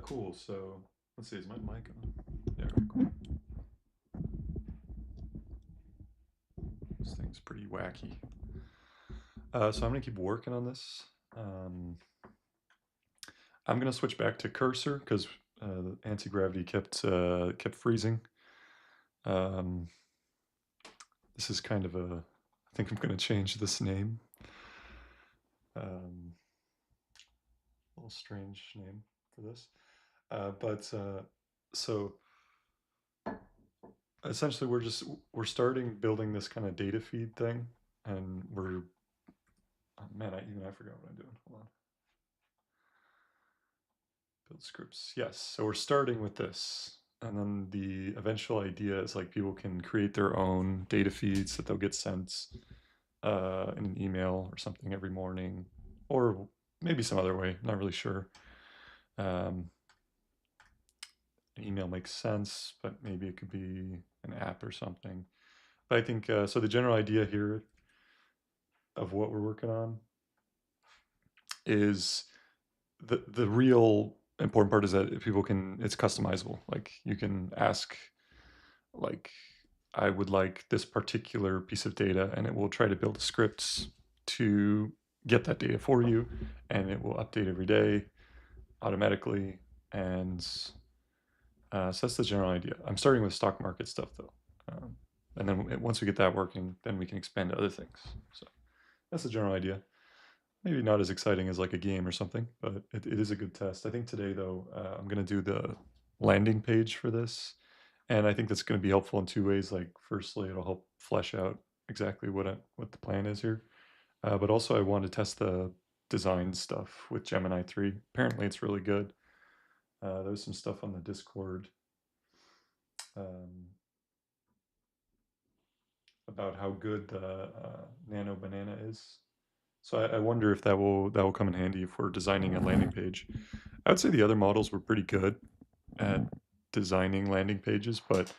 Cool. So let's see. Is my mic on? Yeah. Cool. This thing's pretty wacky. So I'm gonna keep working on this. I'm gonna switch back to cursor because the anti-gravity kept freezing. Um, this is kind of a. I think I'm gonna change this name. A little strange name for this, but so essentially we're starting building this kind of data feed thing, and we're oh man, I forgot what I'm doing. Hold on. Build scripts. Yes. So we're starting with this. And then the eventual idea is like people can create their own data feeds that they'll get sent in an email or something every morning, or maybe some other way. Not really sure. Um, an email makes sense, but maybe it could be an app or something. But I think so. The general idea here of what we're working on is the real important part is that people can it's customizable. Like you can ask like I would like this particular piece of data, and it will try to build scripts to get that data for you, and it will update every day automatically. And so that's the general idea. I'm starting with stock market stuff though, and then once we get that working, then we can expand to other things. So that's the general idea. Maybe not as exciting as like a game or something, but it is a good test. I think today though, I'm going to do the landing page for this. And I think that's going to be helpful in two ways. Like, firstly, it'll help flesh out exactly what the plan is here. But also, I want to test the design stuff with Gemini 3. Apparently, it's really good. There's some stuff on the Discord um, about how good the Nano Banana is. So I wonder if that will come in handy if we're designing a landing page. I would say the other models were pretty good at designing landing pages, but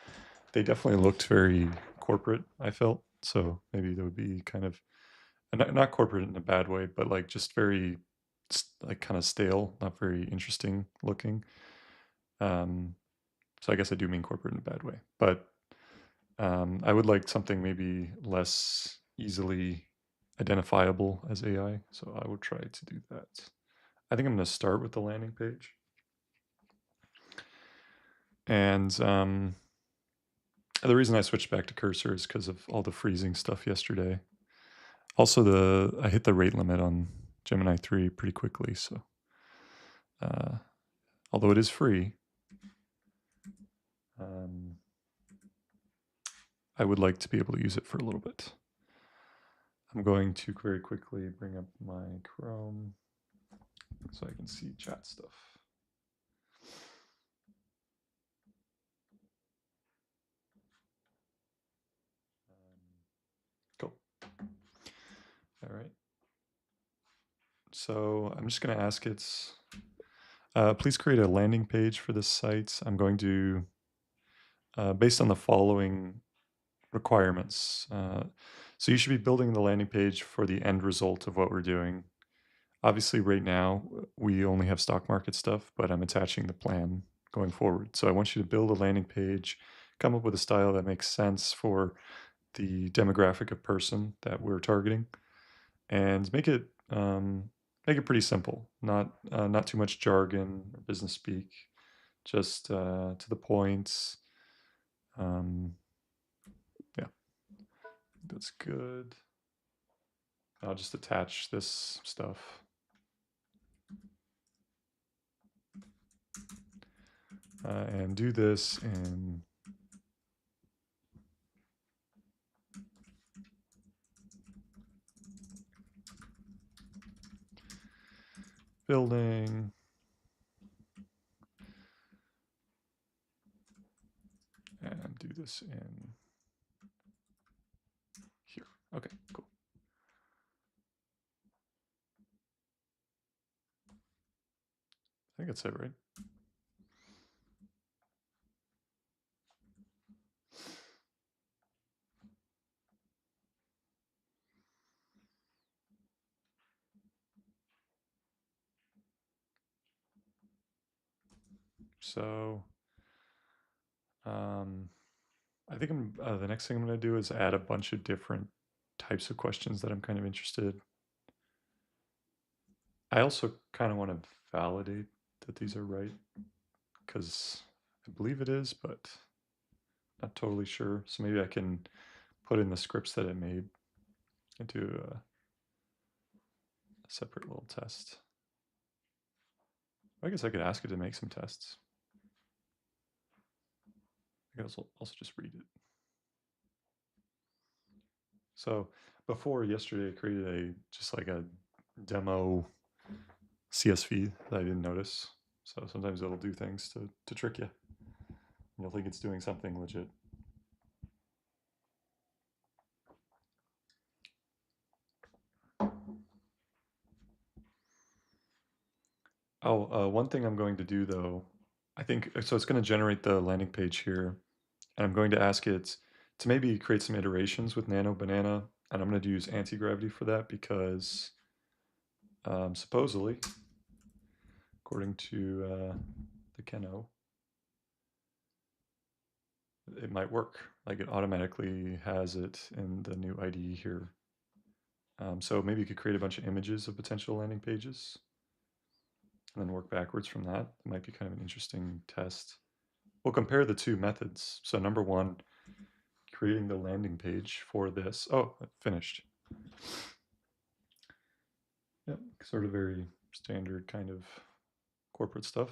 they definitely looked very corporate, I felt. So maybe there would be kind of not corporate in a bad way, but like just very like kind of stale, not very interesting looking. Um, so I guess I do mean corporate in a bad way, but I would like something maybe less easily identifiable as AI. So I would try to do that. I think I'm going to start with the landing page. And the reason I switched back to cursor is because of all the freezing stuff yesterday. Also, I hit the rate limit on Gemini 3 pretty quickly, so uh, although it is free, um, I would like to be able to use it for a little bit. I'm going to very quickly bring up my Chrome so I can see chat stuff. Cool. All right. So I'm just going to ask it, please create a landing page for this site. I'm going to, based on the following requirements. So you should be building the landing page for the end result of what we're doing. Obviously, right now, we only have stock market stuff, but I'm attaching the plan going forward. So I want you to build a landing page, come up with a style that makes sense for the demographic of person that we're targeting, and make it pretty simple. Not too much jargon or business speak, just to the point. Yeah, that's good. I'll just attach this stuff. And do this in building. And do this in here. Okay, cool. I think that's it, right? So I think the next thing I'm going to do is add a bunch of different types of questions that I'm kind of interested. I also kind of want to validate that these are right, because I believe it is, but not totally sure. So maybe I can put in the scripts that it made into a separate little test. I guess I could ask it to make some tests. I could also just read it. So before yesterday, I created just like a demo CSV that I didn't notice. So sometimes it'll do things to trick you. You'll think it's doing something legit. Oh, one thing I'm going to do though, I think, so it's going to generate the landing page here, and I'm going to ask it to maybe create some iterations with Nano Banana, and I'm going to use anti-gravity for that because supposedly, according to the Keno, it might work. Like it automatically has it in the new IDE here. So maybe you could create a bunch of images of potential landing pages and then work backwards from that. It might be kind of an interesting test. We'll compare the two methods. So number one, creating the landing page for this. Oh, finished. Yep, sort of very standard kind of corporate stuff.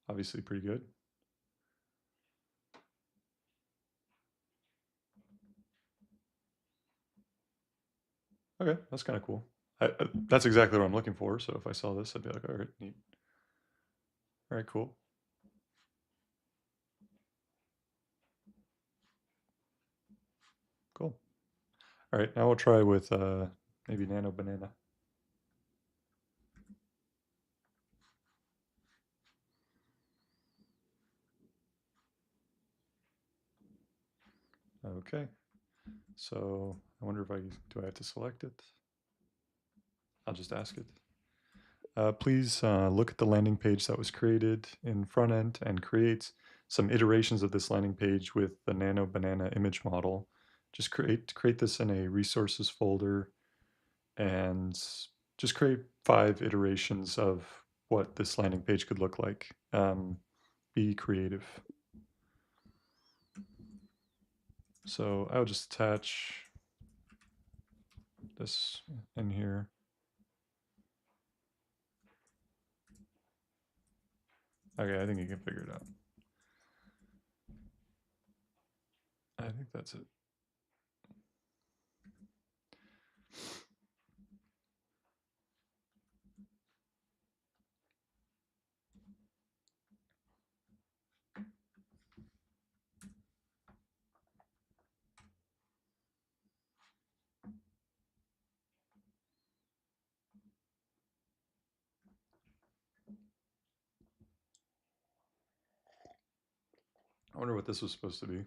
Obviously pretty good. Okay, that's kind of cool. That's exactly what I'm looking for. So if I saw this, I'd be like, all right, neat. All right, cool. Cool. All right, now we'll try with maybe Nano Banana. Okay, so I wonder if do I have to select it? I'll just ask it. Please look at the landing page that was created in front end and create some iterations of this landing page with the Nano Banana image model. Just create this in a resources folder and just create 5 iterations of what this landing page could look like. Be creative. So I'll just attach this in here. Okay, I think you can figure it out. I think that's it. I wonder what this was supposed to be.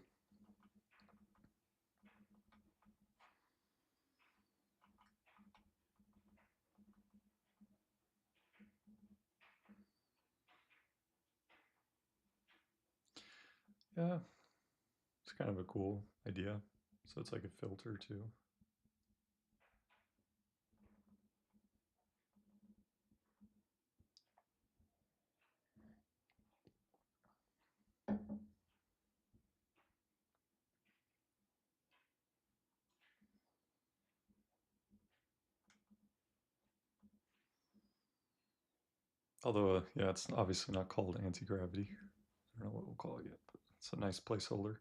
Yeah, it's kind of a cool idea. So it's like a filter too. Although, yeah, it's obviously not called anti-gravity. I don't know what we'll call it yet, but it's a nice placeholder.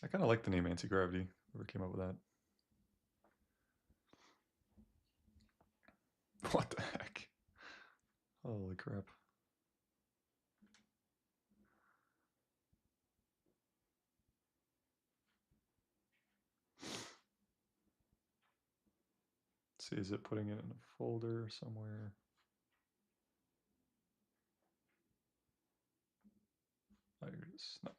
I kind of like the name anti-gravity. Whoever came up with that. What the heck? Holy crap. Let's see, is it putting it in a folder somewhere? Oh, here it is. No.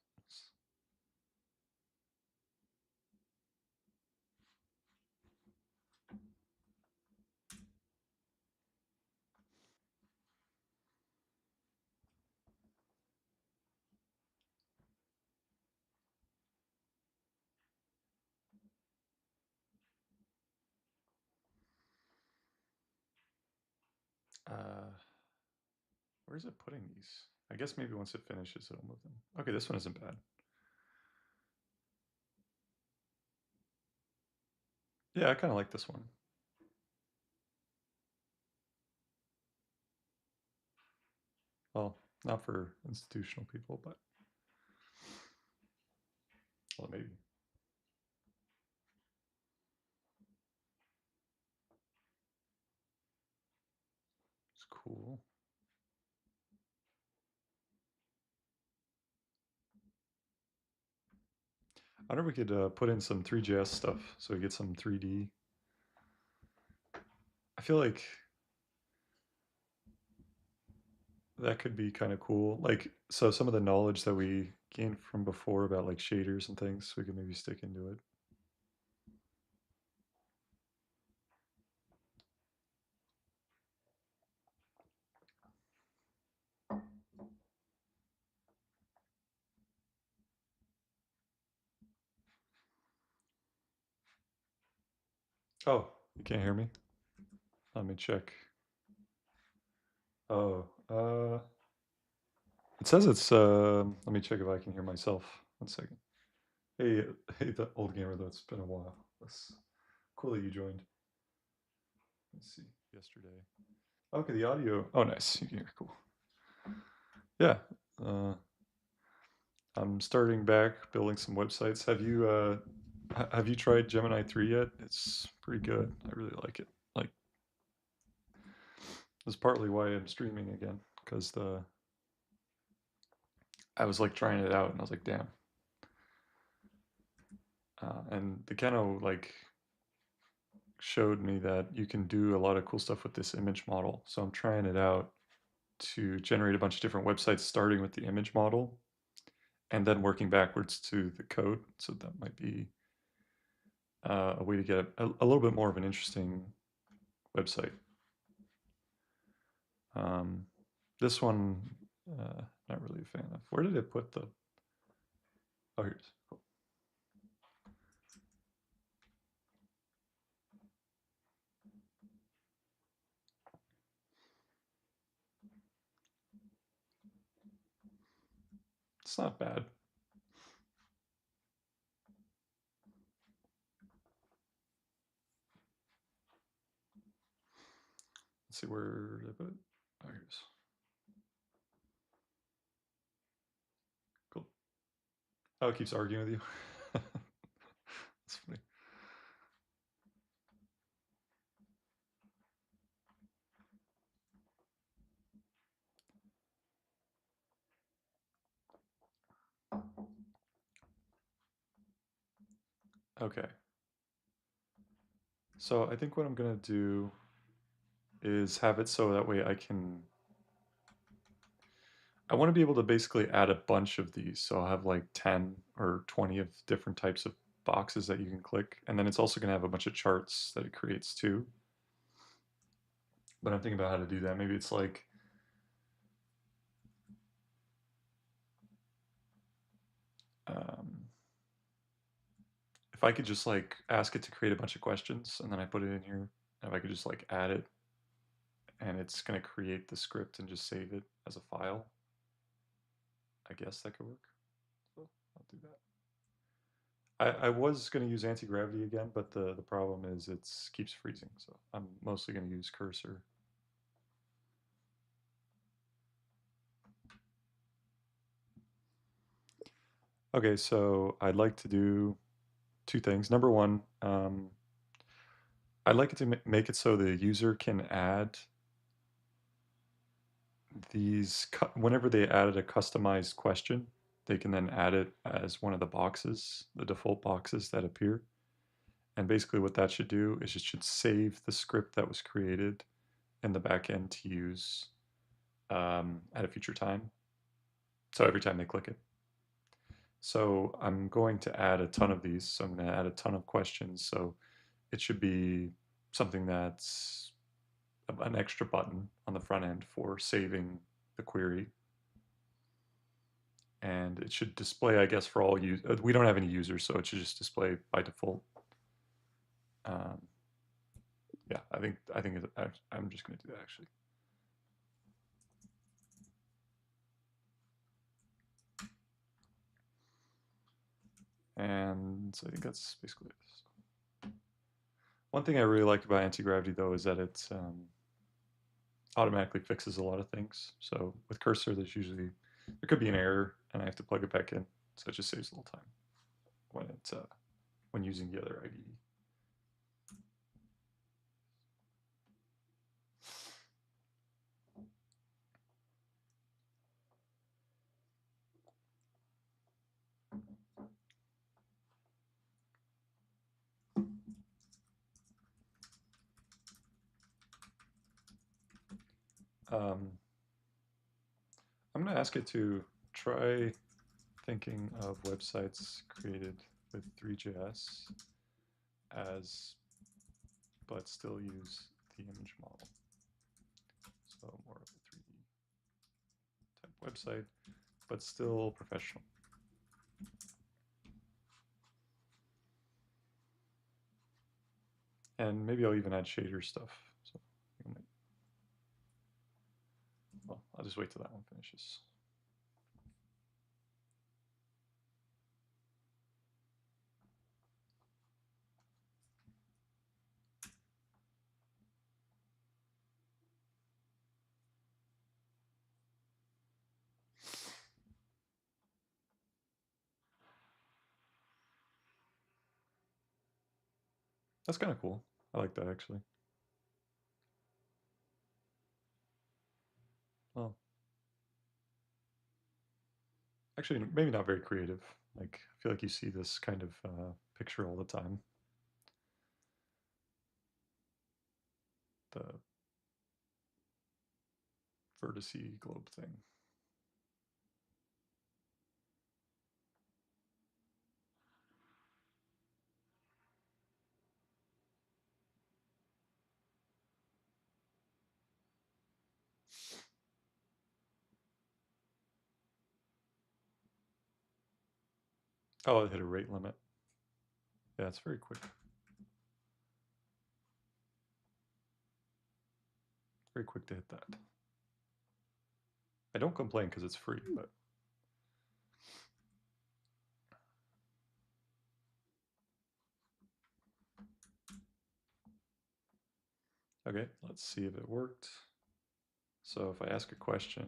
Uh, where is it putting these? I guess maybe once it finishes, it'll move them. Okay, this one isn't bad. Yeah, I kind of like this one. Well, not for institutional people, but well, maybe. It's cool. I wonder if we could put in some 3JS stuff so we get some 3D. I feel like that could be kind of cool. Like, so some of the knowledge that we gained from before about like shaders and things, we could maybe stick into it. Oh, you can't hear me? Let me check. Oh, it says it's, let me check if I can hear myself. 1 second. Hey, hey, the old gamer, though, it's been a while. That's cool that you joined. Let's see, yesterday. Okay, the audio. Oh, nice. You can hear. Cool. Yeah. Uh, I'm starting back building some websites. Have you tried Gemini 3 yet? It's pretty good. I really like it. Like, that's partly why I'm streaming again, because the I was like trying it out and I was like, damn. And the Keno like showed me that you can do a lot of cool stuff with this image model. So I'm trying it out to generate a bunch of different websites starting with the image model and then working backwards to the code. So that might be a way to get a little bit more of an interesting website. Um, this one, not really a fan of. Where did it put the? Oh, here's. Cool. It's not bad. Let's see, where did I put it? Oh, here's. Cool. Oh, it keeps arguing with you. That's funny. Okay. So I think what I'm gonna do is have it so that way I want to be able to basically add a bunch of these. So I'll have like 10 or 20 of different types of boxes that you can click. And then it's also going to have a bunch of charts that it creates too. But I'm thinking about how to do that. Maybe it's like, um, if I could just like ask it to create a bunch of questions and then I put it in here, and if I could just like add it and it's going to create the script and just save it as a file, I guess that could work. So I'll do that. I was going to use anti-gravity again, but the problem is it keeps freezing. So I'm mostly going to use cursor. Okay, so I'd like to do two things. Number one, I'd like it to make it so the user can add these, whenever they added a customized question, they can then add it as one of the boxes, the default boxes that appear. And basically what that should do is it should save the script that was created in the backend to use at a future time. So every time they click it. So I'm going to add a ton of these. So I'm going to add a ton of questions. So it should be something that's an extra button on the front end for saving the query. And it should display, I guess, for all users. We don't have any users, so it should just display by default. Um, yeah, I think I'm just going to do that actually. And so I think that's basically it. One thing I really like about anti-gravity though is that it automatically fixes a lot of things. So with cursor, there could be an error and I have to plug it back in. So it just saves a little time when using the other IDE. Um, I'm going to ask it to try thinking of websites created with Three.js as, but still use the image model. So more of a 3D type website, but still professional. And maybe I'll even add shader stuff. So well, I'll just wait till that one finishes. That's kind of cool. I like that actually. Well, actually, maybe not very creative. Like, I feel like you see this kind of picture all the time. The vertice globe thing. Oh, it hit a rate limit. Yeah, it's very quick. Very quick to hit that. I don't complain because it's free, but okay, let's see if it worked. So if I ask a question,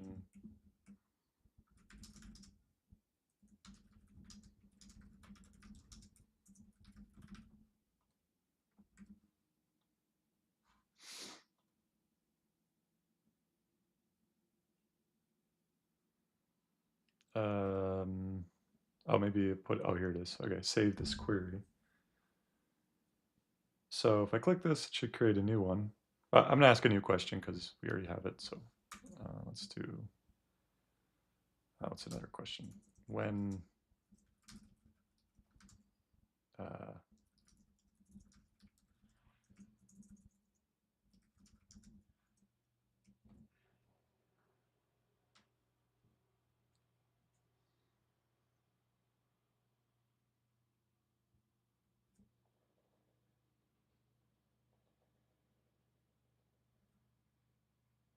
oh, maybe oh, here it is. Okay, save this query. So if I click this, it should create a new one. I'm going to ask a new question because we already have it. So let's do, what's another question? When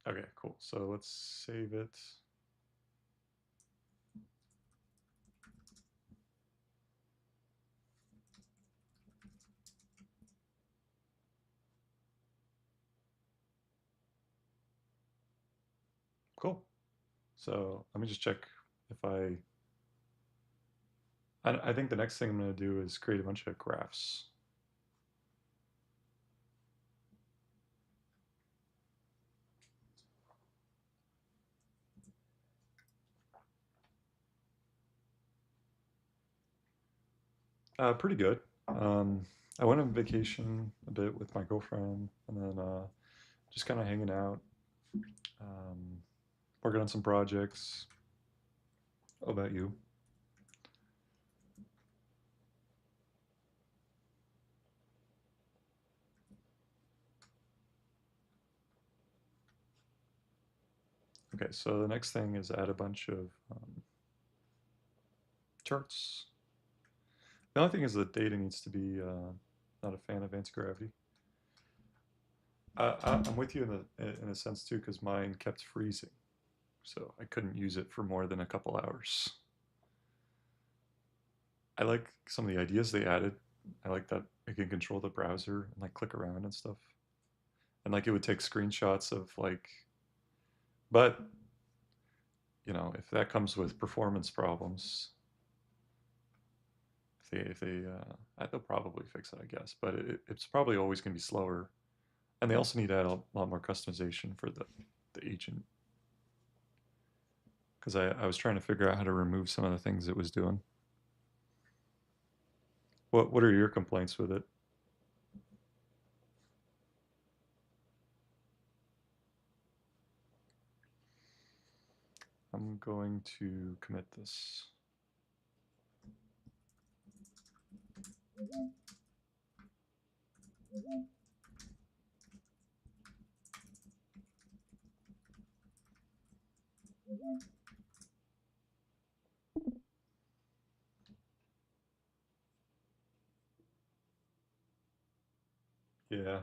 okay, cool. So let's save it. Cool. So let me just check if I think the next thing I'm going to do is create a bunch of graphs. Pretty good. I went on vacation a bit with my girlfriend and then just kind of hanging out, um, working on some projects. How about you? Okay, so the next thing is add a bunch of charts. The only thing is the data needs to be not a fan of anti-gravity. I'm with you in a sense too, because mine kept freezing, so I couldn't use it for more than a couple hours. I like some of the ideas they added. I like that I can control the browser and like click around and stuff. And like it would take screenshots of like, but you know, if that comes with performance problems, they'll probably fix it, I guess. But it's probably always going to be slower, and they also need to add a lot more customization for the agent. Because I was trying to figure out how to remove some of the things it was doing. What are your complaints with it? I'm going to commit this. Yeah,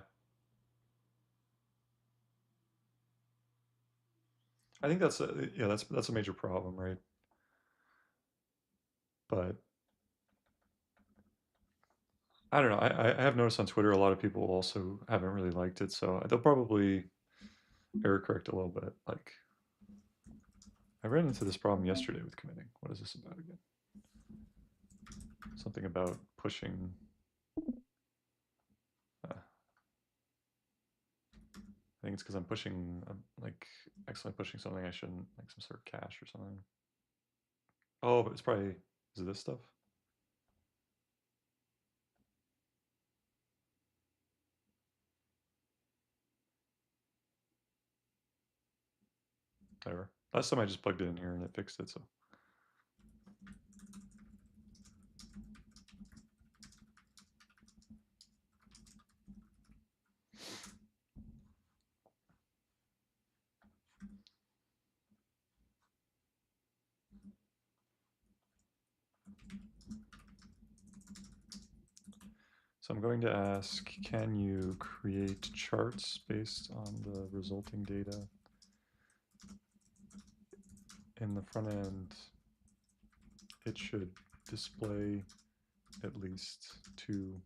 I think that's a major problem, right? But I don't know. I have noticed on Twitter a lot of people also haven't really liked it, so they'll probably error correct a little bit. Like I ran into this problem yesterday with committing. What is this about again? Something about pushing. I think it's because I'm pushing, like accidentally pushing something I shouldn't, like some sort of cache or something. Oh, but it's probably, is it this stuff? Whatever. Last time I just plugged it in here and it fixed it, so. So I'm going to ask, can you create charts based on the resulting data in the front end? It should display at least two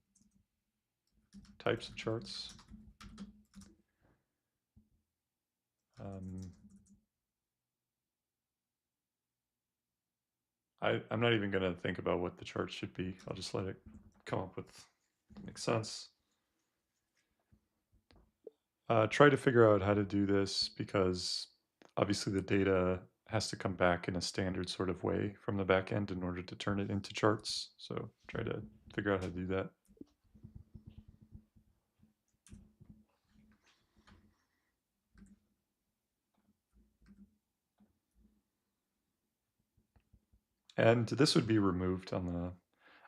types of charts. Um, I'm not even going to think about what the chart should be. I'll just let it come up with makes sense. Try to figure out how to do this because obviously the data has to come back in a standard sort of way from the back end in order to turn it into charts. So try to figure out how to do that. And this would be removed on the,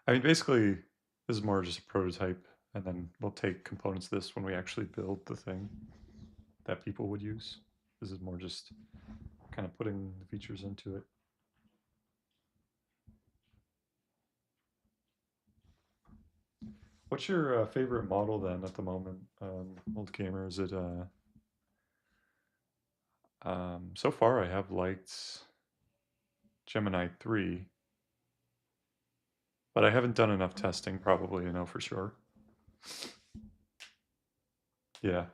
I mean, basically this is more just a prototype and then we'll take components of this when we actually build the thing that people would use. This is more just kind of putting the features into it. What's your favorite model then at the moment, Old Gamer? Is it, so far I have liked Gemini 3, but I haven't done enough testing probably to know for sure. Yeah.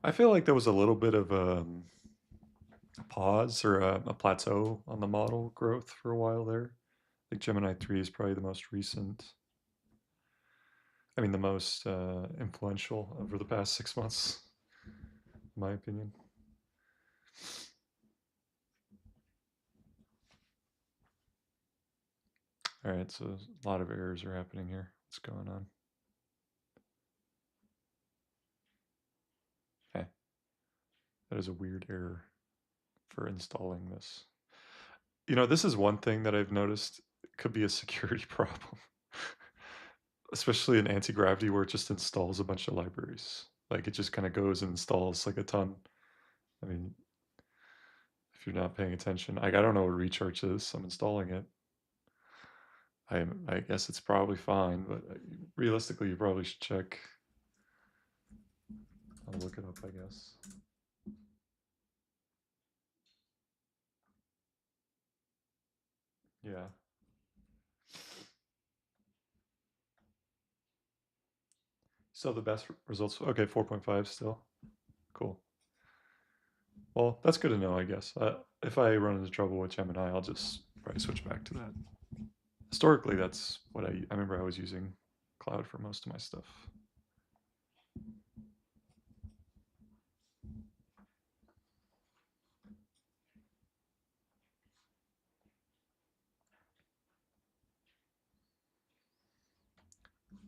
I feel like there was a little bit of a pause or a plateau on the model growth for a while there. I think Gemini 3 is probably the most recent, I mean, the most influential over the past 6 months, in my opinion. All right, so a lot of errors are happening here. What's going on? Okay, that is a weird error for installing this. You know, this is one thing that I've noticed could be a security problem, especially in anti-gravity where it just installs a bunch of libraries. Like it just kind of goes and installs like a ton. I mean, if you're not paying attention, like I don't know what recharge is. I'm installing it. I guess it's probably fine, but realistically, you probably should check. I'll look it up, I guess. Yeah. So the best results. Okay, 4.5 still. Cool. Well, that's good to know, I guess. If I run into trouble with Gemini, I'll just probably switch back to that. Historically, that's what I remember I was using cloud for most of my stuff.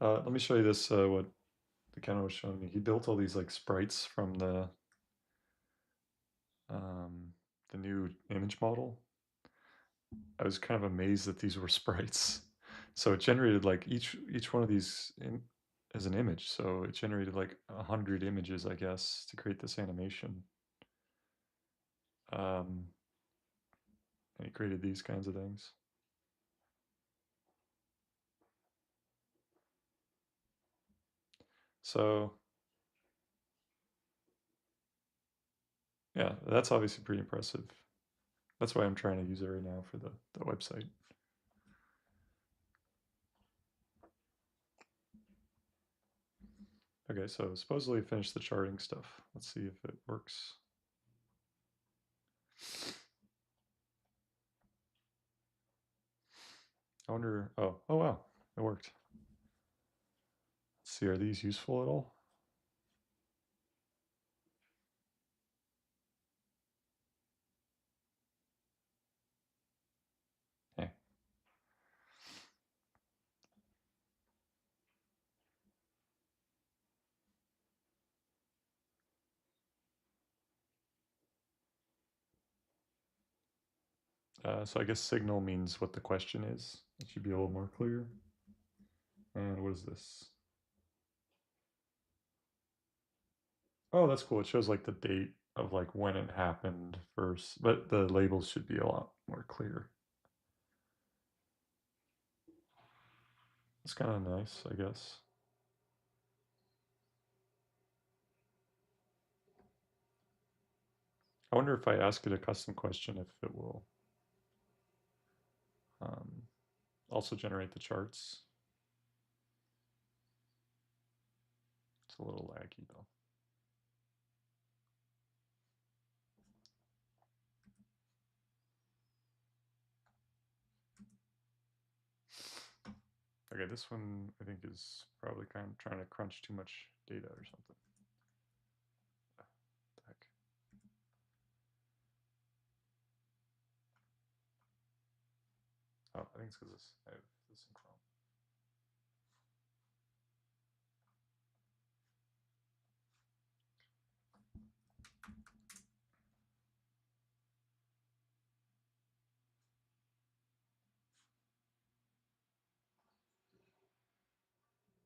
Let me show you this, what the Ken was showing me. He built all these like sprites from um, the new image model. I was kind of amazed that these were sprites. So it generated like each one of these as an image. So it generated like 100 images, I guess, to create this animation. Um, and he created these kinds of things. So yeah, that's obviously pretty impressive. That's why I'm trying to use it right now for the website. Okay, so supposedly finished the charting stuff. Let's see if it works. I wonder, oh wow, it worked. Let's see, are these useful at all? Hey. So I guess signal means what the question is. It should be a little more clear. And what is this? Oh, that's cool. It shows like the date of like when it happened first, but the labels should be a lot more clear. It's kind of nice, I guess. I wonder if I ask it a custom question, if it will um, also generate the charts. It's a little laggy though. Okay, this one I think is probably kind of trying to crunch too much data or something. What the heck? Oh, I think it's because I have this in Chrome.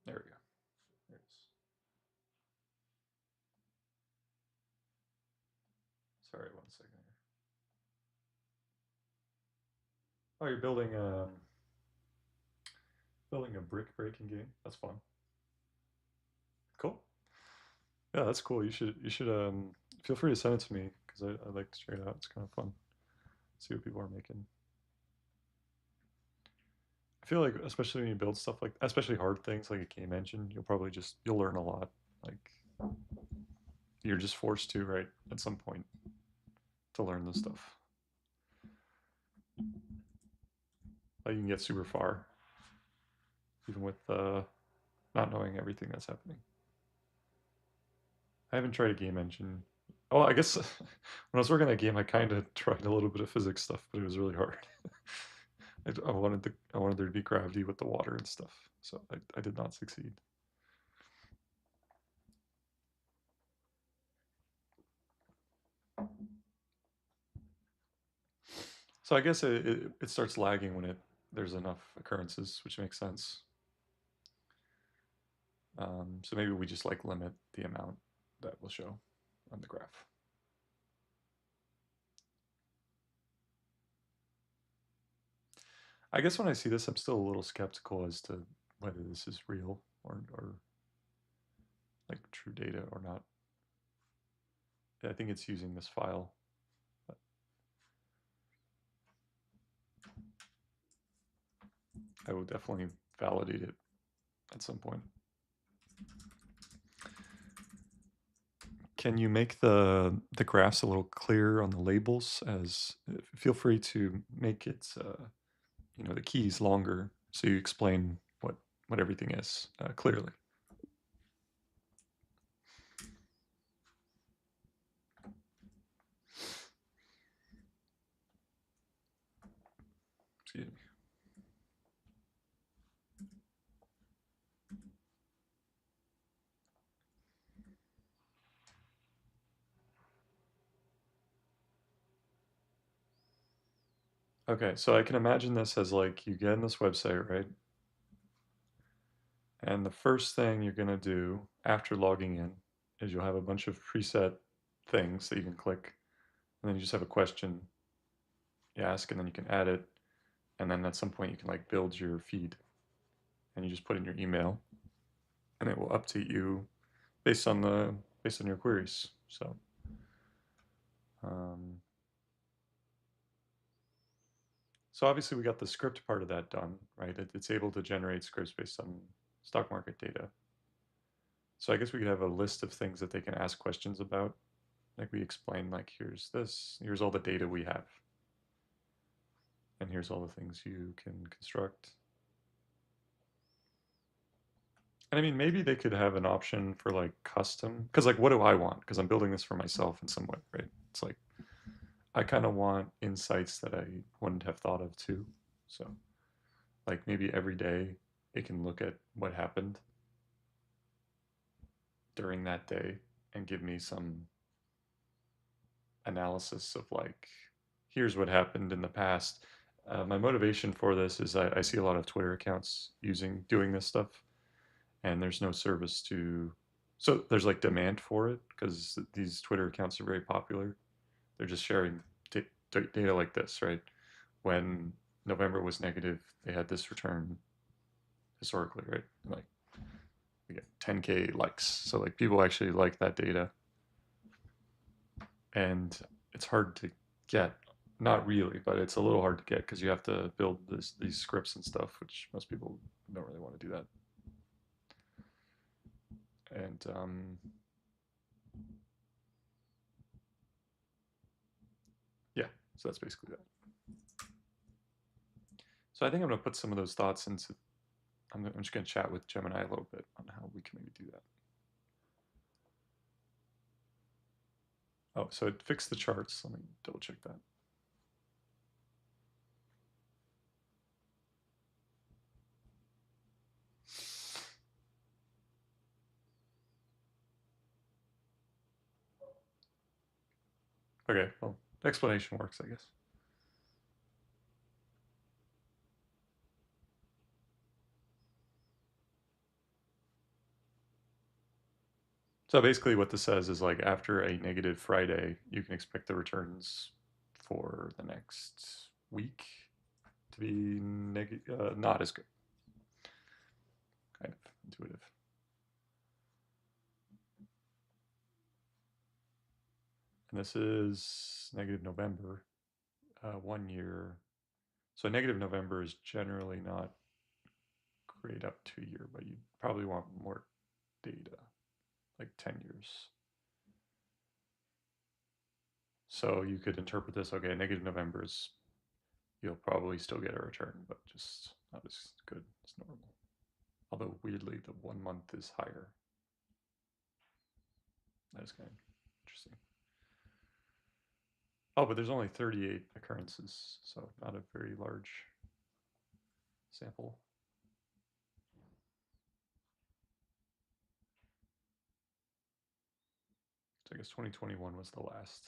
There we go. There it is. Sorry, 1 second here. Oh, you're building a brick breaking game. That's fun. Cool. Yeah, that's cool. You should feel free to send it to me because I'd like to check it out. It's kind of fun. See what people are making. I feel like especially when you build stuff like especially hard things like a game engine, you'll learn a lot. Like you're just forced to, right, at some point to learn this stuff. Like you can get super far even with not knowing everything that's happening. I haven't tried a game engine. Oh, I guess when I was working on that game, I kind of tried a little bit of physics stuff, but it was really hard. I wanted there to be gravity with the water and stuff, so I did not succeed. So I guess it starts lagging when there's enough occurrences, which makes sense. So maybe we just like limit the amount that will show on the graph. I guess when I see this, I'm still a little skeptical as to whether this is real or like true data or not. I think it's using this file. But I will definitely validate it at some point. Can you make the graphs a little clearer on the labels? As feel free to make it, the keys longer so you explain what everything is clearly. Excuse me. Okay, so I can imagine this as like you get in this website, right? And the first thing you're going to do after logging in is you'll have a bunch of preset things that you can click, and then you just have a question you ask, and then you can add it, and then at some point you can like build your feed, and you just put in your email, and it will update you based on your queries. So um, so obviously we got the script part of that done, right? It's able to generate scripts based on stock market data. So I guess we could have a list of things that they can ask questions about. Like we explain, like here's this, here's all the data we have, and here's all the things you can construct. And I mean, maybe they could have an option for like custom, because like, what do I want? Because I'm building this for myself in some way, right? It's like I kind of want insights that I wouldn't have thought of too. So like maybe every day it can look at what happened during that day and give me some analysis of like, here's what happened in the past. My motivation for this is I see a lot of Twitter accounts doing this stuff, and there's no service to, so there's like demand for it because these Twitter accounts are very popular. They're just sharing data like this, right? When November was negative, they had this return historically, right? Like we get 10K likes. So like people actually like that data, and it's hard to get. Not really, but it's a little hard to get because you have to build these scripts and stuff, which most people don't really want to do that. And yeah, so that's basically that. So I think I'm going to put some of those thoughts into. I'm just going to chat with Gemini a little bit on how we can maybe do that. Oh, so it fixed the charts. Let me double check that. Okay, well, explanation works, I guess. So basically what this says is like after a negative Friday, you can expect the returns for the next week to be not as good. Kind of intuitive. And this is negative November, 1 year. So negative November is generally not great up to a year, but you probably want more data, like 10 years. So you could interpret this, okay, negative November is, you'll probably still get a return, but just not as good as normal. Although weirdly, the 1 month is higher. That is kind of interesting. Oh, but there's only 38 occurrences, so not a very large sample. So I guess 2021 was the last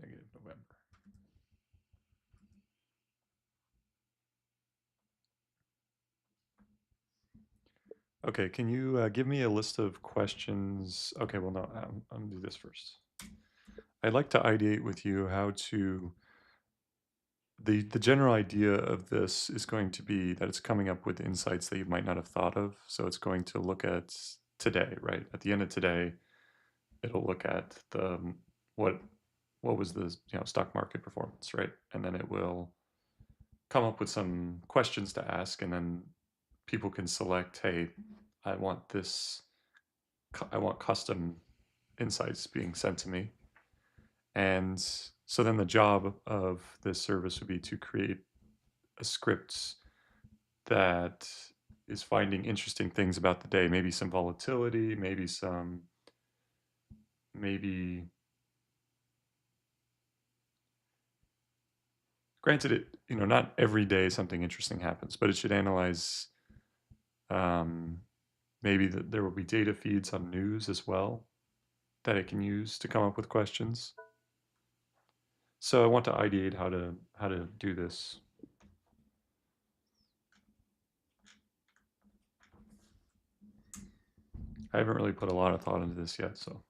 negative November. Okay, can you give me a list of questions? Okay, well, no, I'm going to do this first. I'd like to ideate with you how to, the general idea of this is going to be that it's coming up with insights that you might not have thought of. So it's going to look at today, right? At the end of today, it'll look at what was the stock market performance, right? And then it will come up with some questions to ask, and then people can select, hey, I want this, I want custom insights being sent to me. And so then the job of this service would be to create a script that is finding interesting things about the day, maybe some volatility, maybe granted it, not every day something interesting happens, but it should analyze, um, maybe there will be data feeds on news as well that it can use to come up with questions. So I want to ideate how to do this. I haven't really put a lot of thought into this yet, so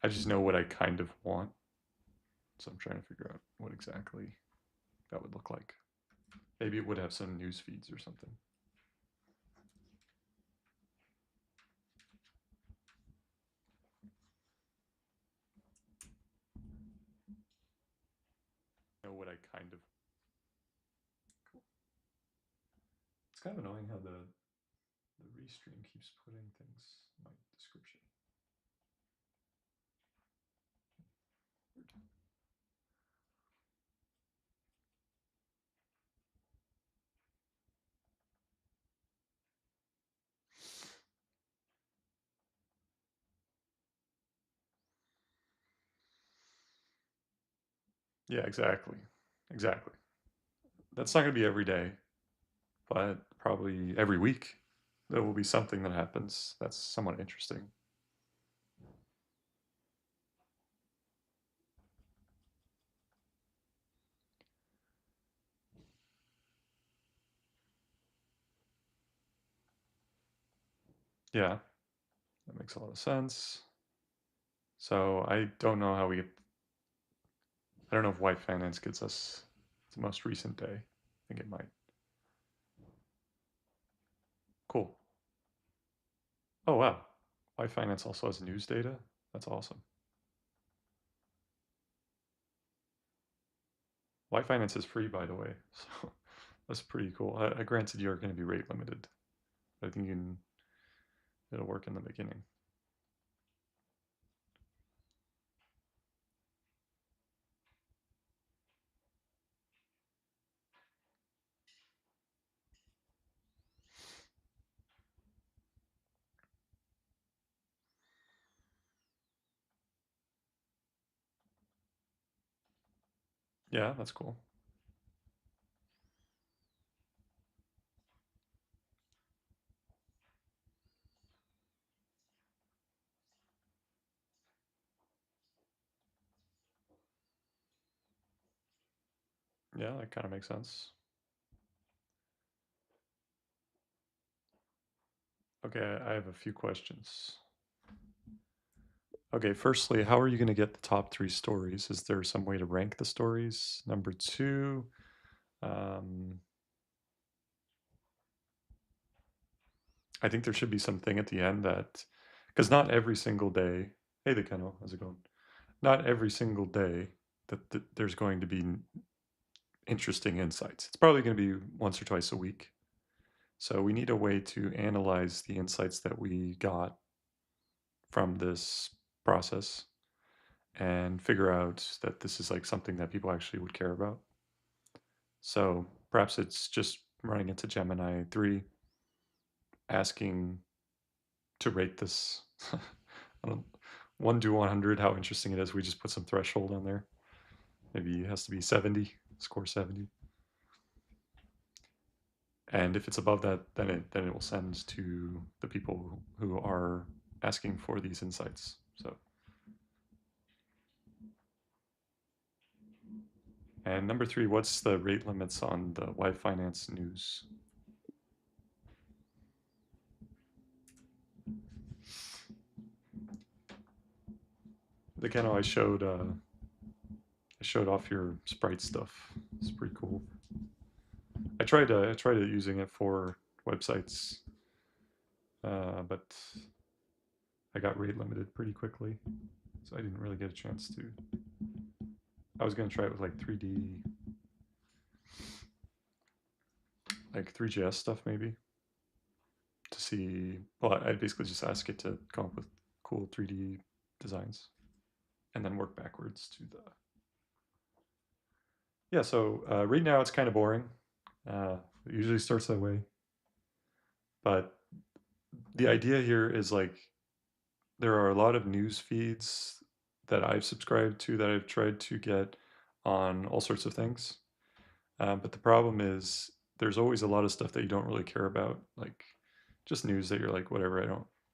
I just know what I kind of want. So I'm trying to figure out what exactly that would look like. Maybe it would have some news feeds or something. Know what I kind of. Cool. It's kind of annoying how the restream keeps putting things in my description. Yeah, exactly. Exactly. That's not going to be every day, but probably every week there will be something that happens that's somewhat interesting. Yeah, that makes a lot of sense. So I don't know how we get. I don't know if White Finance gets us the most recent day. I think it might. Cool. Oh wow, White Finance also has news data. That's awesome. White Finance is free, by the way, so that's pretty cool. Granted, you're going to be rate limited, but I think it'll work in the beginning. Yeah, that's cool. Yeah, that kind of makes sense. Okay, I have a few questions. Okay, firstly, how are you going to get the top 3 stories? Is there some way to rank the stories? Number 2, um, I think there should be something at the end that, because not every single day, hey, the kennel, how's it going? Not every single day that there's going to be interesting insights. It's probably going to be once or twice a week. So we need a way to analyze the insights that we got from this process and figure out that this is like something that people actually would care about. So perhaps it's just running into Gemini 3, asking to rate this. I don't, 1 to 100, how interesting it is. We just put some threshold on there. Maybe it has to be 70, score 70. And if it's above that, then it will send to the people who are asking for these insights. So, and number 3, what's the rate limits on the Y Finance news? Again, I showed off your sprite stuff. It's pretty cool. I tried using it for websites, but I got rate limited pretty quickly, so I didn't really get a chance to. I was gonna try it with like 3D, like 3GS stuff maybe, to see. Well, I'd basically just ask it to come up with cool 3D designs, and then work backwards to the. Yeah. So right now it's kind of boring. It usually starts that way, but the idea here is like there are a lot of news feeds that I've subscribed to that I've tried to get on all sorts of things. But the problem is there's always a lot of stuff that you don't really care about, like just news that you're like, whatever, I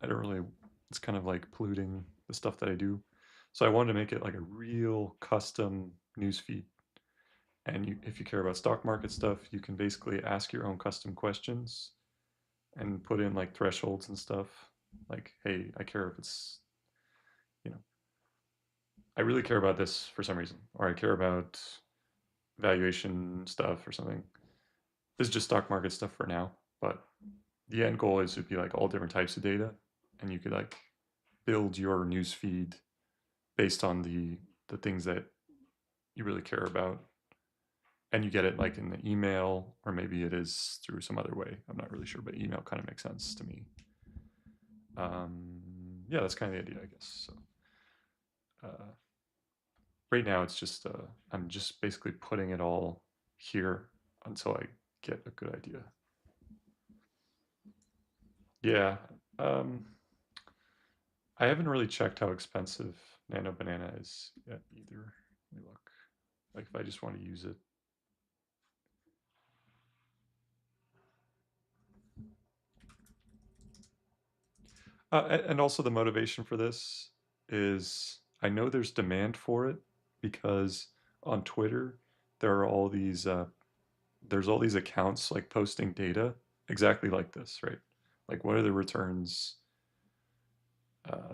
don't really, it's kind of like polluting the stuff that I do. So I wanted to make it like a real custom news feed. And if you care about stock market stuff, you can basically ask your own custom questions and put in like thresholds and stuff. Like, hey, I care if it's, you know, I really care about this for some reason, or I care about valuation stuff or something. This is just stock market stuff for now, but the end goal is to be like all different types of data, and you could like build your news feed based on the things that you really care about, and you get it like in the email, or maybe it is through some other way. I'm not really sure, but email kind of makes sense to me. Yeah, that's kind of the idea, I guess. So right now, it's just I'm just basically putting it all here until I get a good idea. Yeah. Um, I haven't really checked how expensive Nano Banana is yet either. Let me look. Like if I just want to use it. And also the motivation for this is I know there's demand for it because on Twitter there are all these there's all these accounts like posting data exactly like this, right? Like what are the returns?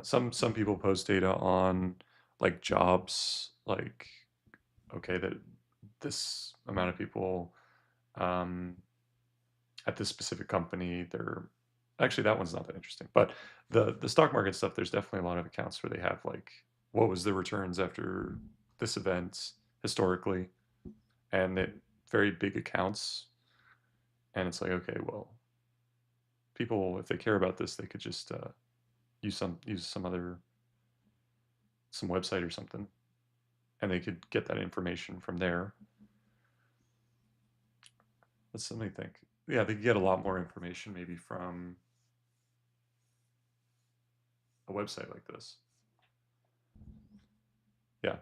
Some people post data on like jobs, like okay that this amount of people um, at this specific company. They're actually that one's not that interesting, but the stock market stuff. There's definitely a lot of accounts where they have like what was the returns after this event historically, and they very big accounts. And it's like okay, well, people if they care about this, they could just use some other some website or something, and they could get that information from there. Let's let me think. Yeah, they could get a lot more information maybe from a website like this. Yeah,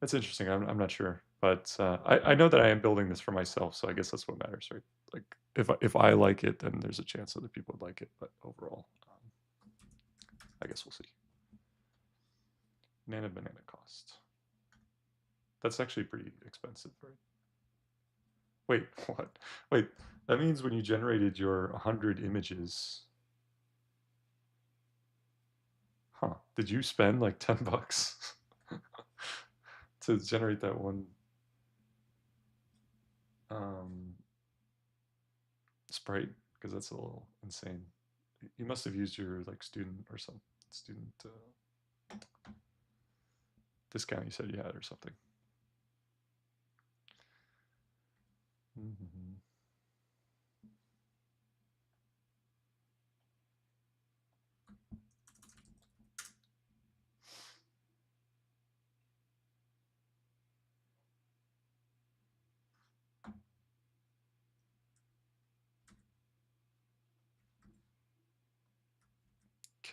that's interesting. I'm not sure, but I know that I am building this for myself, so I guess that's what matters, right? Like if I like it, then there's a chance other people would like it. But overall, I guess we'll see. Nano banana cost. That's actually pretty expensive, right? Wait, what? Wait, that means when you generated your 100 images, huh? Did you spend like $10 to generate that one um, sprite? Because that's a little insane. You must have used your like student or some student discount you said you had or something. Mm-hmm.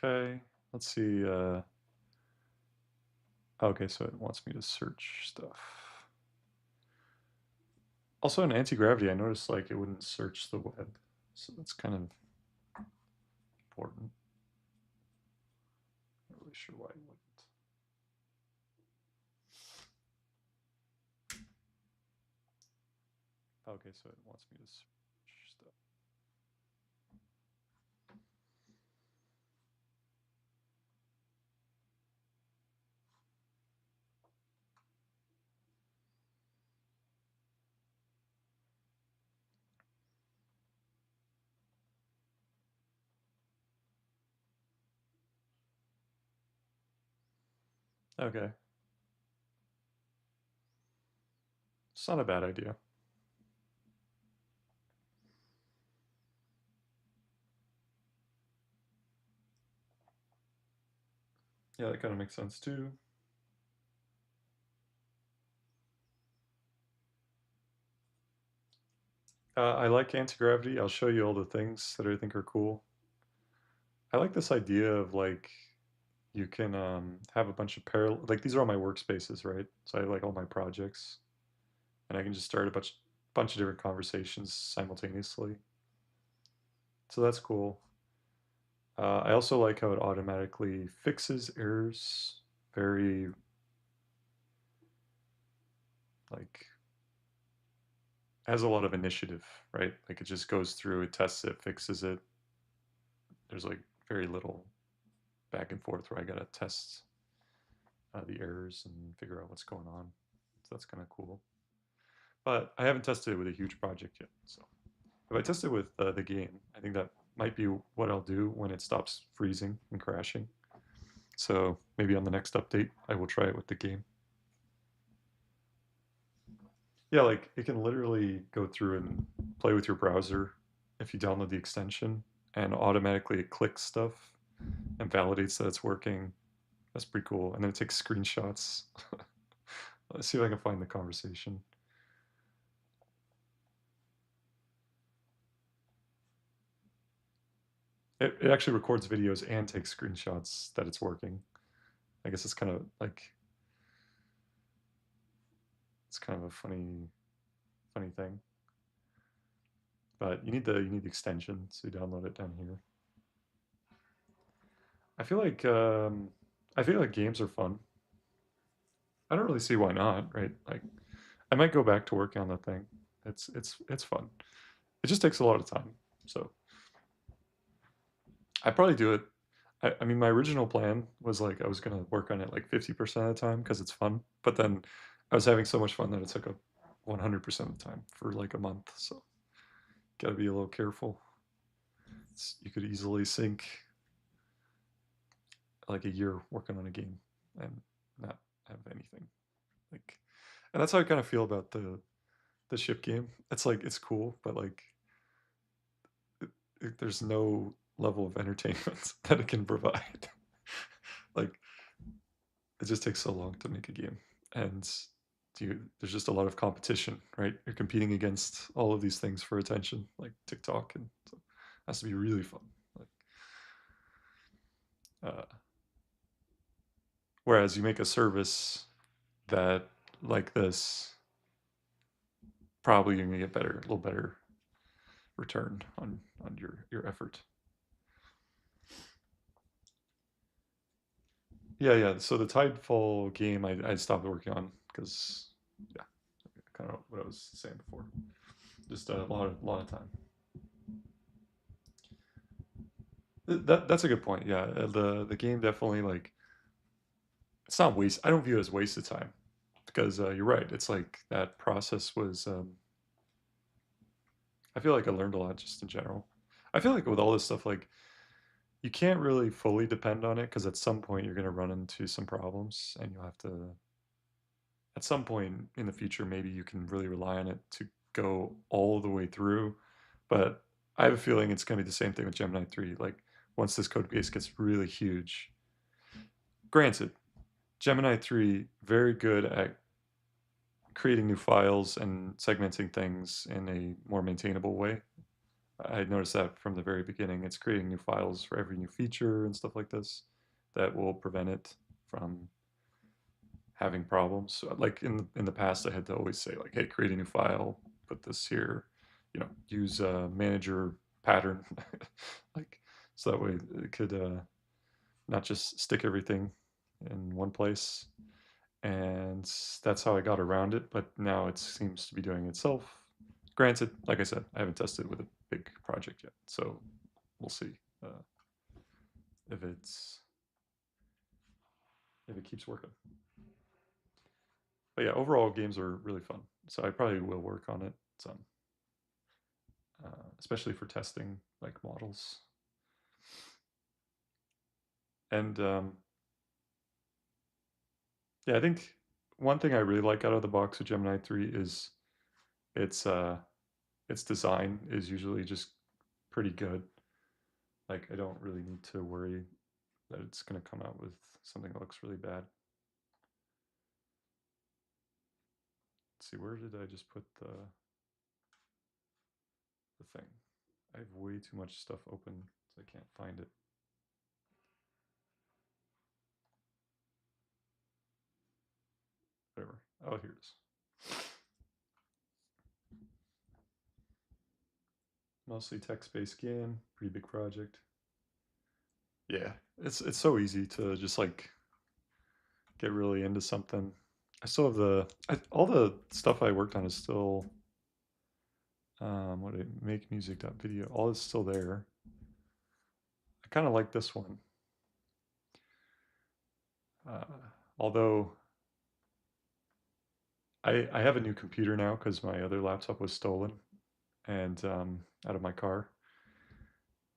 Okay, let's see. Okay, so it wants me to search stuff. Also, in anti-gravity, I noticed like it wouldn't search the web, so that's kind of important. Not really sure why it wouldn't. Okay, so it wants me to search stuff. Okay. It's not a bad idea. Yeah, that kind of makes sense too. I like anti-gravity. I'll show you all the things that I think are cool. I like this idea of like you can have a bunch of parallel, like these are all my workspaces, right? So I have like all my projects, and I can just start a bunch of different conversations simultaneously. So that's cool. I also like how it automatically fixes errors. Very like has a lot of initiative, right? Like it just goes through, it tests it, fixes it. There's like very little back and forth where I gotta test the errors and figure out what's going on. So that's kind of cool. But I haven't tested it with a huge project yet. So if I test it with the game, I think that might be what I'll do when it stops freezing and crashing. So maybe on the next update, I will try it with the game. Yeah, like it can literally go through and play with your browser if you download the extension, and automatically it clicks stuff and validates that it's working. That's pretty cool. And then it takes screenshots. Let's see if I can find the conversation. It actually records videos and takes screenshots that it's working. I guess it's kind of like it's kind of a funny thing. But you need the extension, so you download it down here. I feel like I feel like games are fun. I don't really see why not, right? Like I might go back to working on the thing. It's fun. It just takes a lot of time. So I probably do it. I mean, my original plan was like I was gonna work on it like 50% of the time because it's fun. But then I was having so much fun that it took up 100% of the time for like a month. So gotta be a little careful. You could easily sink like a year working on a game and not have anything. Like, and that's how I kind of feel about the ship game. It's like it's cool, but like there's no level of entertainment that it can provide. Like it just takes so long to make a game, and there's just a lot of competition, right? You're competing against all of these things for attention, like TikTok, and so it has to be really fun. Like, uh, whereas you make a service that like this, probably you're gonna get better, a little better return on your effort. Yeah, yeah. So the Tidefall game, I stopped working on because, yeah, kind of what I was saying before. Just a lot of time. That's a good point. Yeah, the game definitely like it's not waste. I don't view it as wasted time because you're right. It's like that process was. I feel like I learned a lot just in general. I feel like with all this stuff, like you can't really fully depend on it because at some point you're going to run into some problems and you'll have to at some point in the future, maybe you can really rely on it to go all the way through. But I have a feeling it's going to be the same thing with Gemini 3. Like, once this code base gets really huge, granted, Gemini 3, very good at creating new files and segmenting things in a more maintainable way. I noticed that from the very beginning. It's creating new files for every new feature and stuff like this that will prevent it from having problems. So, like in the past, I had to always say like, "Hey, create a new file, put this here," use a manager pattern, like so that way it could not just stick everything in one place. And that's how I got around it. But now it seems to be doing itself. Granted, like I said, I haven't tested with a big project yet, so we'll see if if it keeps working. But yeah, overall games are really fun. So I probably will work on it some, especially for testing like models. And yeah, I think one thing I really like out of the box with Gemini 3 is its its design is usually just pretty good. Like I don't really need to worry that it's going to come out with something that looks really bad. Let's see, where did I just put the thing? I have way too much stuff open, so I can't find it. Whatever. Oh, here it is. Mostly text-based game, pretty big project. Yeah, it's so easy to just like get really into something. I still have all the stuff I worked on is still what I make music.video. All is still there. I kind of like this one, uh, although I have a new computer now because my other laptop was stolen and out of my car,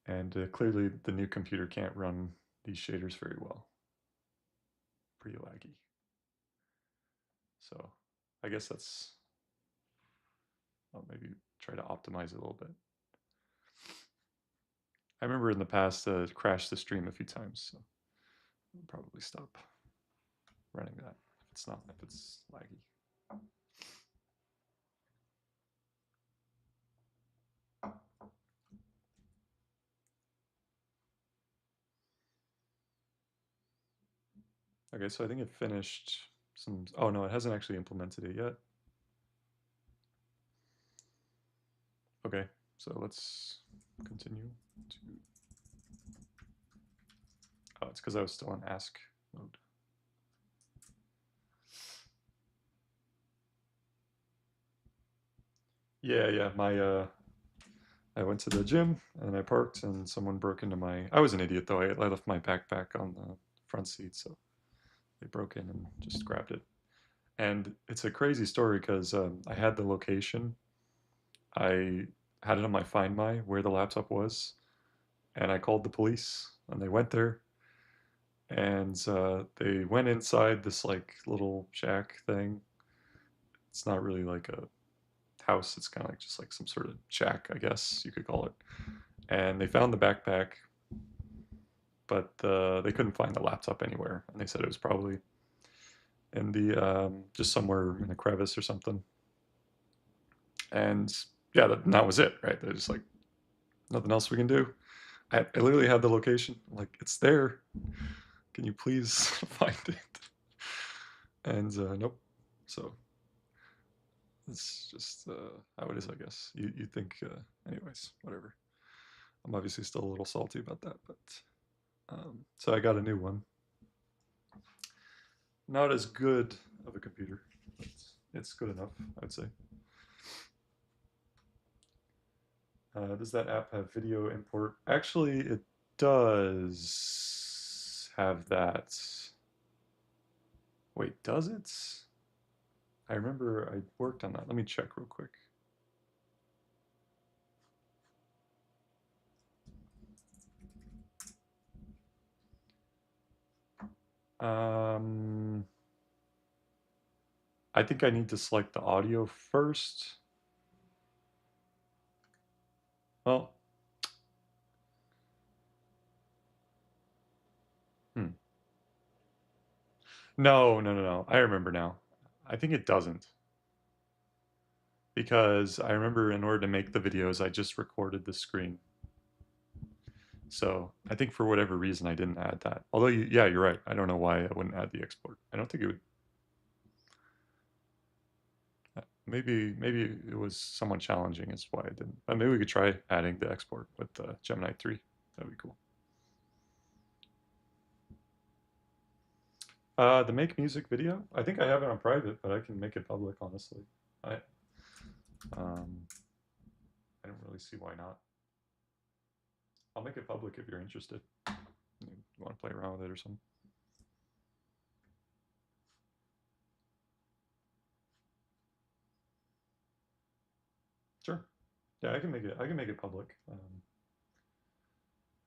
and clearly the new computer can't run these shaders very well. Pretty laggy. So I guess I'll maybe try to optimize it a little bit. I remember in the past crashed the stream a few times, so I'll probably stop running that if it's laggy. Okay, so I think it finished some. Oh no, it hasn't actually implemented it yet. Okay, so let's continue to. Oh, it's because I was still in ask mode. Yeah. I went to the gym and I parked and someone broke into my. I was an idiot though. I left my backpack on the front seat, so they broke in and just grabbed it. And it's a crazy story because I had the location. I had it on my Find My where the laptop was, and I called the police and they went there and they went inside this like little shack thing. It's not really like a house. It's kind of like just like some sort of shack, I guess you could call it. And they found the backpack, but they couldn't find the laptop anywhere. And they said it was probably in the just somewhere in a crevice or something. And yeah, that was it, right? They're just like nothing else we can do. I literally had the location, like it's there. Can you please find it? And nope. So it's just how it is, I guess. You think, anyways, whatever. I'm obviously still a little salty about that, but so I got a new one. Not as good of a computer, but it's good enough, I'd say. Does that app have video import? Actually, it does have that. Wait, does it? I remember I worked on that. Let me check real quick. Um, I think I need to select the audio first. Well, hmm. No. I remember now. I think it doesn't. Because I remember in order to make the videos, I just recorded the screen. So I think for whatever reason, I didn't add that. Although, yeah, you're right. I don't know why I wouldn't add the export. I don't think it would. Maybe it was somewhat challenging is why I didn't. But maybe we could try adding the export with Gemini 3. That'd be cool. The make music video. I think I have it on private, but I can make it public. Honestly, I um, I don't really see why not. I'll make it public if you're interested. You want to play around with it or something? Sure. Yeah, I can make it. I can make it public.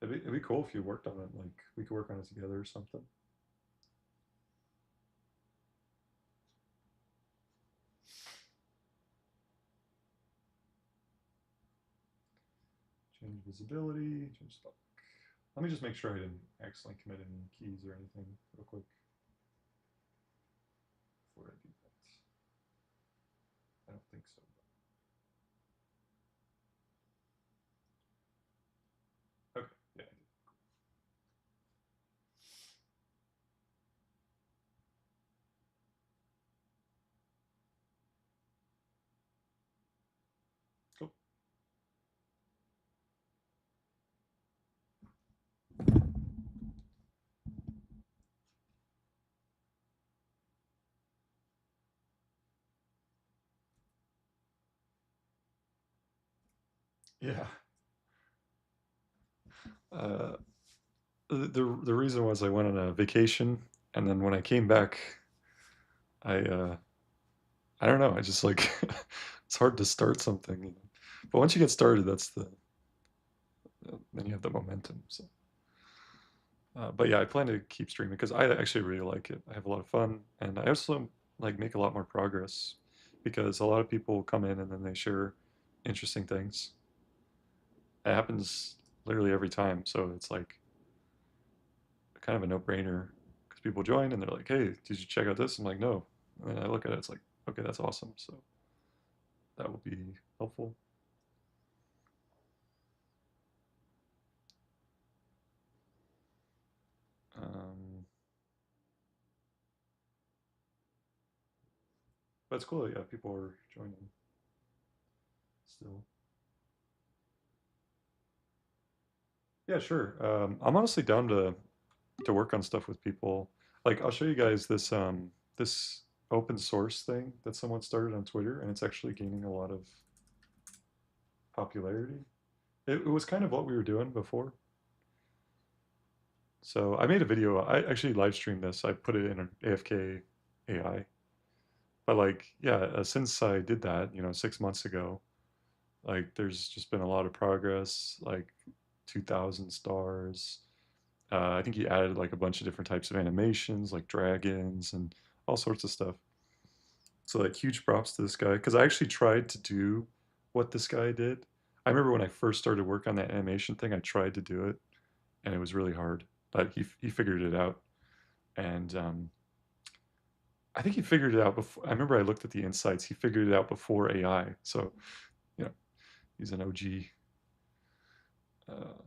It'd be cool if you worked on it. Like we could work on it together or something. change visibility, change stock. Let me just make sure I didn't accidentally commit any keys or anything real quick before I do that. I don't think so. Okay, yeah, I did. Cool. Yeah. Uh, the reason was I went on a vacation, and then when I came back, I I don't know. I just like it's hard to start something, you know. But once you get started, that's then you have the momentum. So, but yeah, I plan to keep streaming because I actually really like it. I have a lot of fun, and I also like make a lot more progress because a lot of people come in and then they share interesting things. It happens literally every time, so it's like kind of a no-brainer because people join and they're like, "Hey, did you check out this?" I'm like, "No," and then I look at it, it's like, "Okay, that's awesome." So that would be helpful. Um, but it's cool. Yeah, people are joining still. Yeah, sure. I'm honestly down to work on stuff with people. Like, I'll show you guys this open source thing that someone started on Twitter, and it's actually gaining a lot of popularity. It was kind of what we were doing before. So I made a video. I actually live streamed this. I put it in an AFK AI. But like, yeah, since I did that, 6 months ago, like, there's just been a lot of progress. Like, 2,000 stars. I think he added like a bunch of different types of animations, like dragons and all sorts of stuff. So like, huge props to this guy because I actually tried to do what this guy did. I remember when I first started work on that animation thing, I tried to do it, and it was really hard. But he figured it out, and I think he figured it out before. I remember I looked at the insights. He figured it out before AI. So you know, he's an OG. Uh,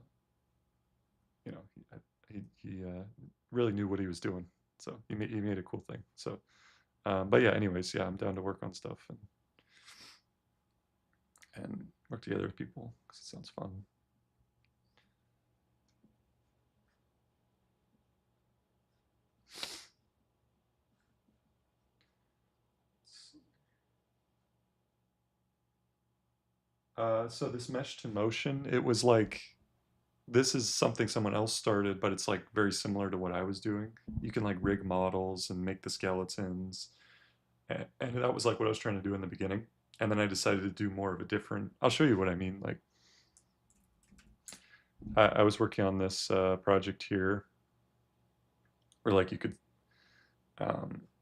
he really knew what he was doing. So he made a cool thing. So, but yeah. Anyways, yeah, I'm down to work on stuff and work together with people because it sounds fun. So this mesh to motion, it was like this is something someone else started, but it's like very similar to what I was doing. You can like rig models and make the skeletons, and that was like what I was trying to do in the beginning. And then I decided to do more of a different. I'll show you what I mean. Like I was working on this project here, where like you could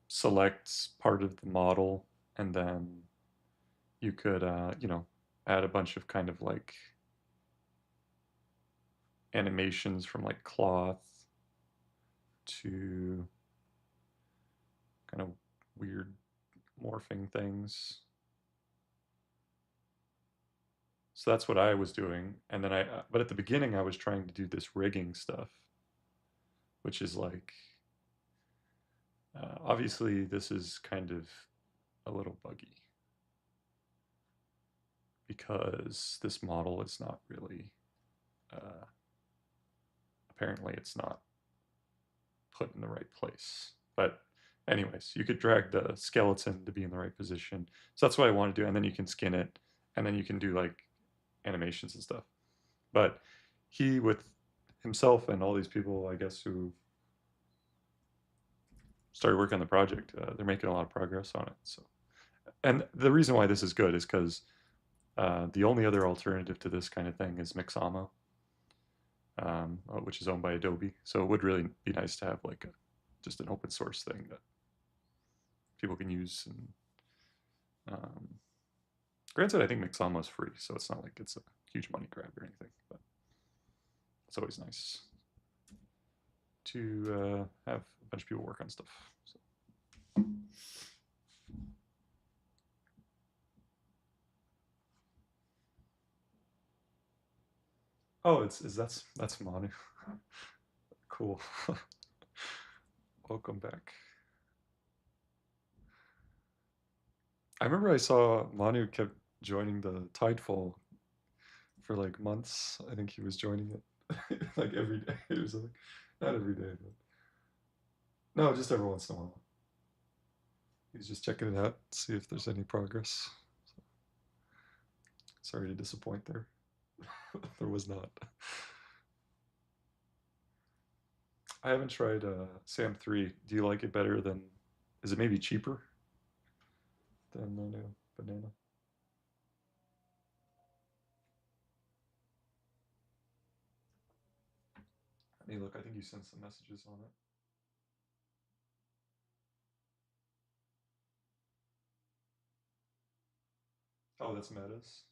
select part of the model, and then you could add a bunch of kind of like animations from like cloth to kind of weird morphing things. So that's what I was doing. And then but at the beginning, I was trying to do this rigging stuff, which is like, obviously, this is kind of a little buggy because this model is not really, uh, apparently, it's not put in the right place. But anyways, you could drag the skeleton to be in the right position. So that's what I want to do. And then you can skin it, and then you can do like animations and stuff. But he, with himself and all these people, I guess, who started working on the project, they're making a lot of progress on it. So, and the reason why this is good is because the only other alternative to this kind of thing is Mixamo, which is owned by Adobe. So it would really be nice to have like just an open source thing that people can use. And granted, I think Mixamo is free, so it's not like it's a huge money grab or anything, but it's always nice to have a bunch of people work on stuff. So. Oh, that's Manu. Cool. Welcome back. I remember I saw Manu kept joining the Tidefall for like months. I think he was joining it like every day or something. Not every day, but no, just every once in a while. He's just checking it out, see if there's any progress. So, sorry to disappoint there. There was not. I haven't tried Sam 3. Do you like it better than? Is it maybe cheaper than the new Banana? Let me look. I think you sent some messages on it. Oh, that's metas.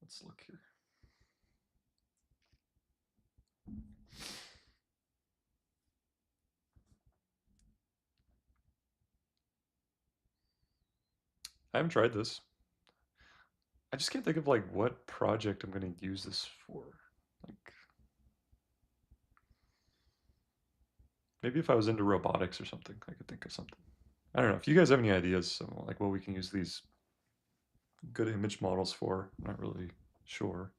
Let's look here. I haven't tried this. I just can't think of like what project I'm going to use this for. Like maybe if I was into robotics or something, I could think of something. I don't know. If you guys have any ideas, like what we can use these good image models for, I'm not really sure.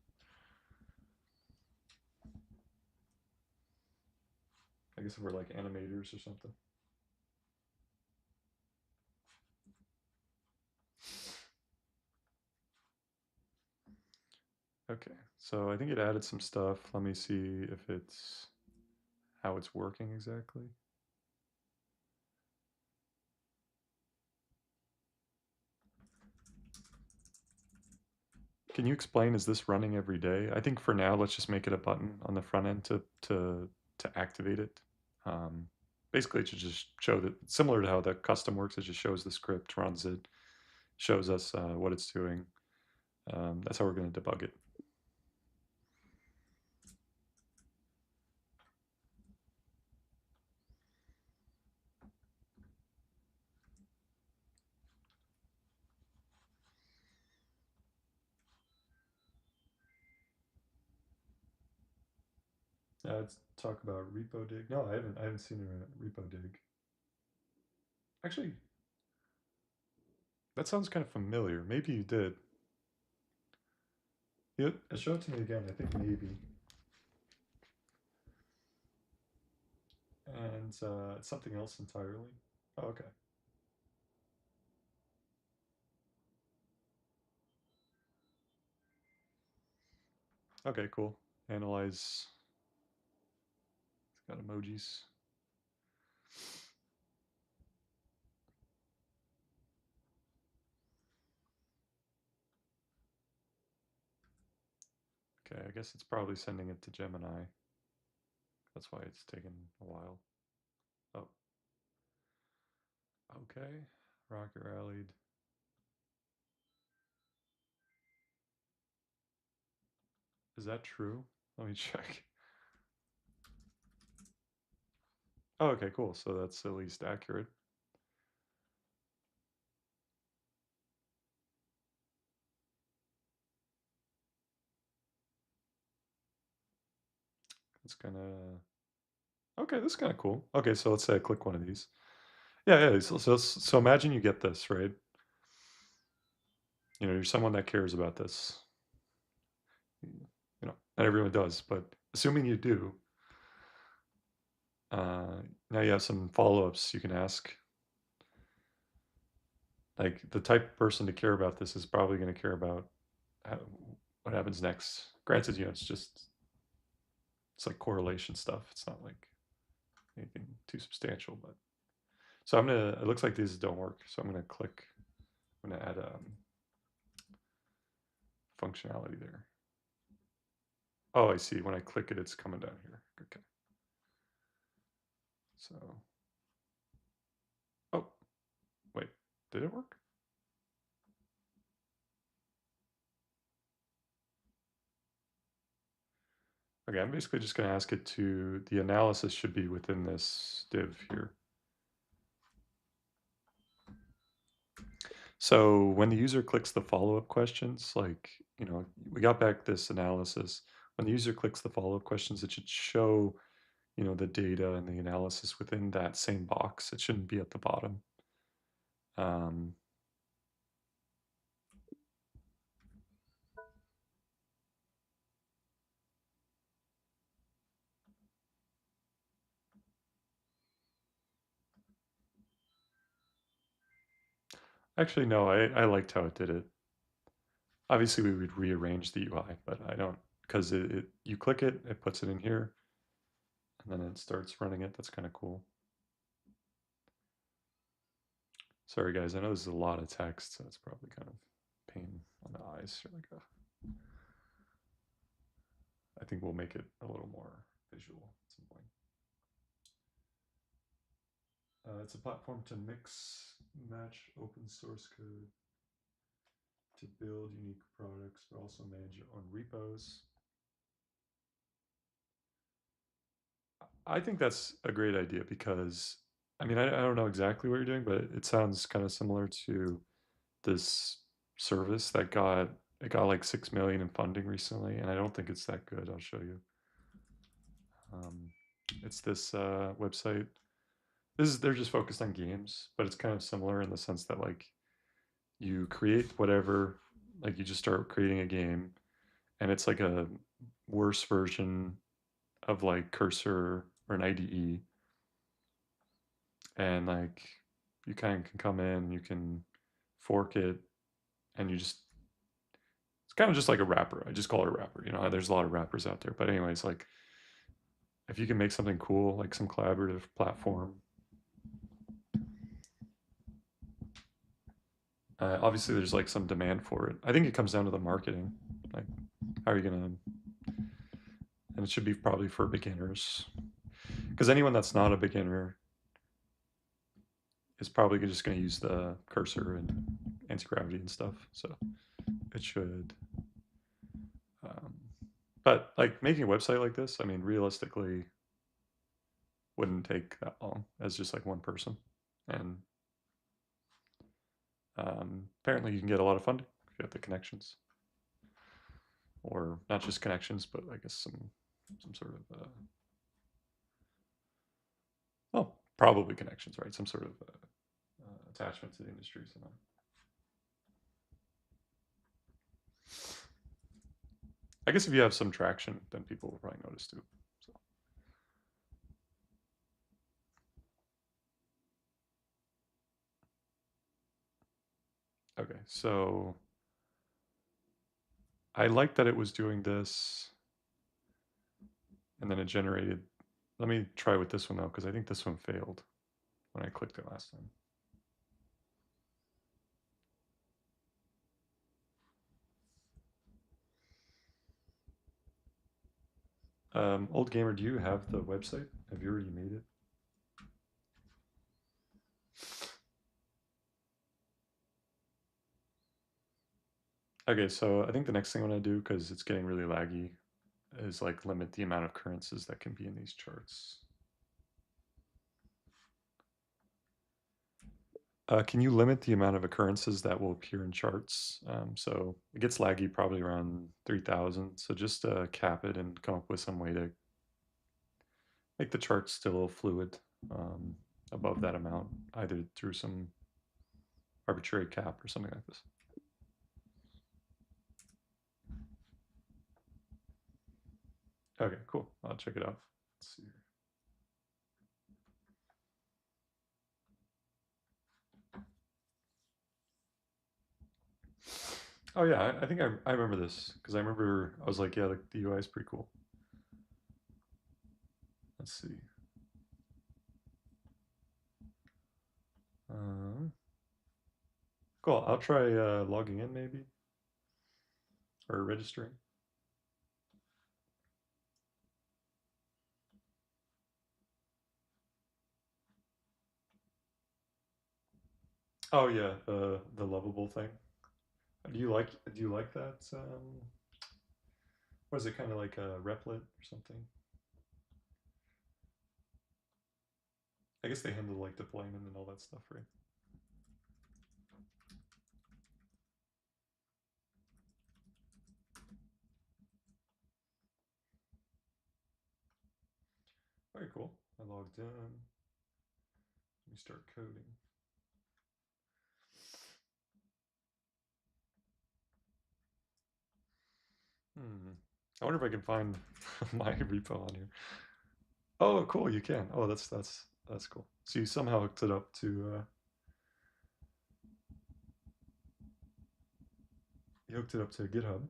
I guess if we're like animators or something. Okay, so I think it added some stuff. Let me see if it's how it's working exactly. Can you explain, is this running every day? I think for now, let's just make it a button on the front end to activate it. Um, basically, it should just show that, similar to how the custom works, it just shows the script, runs it, shows us what it's doing. That's how we're going to debug it. Let's talk about Repo No, I haven't seen a Repo dig. Actually, that sounds kind of familiar. Maybe you did. Yeah, show it to me again. I think maybe. And it's something else entirely. Oh, okay. Okay, cool. Analyze. It's got emojis. Okay, I guess it's probably sending it to Gemini. That's why it's taken a while. Oh, okay. Rocket rallied. Is that true? Let me check. Oh, okay, cool. So that's at least accurate. It's gonna. Okay, this is kind of cool. Okay, so let's say I click one of these. Yeah, yeah. So imagine you get this, right? You know, you're someone that cares about this. You know, not everyone does, but assuming you do, now you have some follow-ups you can ask. Like the type of person to care about this is probably going to care about how, what happens next. Granted, you know, it's like correlation stuff. It's not like anything too substantial, but so I'm gonna. It looks like these don't work, so I'm gonna click. I'm gonna add functionality there. Oh, I see. When I click it, it's coming down here. Okay. So, oh, wait, did it work? Okay, I'm basically just going to ask it to, the analysis should be within this div here. So when the user clicks the follow-up questions, like, we got back this analysis. When the user clicks the follow-up questions, it should show, the data and the analysis within that same box. It shouldn't be at the bottom. Um, Actually, no, I liked how it did it. Obviously, we would rearrange the UI, but I don't, because you click it, it puts it in here, and then it starts running it. That's kind of cool. Sorry, guys, I know this is a lot of text, so it's probably kind of pain on the eyes. I think we'll make it a little more visual at some point. It's a platform to mix, match open source code to build unique products, but also manage your own repos. I think that's a great idea because, I mean, I don't know exactly what you're doing, but it sounds kind of similar to this service that got like 6 million in funding recently, and I don't think it's that good. I'll show you. Um, it's this website. They're just focused on games, but it's kind of similar in the sense that like you create whatever, like you just start creating a game, and it's like a worse version of like Cursor or an IDE, and like you kind of can come in, you can fork it, and you just it's kind of just like a wrapper. I just call it a wrapper. There's a lot of wrappers out there, but anyways, like if you can make something cool, like some collaborative platform. Obviously, there's like some demand for it. I think it comes down to the marketing. Like, how are you gonna? And it should be probably for beginners, because anyone that's not a beginner is probably just going to use the cursor and anti-gravity and stuff. So it should. Um, but like making a website like this, I mean, realistically, wouldn't take that long as just like one person. And apparently, you can get a lot of funding if you have the connections, or not just connections, but I guess some sort of well, probably connections, right? Some sort of attachment to the industry somehow. I guess if you have some traction, then people will probably notice too. So. Okay, so I like that it was doing this, and then it generated. Let me try with this one though, because I think this one failed when I clicked it last time. Old Gamer, do you have the website? Have you already made it? Okay, so I think the next thing I'm gonna do, because it's getting really laggy, is like limit the amount of occurrences that can be in these charts. Can you limit the amount of occurrences that will appear in charts? So it gets laggy probably around 3,000. So just cap it and come up with some way to make the chart still fluid above that amount, either through some arbitrary cap or something like this. Okay, cool. I'll check it out. Let's see here. Oh yeah, I think I remember this because I remember I was like, yeah, the UI is pretty cool. Let's see. Cool. I'll try logging in maybe or registering. Oh yeah, the lovable thing. Do you like that? Was it kind of like a replit or something? I guess they handle like deployment and all that stuff, right? Very cool. I logged in. Let me start coding. I wonder if I can find my repo on here. Oh, cool! You can. Oh, that's cool. So you somehow hooked it up to you hooked it up to GitHub.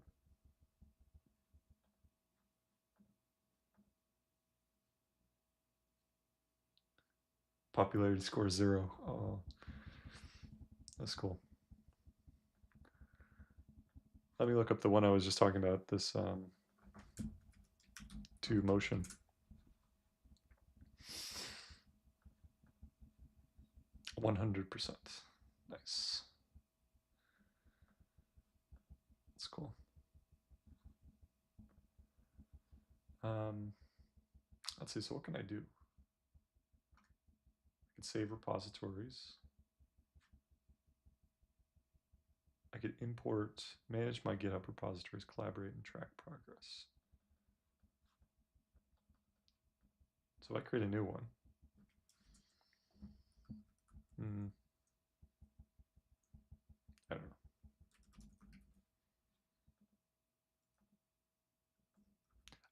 Popularity score 0. Oh, that's cool. Let me look up the one I was just talking about. This to motion. %100. Nice. That's cool. Let's see. So what can I do? I could save repositories. I could import, manage my GitHub repositories, collaborate, and track progress. So if I create a new one, I don't know.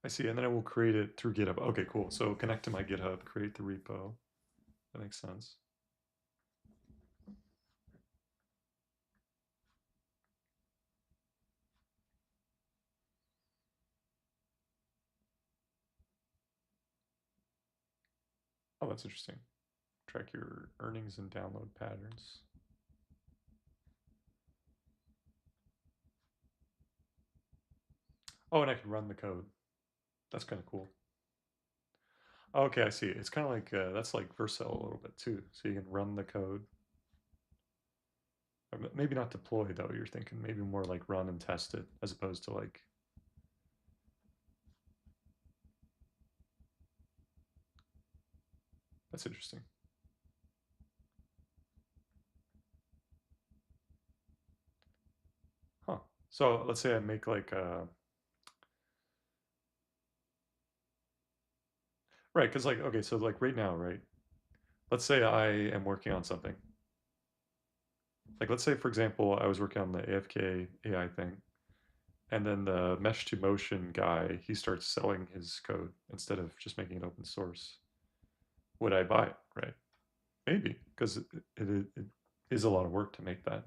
I see, and then I will create it through GitHub. Okay, cool. So connect to my GitHub, create the repo. That makes sense. Oh, that's interesting. Track your earnings and download patterns. Oh, and I can run the code. That's kind of cool. Okay, I see. It's kind of like, that's like Vercel a little bit too. So you can run the code. Or maybe not deploy though, you're thinking. Maybe more like run and test it as opposed to like. That's interesting. Huh. So let's say I make like a. Right, because like, okay, so like right now, right? Let's say I am working on something. Like let's say, for example, I was working on the AFK AI thing, and then the mesh to motion guy, he starts selling his code instead of just making it open source. Would I buy it? Right? Maybe, because it is a lot of work to make that.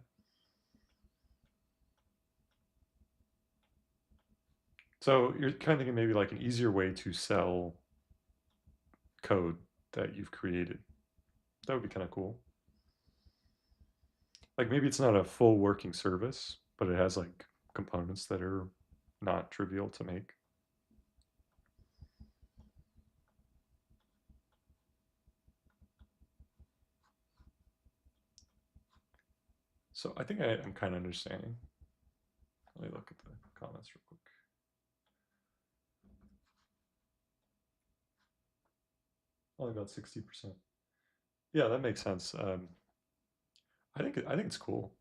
So you're kind of thinking maybe like an easier way to sell code that you've created. That would be kind of cool. Like maybe it's not a full working service, but it has like components that are not trivial to make. So I think I'm kind of understanding. Let me look at the comments real quick. Only about 60%. Yeah, that makes sense. I think it's cool.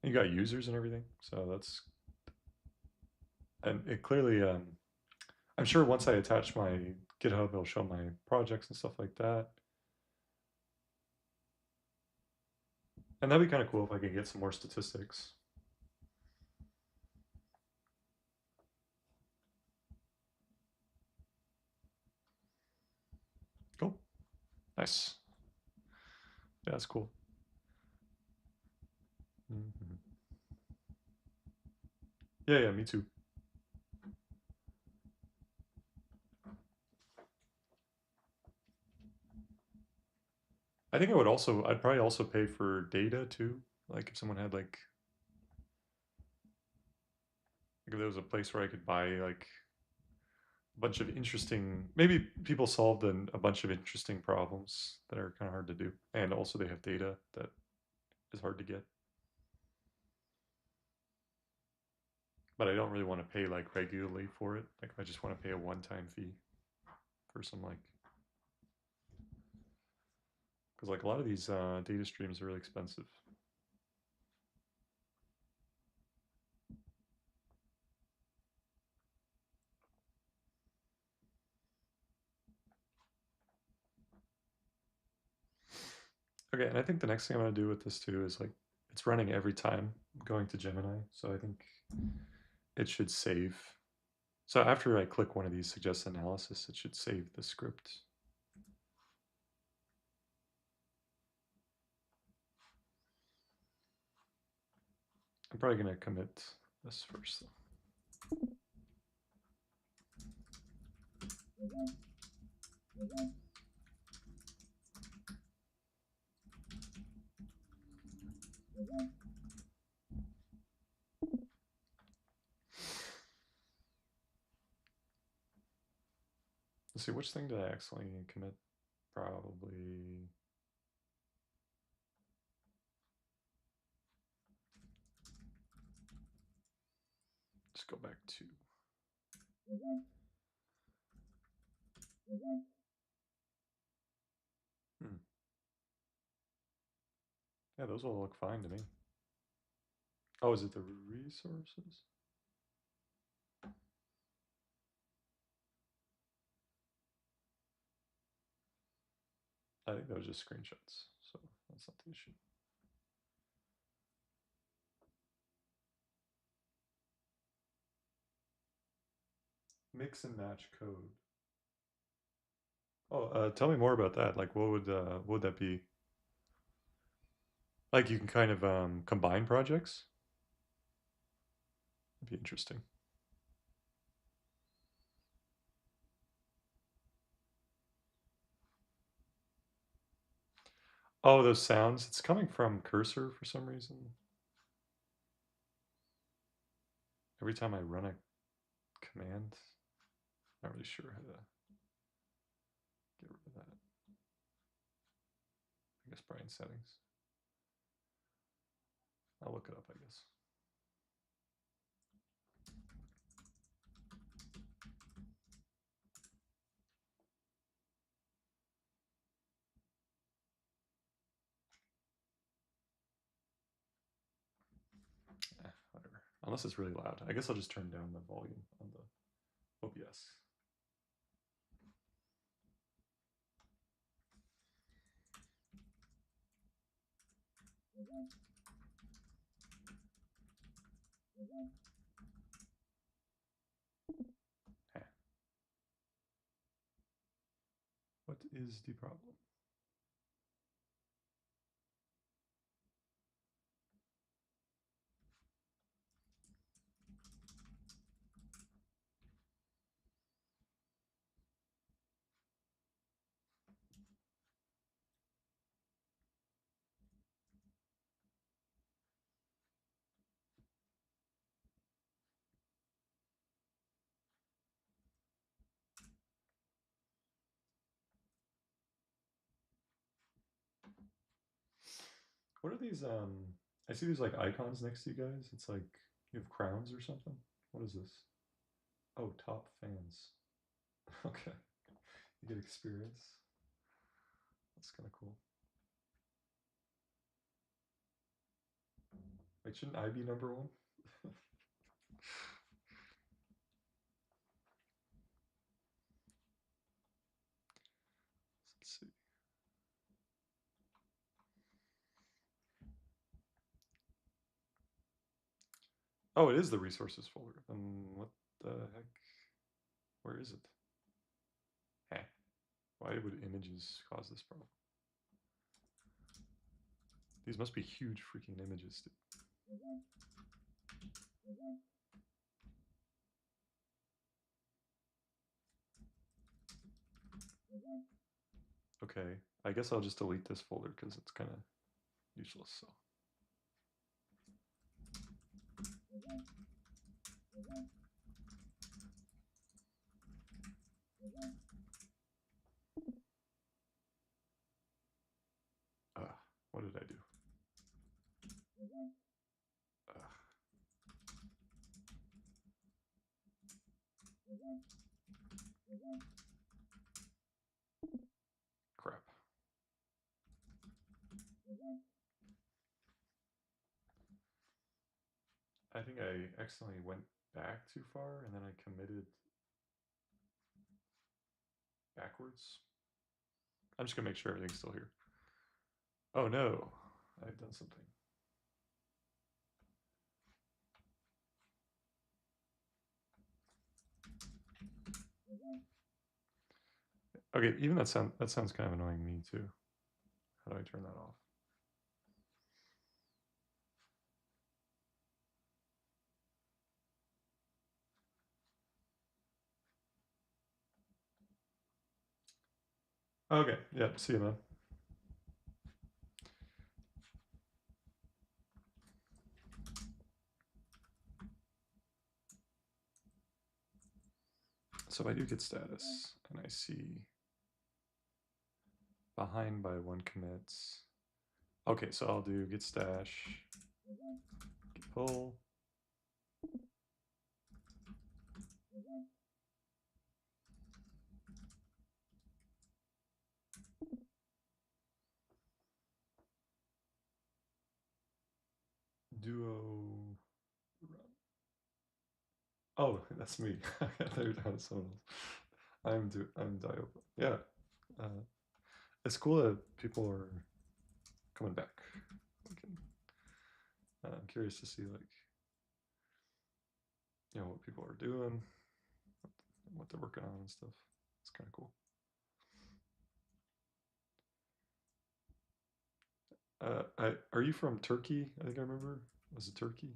You got users and everything, so that's and it clearly. I'm sure once I attach my GitHub, it'll show my projects and stuff like that. And that'd be kind of cool if I could get some more statistics. Cool. Nice. Yeah, that's cool. Mm-hmm. Yeah, me too. I think I'd probably also pay for data too. Like if someone had like if there was a place where I could buy like a bunch of interesting, maybe people solved a bunch of interesting problems that are kind of hard to do. And also they have data that is hard to get. but I don't really want to pay like regularly for it. Like I just want to pay a one-time fee for some like, because like a lot of these data streams are really expensive. Okay, and I think the next thing I'm going to do with this too is like, it's running every time I'm going to Gemini, so I think it should save. So after I click one of these suggest analysis, it should save the script. I'm probably going to commit this first though. Let's see, which thing did I accidentally commit? Probably. Just go back to. Hmm. Yeah, those all look fine to me. Oh, is it the resources? I think that was just screenshots, so that's not the issue. Mix and match code. Oh, tell me more about that. Like, what would that be? Like, you can kind of combine projects. That'd be interesting. Oh, those sounds. It's coming from cursor for some reason. Every time I run a command, not really sure how to get rid of that. I guess probably in settings. I'll look it up, I guess. Whatever. Unless it's really loud. I guess I'll just turn down the volume on the OBS. What is the problem? What are these? I see these like icons next to you guys. It's like you have crowns or something. What is this? Oh, top fans. Okay, you get experience. That's kind of cool. Wait, shouldn't I be number one? Let's see. Oh, it is the resources folder. What the heck? Where is it? Heh. Why would images cause this problem? These must be huge freaking images, dude. Okay, I guess I'll just delete this folder because it's kind of useless. So. What did I do? Crap. I think I accidentally went back too far and then I committed backwards. I'm just gonna make sure everything's still here. Oh no, I've done something. Okay, even that sounds kind of annoying me too. How do I turn that off? Okay, yeah, see you, man. So if I do get status and I see behind by 1 commits. Okay, so I'll do git stash, git pull. Duo run. Oh, that's me. I thought you were talking to someone else. I'm Diopa. Yeah. It's cool that people are coming back. I'm curious to see like what people are doing, what they're working on and stuff. It's kind of cool. Are you from Turkey? I think I remember. Was it Turkey?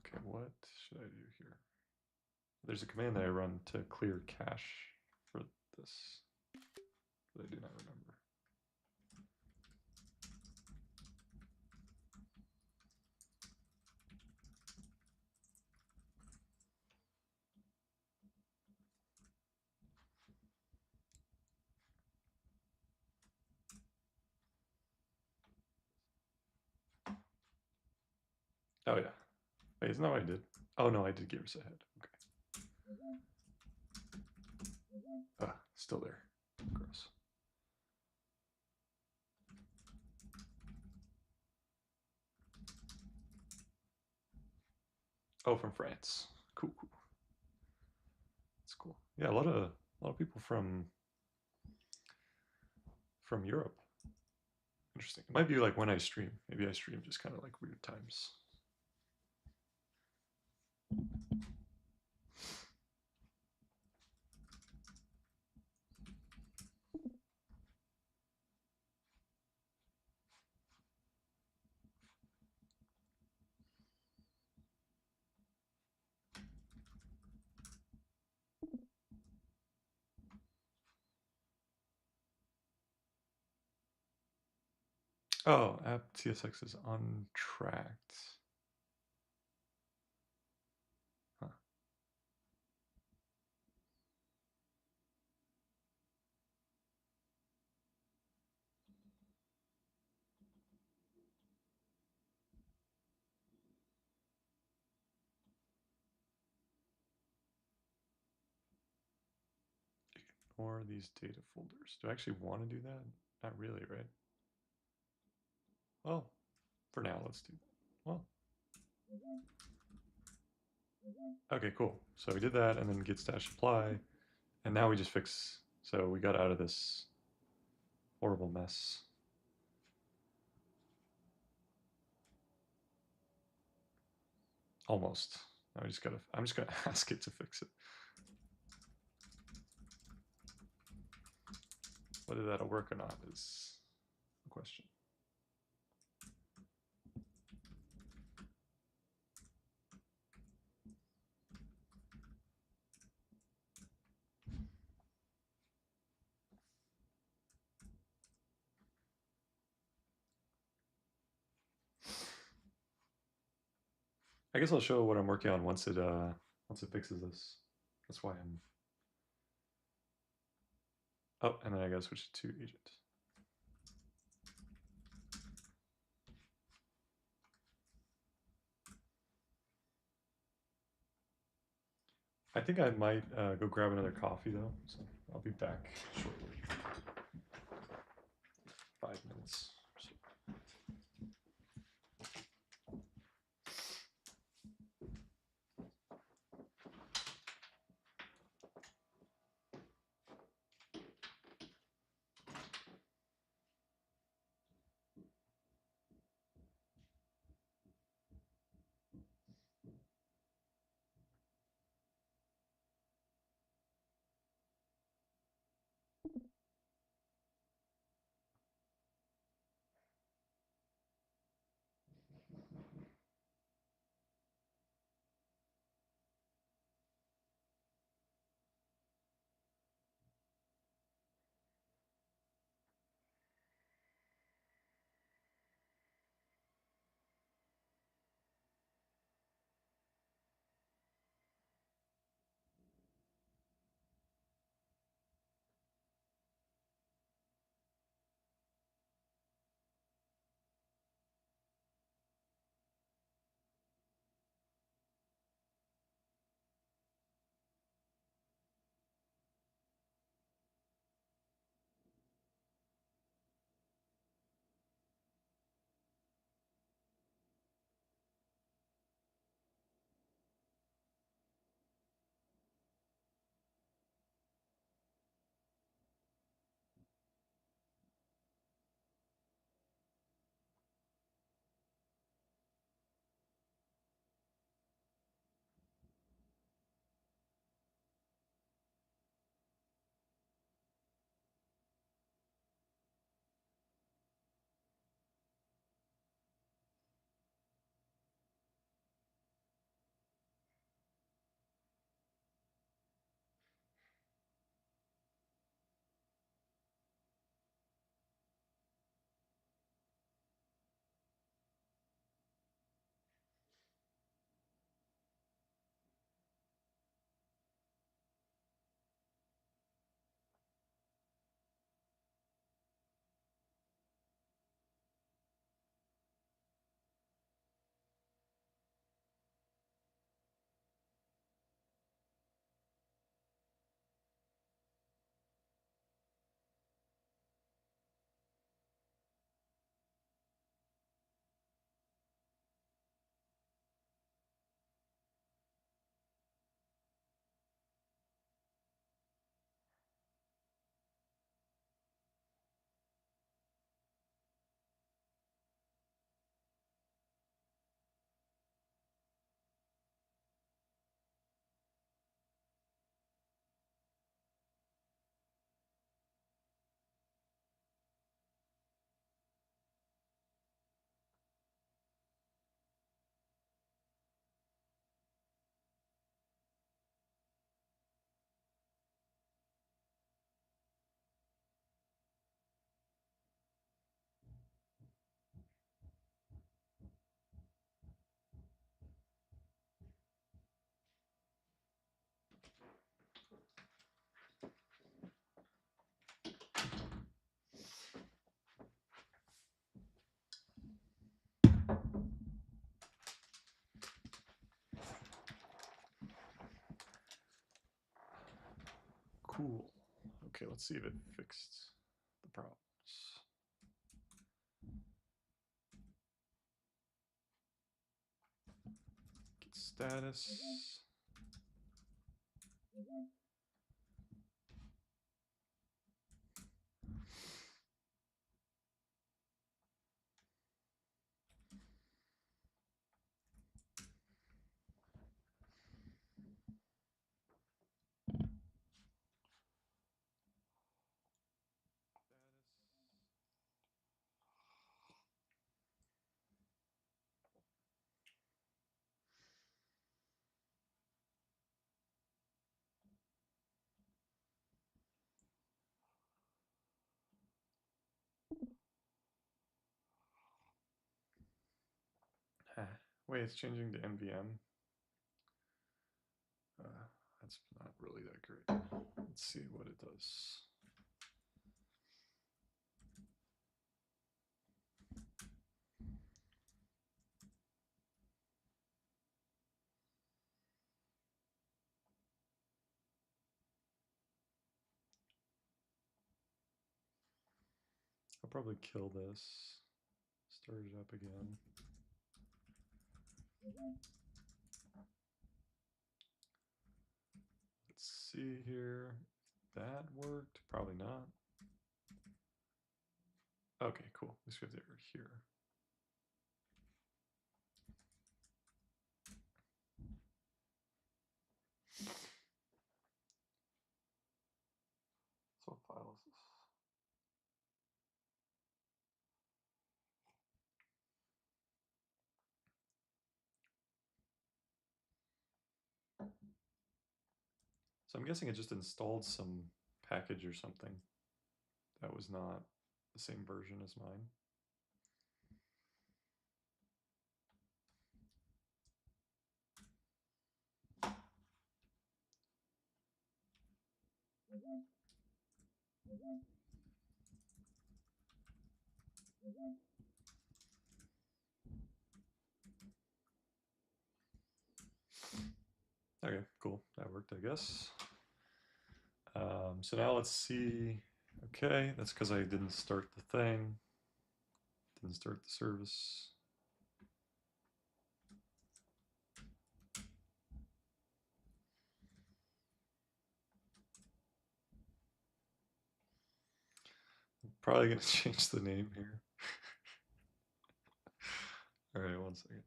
Okay, what should I do here? There's a command that I run to clear cache for this, but I do not remember. Oh yeah. Wait, isn't that what I did? Oh no, I did gears ahead. Okay. Ah, still there. Gross. Oh, from France. Cool, cool. That's cool. Yeah, a lot of people from Europe. Interesting. It might be like when I stream. Maybe I stream just kind of like weird times. Oh, app TSX is untracked. Huh. Ignore these data folders. Do I actually want to do that? Not really, right? Well, for now, let's do that. Well, okay, cool. So we did that and then git stash apply. And now we just fix, so we got out of this horrible mess. Almost. Now I'm just gonna ask it to fix it. Whether that'll work or not is the question. I guess I'll show what I'm working on once it fixes this. That's why I'm. Oh, and then I gotta switch it to agent. I think I might go grab another coffee though, so I'll be back shortly. 5 minutes. Cool. Okay, let's see if it fixed the problems. Get status. Wait, it's changing to MVM. That's not really that great. Let's see what it does. probably kill this. Start it up again. Let's see here. That worked. Probably not. Okay, cool. Let's go there here. So what file is this? So I'm guessing it just installed some package or something that was not the same version as mine. Okay, cool. That worked, I guess. So now let's see. Okay, that's because I didn't start the thing. Didn't start the service. I'm probably going to change the name here. All right, one second.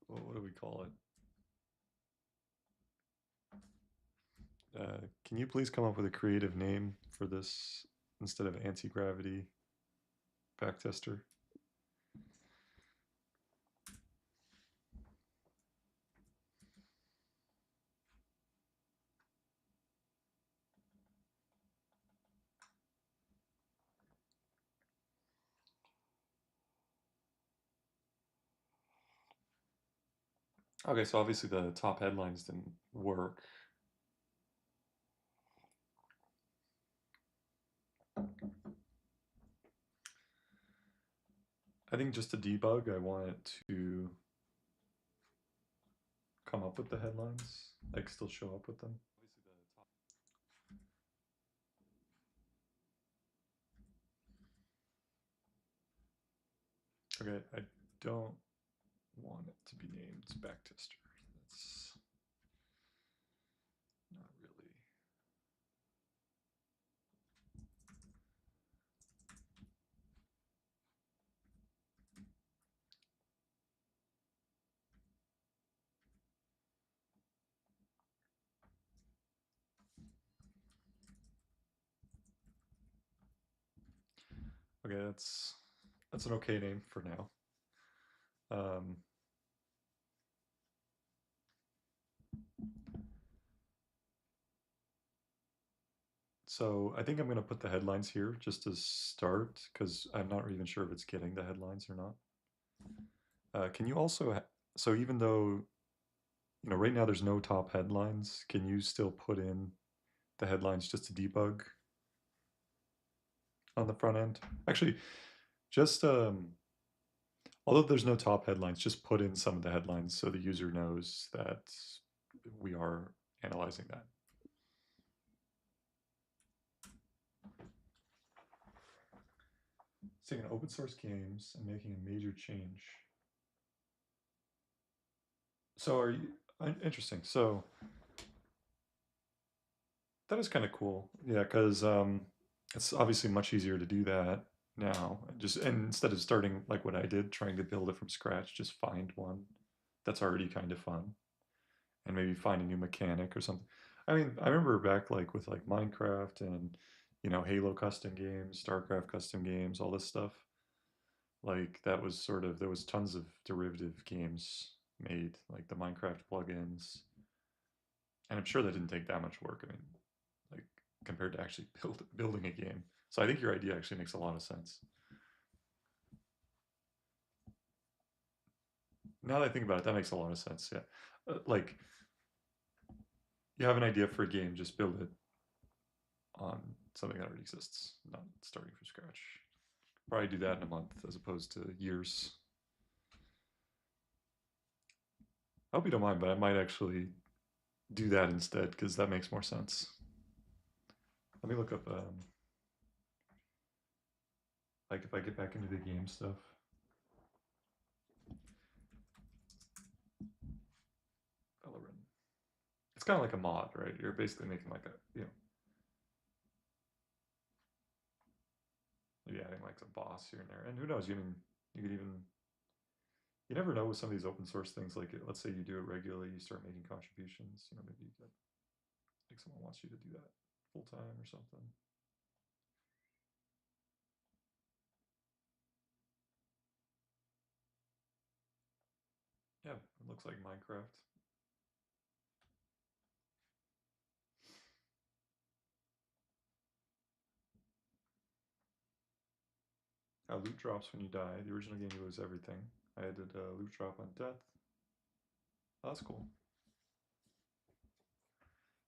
Well, what do we call it? Can you please come up with a creative name for this instead of anti-gravity backtester? Okay, so obviously the top headlines didn't work. I think just to debug, I want it to come up with the headlines, like still show up with them. Okay, I don't want it to be named backtester. That's not really. Okay, that's an okay name for now. So I think I'm going to put the headlines here just to start because I'm not even sure if it's getting the headlines or not. Can you also, so even though, right now there's no top headlines, can you still put in the headlines just to debug on the front end? Actually, just, although there's no top headlines, just put in some of the headlines so the user knows that we are analyzing that. It's taking open source games and making a major change. So are you, interesting. So that is kind of cool. Yeah, because it's obviously much easier to do that now. And instead of starting like what I did, trying to build it from scratch, just find one that's already kind of fun and maybe find a new mechanic or something. I mean, I remember back like with like Minecraft and Halo custom games, StarCraft custom games, all this stuff. Like that was sort of there was tons of derivative games made, like the Minecraft plugins. And I'm sure that didn't take that much work. I mean, like compared to actually building a game. So I think your idea actually makes a lot of sense. Now that I think about it, that makes a lot of sense. Yeah, like you have an idea for a game, just build it on something that already exists, not starting from scratch. Probably do that in a month as opposed to years. I hope you don't mind, but I might actually do that instead because that makes more sense. Let me look up. Like if I get back into the game stuff. Valorant. It's kind of like a mod, right? You're basically making like a, maybe adding like a boss here and there. And who knows? You could even, you never know with some of these open source things. Like, let's say you do it regularly, you start making contributions. Maybe you get like someone wants you to do that full time or something. Yeah, it looks like Minecraft. Loot drops when you die. The original game, you lose everything. I added a loot drop on death. Oh, that's cool.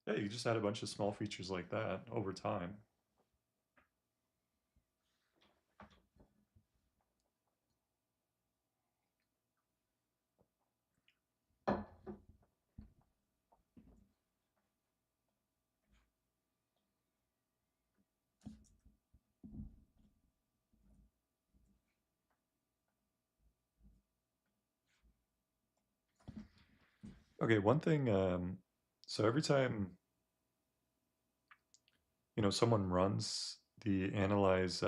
Yeah, you just add a bunch of small features like that over time. Okay, one thing, so every time, someone runs the analyze,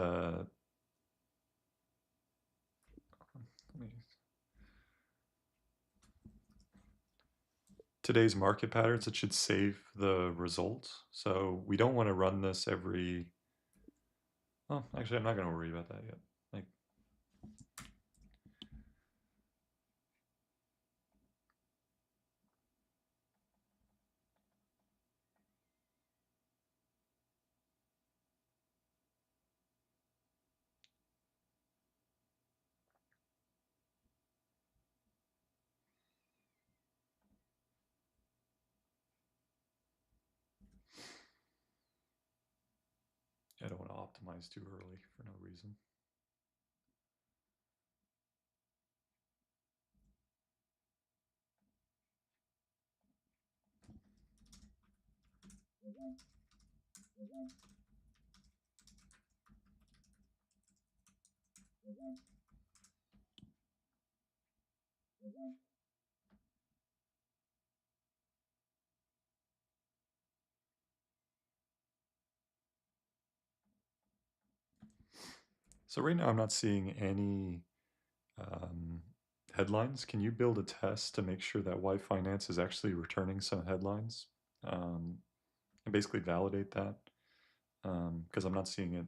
today's market patterns, it should save the result. So we don't want to run this every, oh, actually, I'm not going to worry about that yet. Like, I don't want to optimize too early for no reason. So right now I'm not seeing any um, headlines. Can you build a test to make sure that Y Finance is actually returning some headlines, um, and basically validate that? Because I'm not seeing it.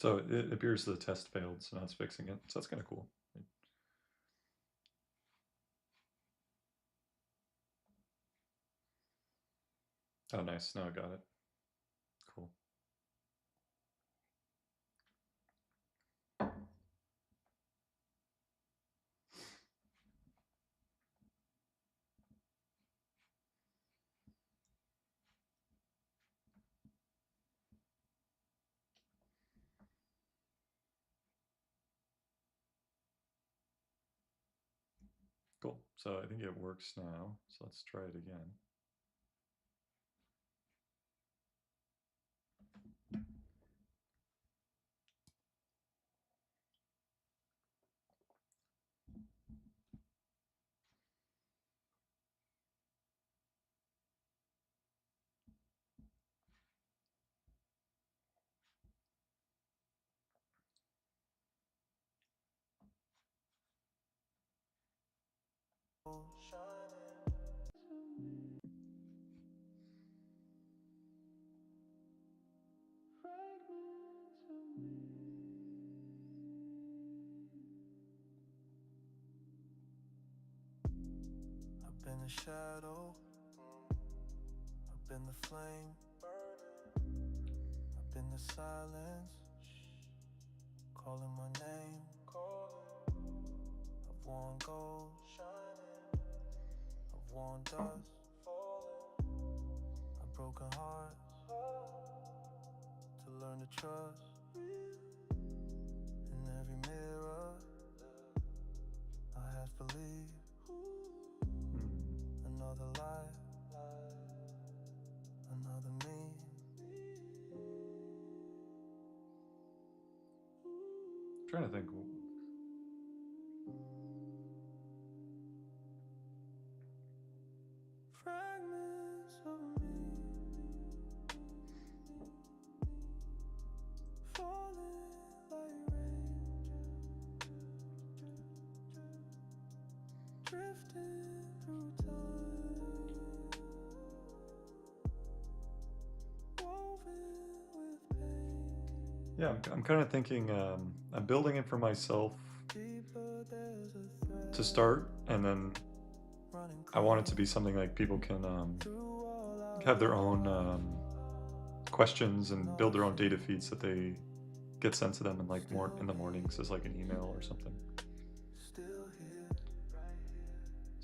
So it appears the test failed, so now it's fixing it. So that's kind of cool. Oh, nice. Now I got it. Cool. Cool. So I think it works now. So let's try it again. in the shadow, up in the flame, up in the silence, calling my name. I've worn gold, I've worn dust, I've broken hearts to learn to trust. In every mirror I half believe another life, another me. I'm trying to think. Fragments of me falling like rain, drifting through time, woven with pain. Yeah, I'm kind of thinking I'm building it for myself Deeper there's a thread to start, and then running I want it to be something like people can through all our have their own questions and build their own data feeds that they get sent to them in like more in the mornings as like an email or something. still here,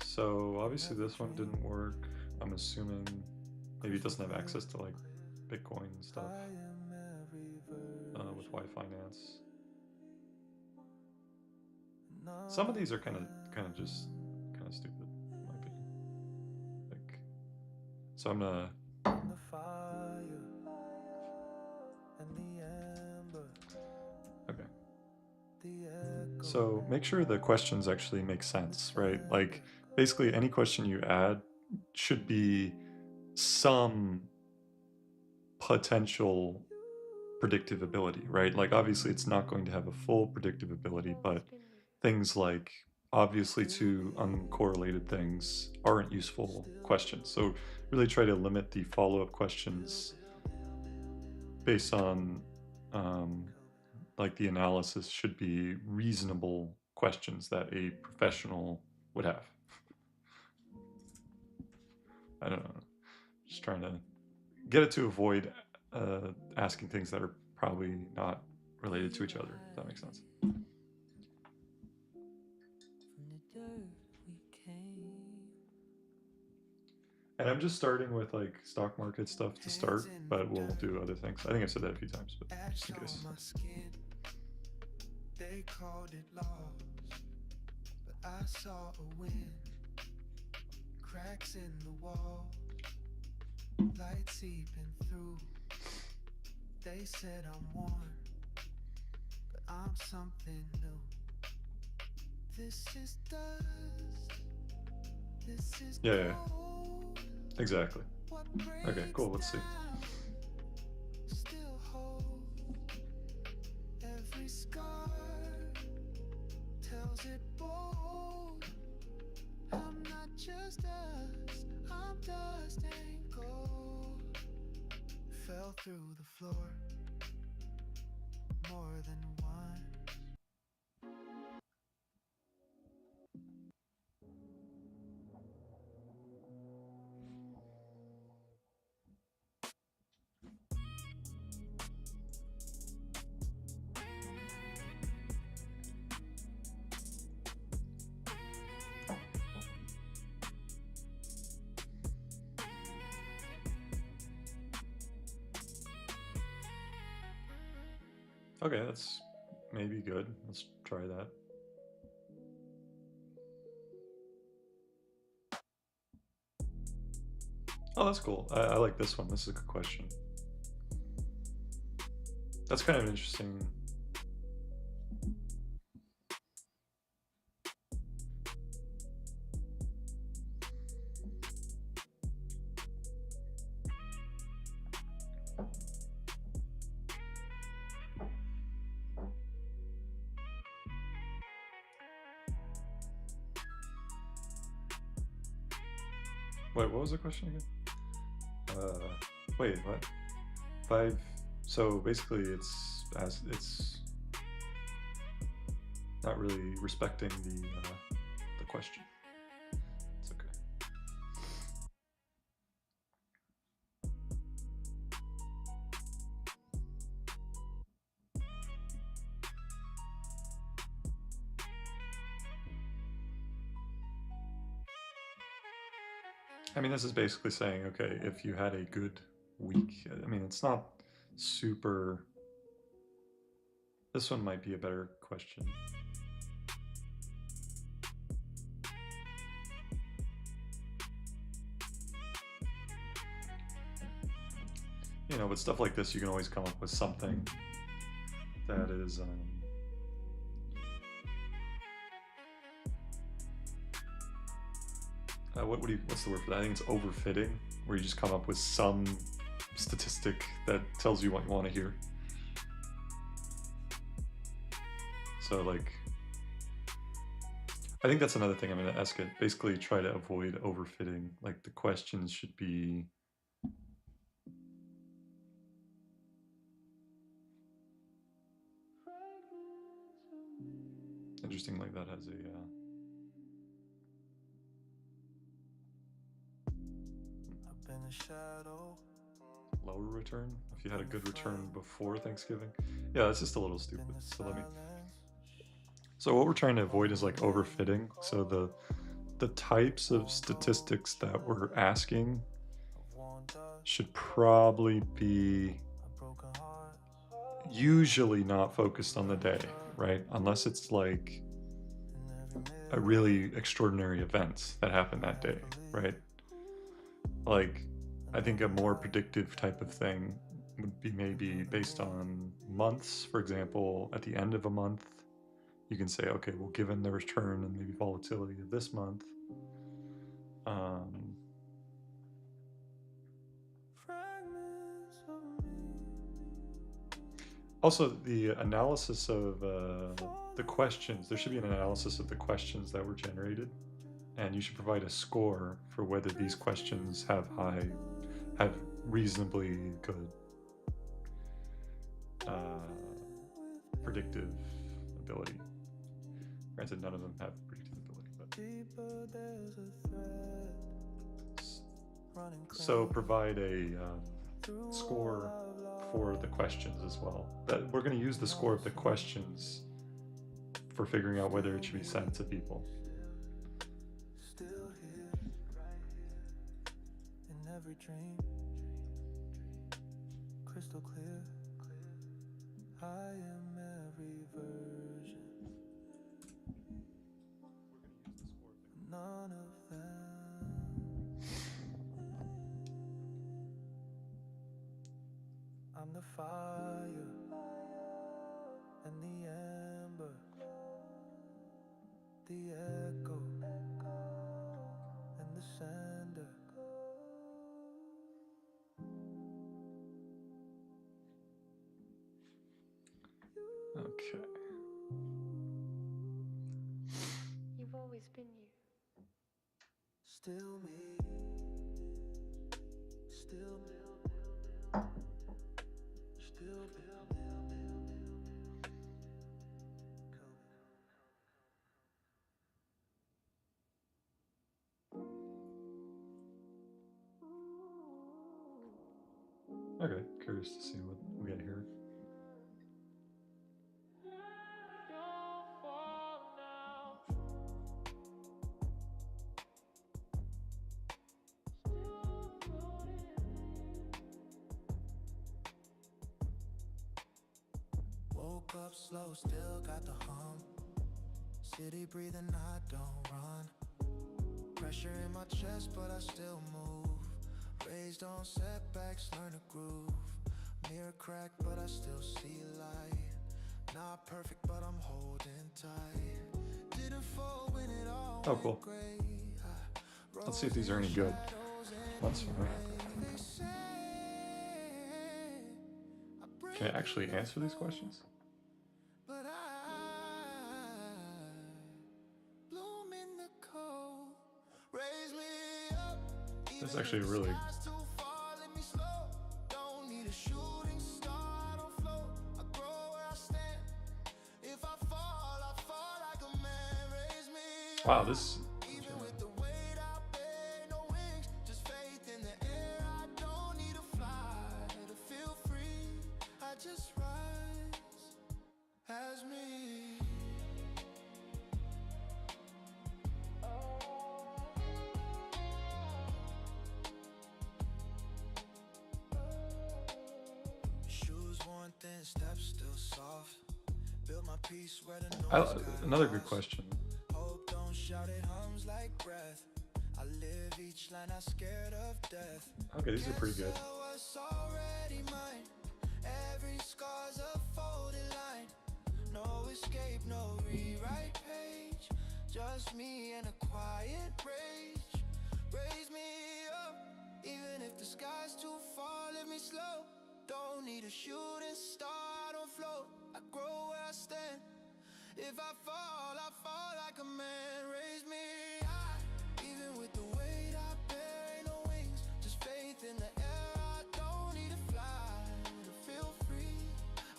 So obviously this one didn't work. I'm assuming maybe it doesn't have access to like Bitcoin and stuff I am every with Y Finance. verse. Some of these are kind of just kind of stupid in my opinion. Like, so I'm gonna The fire and the ember, okay. the echo. So make sure the questions actually make sense, right? Like basically any question you add should be some potential predictive ability, right? Like obviously it's not going to have a full predictive ability, but things like obviously two uncorrelated things aren't useful questions. So really try to limit the follow-up questions based on like the analysis should be reasonable questions that a professional would have. I don't know. Just trying to get it to avoid asking things that are probably not related to each other, if that makes sense. From the dirt we came. And I'm just starting with like stock market stuff to start, but we'll do other things. I think I've said that a few times, but just in case. My skin, they called it loss, but I saw a wind, cracks in the wall, light seeping through. They said I'm worn, but I'm something new. This is dust, this is Yeah, gold. exactly. What Okay, cool. Let's see. down still holds. Every scar tells it bold. I'm not just dust, I'm dust and gold. Fell through the floor more than once. Okay, that's maybe good. Let's try that. Oh, that's cool. I like this one. This is a good question. That's kind of interesting. Wait, what was the question again? Wait, what? 5. So basically, it's not really respecting the question. It's okay. I mean, this is basically saying, okay, if you had a good week, I mean, it's not super. This one might be a better question. You know, with stuff like this, you can always come up with something that is what's the word for that? I think it's overfitting, where you just come up with some statistic that tells you what you want to hear. So like, I think that's another thing I'm going to ask it. Basically, try to avoid overfitting. Like the questions should be interesting. Like that has a lower return if you had a good return before Thanksgiving. Yeah, that's just a little stupid. So what we're trying to avoid is like overfitting. So the types of statistics that we're asking should probably be usually not focused on the day, right? Unless it's like a really extraordinary event that happened that day, right? Like, I think a more predictive type of thing would be maybe based on months. For example, at the end of a month, you can say, okay, well, given the return and maybe volatility of this month, also the analysis of the questions, there should be an analysis of the questions that were generated, and you should provide a score for whether these questions have reasonably good predictive ability. Granted, none of them have predictive ability, but so provide a score for the questions as well. That we're going to use the score of the questions for figuring out whether it should be sent to people. Crystal clear, I am every version. None of them. I'm the fire and the ember, the echo and the sender. Okay. You've always been you. Still me. Still me. Still me. Okay, curious to see what we got here. Woke up slow, still got the hum. City breathing, I don't run. Pressure in my chest, but I still move. Raised on setbacks, learn to groove. Mirror crack, but I still see light. Not perfect, but I'm holding tight. Didn't fall when it all went cool. Let's see if these are any good. That's fine. Can I actually answer these questions? This is actually really wow, this thin steps still soft. Build my peace where the noise got Another good lost. question. Hope don't shout, it hums like breath. I live each line, not scared of death. Okay, these are pretty good. What's already mine. Every scar's a folded line. No escape, no rewrite page. Just me and a quiet rage. Raise me up, even if the sky's too far, lift me slow. Don't need a shooting star, I don't float. I grow where I stand. If I fall like a man. Raise me high, even with the weight I bear, ain't no wings, just faith in the air. I don't need to fly to feel free.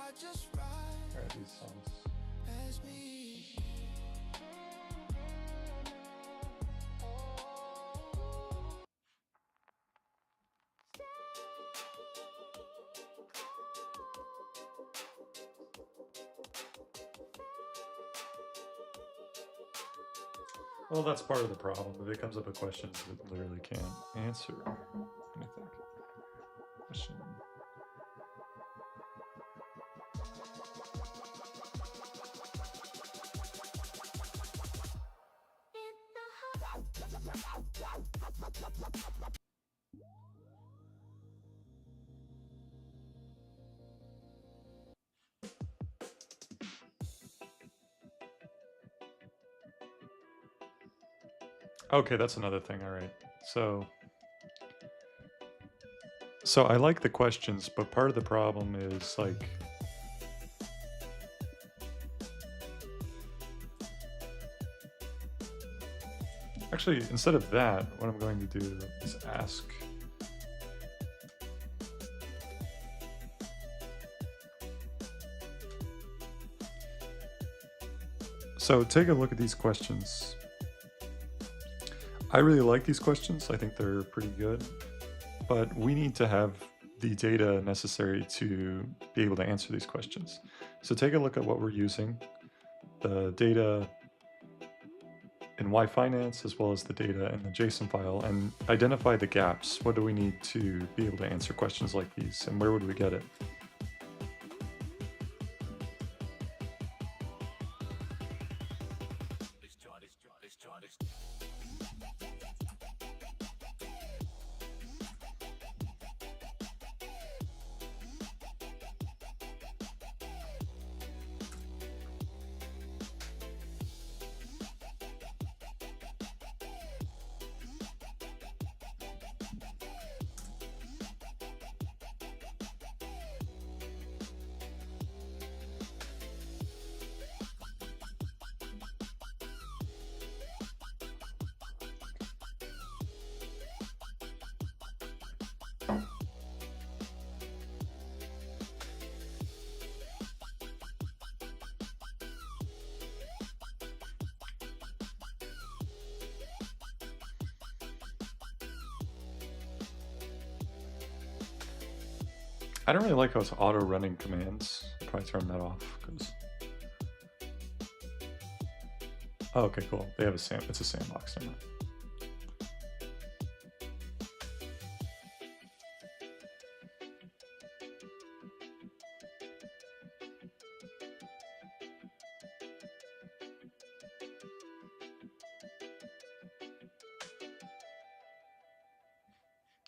I just ride. Alright, these songs. As me. Well, that's part of the problem. If it comes up with questions that literally can't answer anything. Question. Okay, that's another thing. All right. So I like the questions, but part of the problem is like actually instead of that, what I'm going to do is ask so take a look at these questions. I really like these questions. I think they're pretty good, but we need to have the data necessary to be able to answer these questions. So take a look at what we're using, the data in Y Finance as well as the data in the JSON file, and identify the gaps. What do we need to be able to answer questions like these, and where would we get it? I don't really like how it's auto-running commands. I'll probably turn that off because. Oh, okay, cool. They have a it's a sandbox now.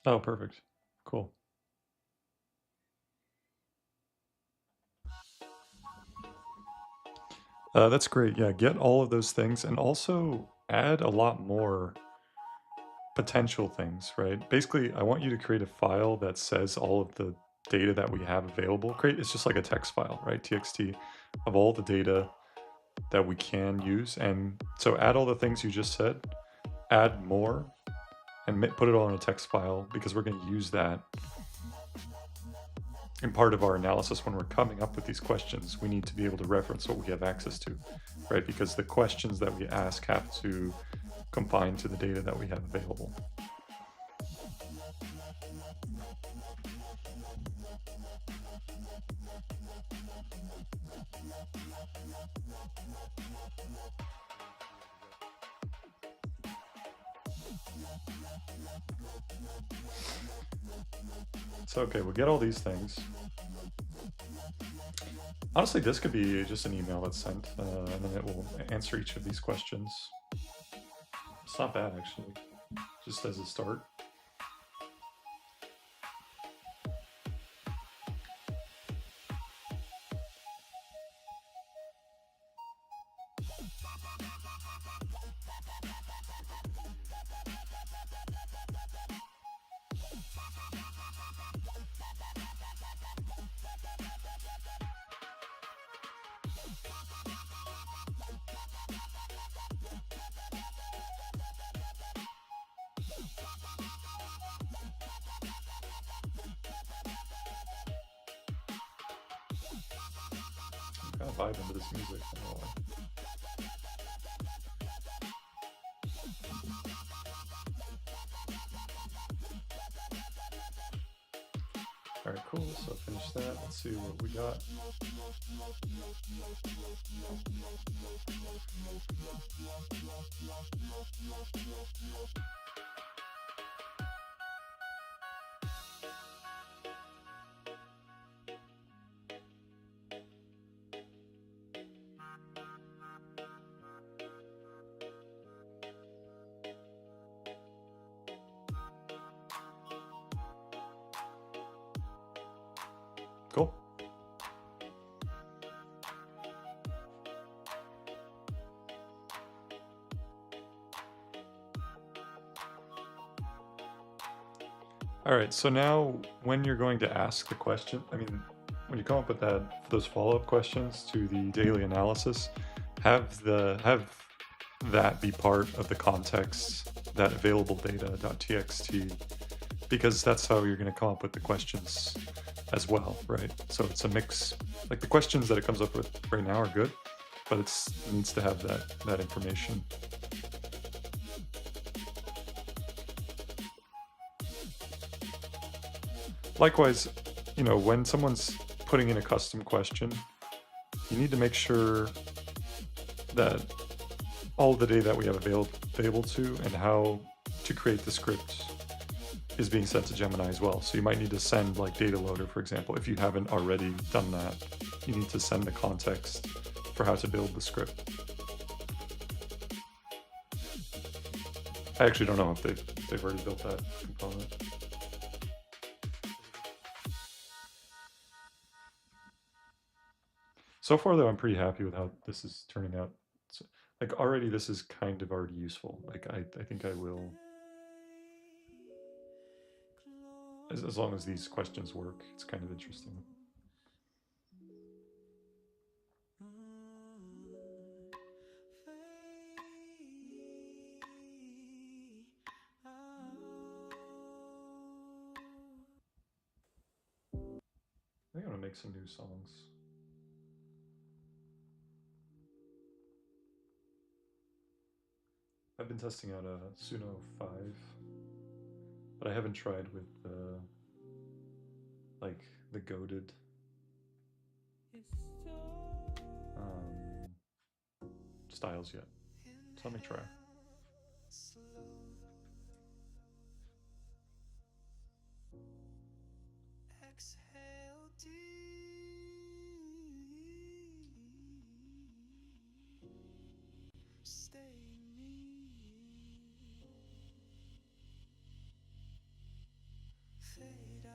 Oh, perfect. Cool. That's great. Yeah, get all of those things and also add a lot more potential things, right? Basically, I want you to create a file that says all of the data that we have available. It's just like a text file, right? TXT of all the data that we can use. And so add all the things you just said, add more, and put it all in a text file because we're going to use that in part of our analysis when we're coming up with these questions. We need to be able to reference what we have access to, right? Because the questions that we ask have to confine to the data that we have available. So, okay, we'll get all these things. Honestly, this could be just an email that's sent, and then it will answer each of these questions. It's not bad, actually, just as a start. I'm kind of vibe into this music. I don't know why. Alright, cool, so finish that. Let's see what we got. Cool. All right, so now when you're going to ask the question, I mean, when you come up with those follow-up questions to the daily analysis, have that be part of the context, that available data.txt, because that's how you're going to come up with the questions as well, right? So it's a mix. Like the questions that it comes up with right now are good, but it needs to have that information. Likewise, you know, when someone's putting in a custom question, you need to make sure that all the data that we have available to and how to create the script is being sent to Gemini as well. So you might need to send like data loader, for example. If you haven't already done that, you need to send the context for how to build the script. I actually don't know if they've already built that component. So far, though, I'm pretty happy with how this is turning out. So, like already, this is kind of already useful. Like I think I will, as long as these questions work, it's kind of interesting. I think I'm gonna make some new songs. I've been testing out a Suno 5, but I haven't tried with like the goaded styles yet. So let me try. Exhale deep. Stay near. Fade out.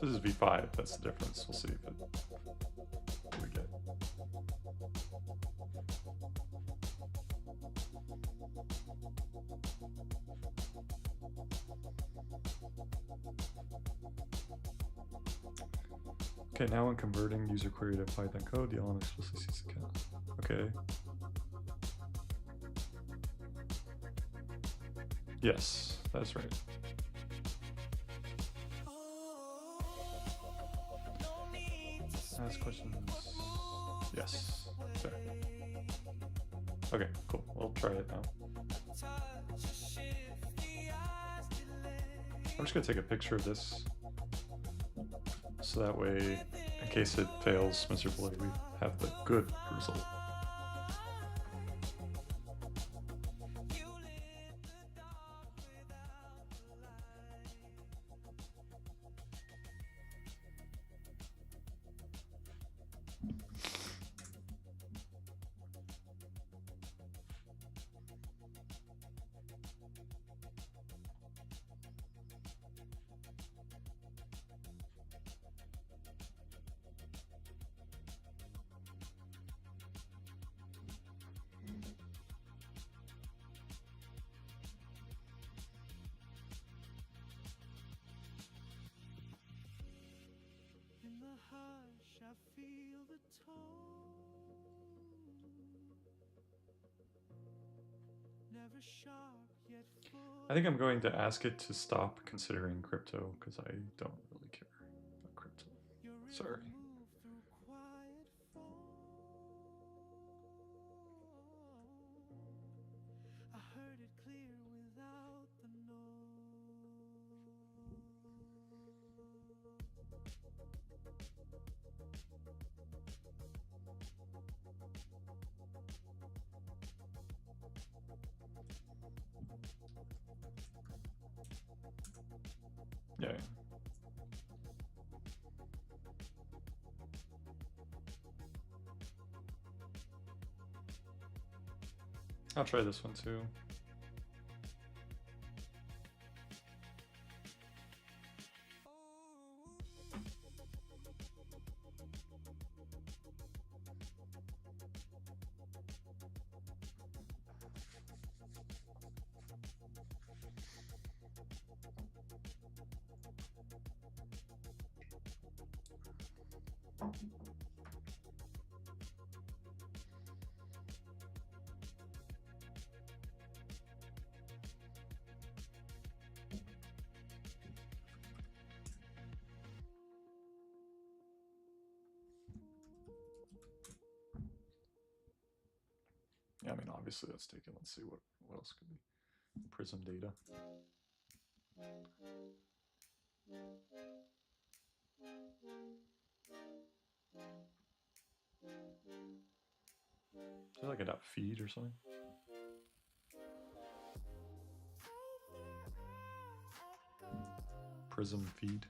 So this is V5, that's the difference. We'll see if it, what we get. Okay, now when converting user query to Python code, the element explicitly sees the count. Okay. Yes, that's right. Ask questions. Yes. There. Okay, cool. We'll try it now. I'm just gonna take a picture of this, so that way, in case it fails miserably, we have the good result. In the hush, I feel the tone. Never sharp yet full. I think I'm going to ask it to stop considering crypto because I don't really care about crypto. Sorry. Move through quiet I heard it clear without the Yeah. I'll try this one too. Yeah, I mean, obviously that's taken. Let's see what else could be. Prism data. Is there like a .feed or something? Prism feed?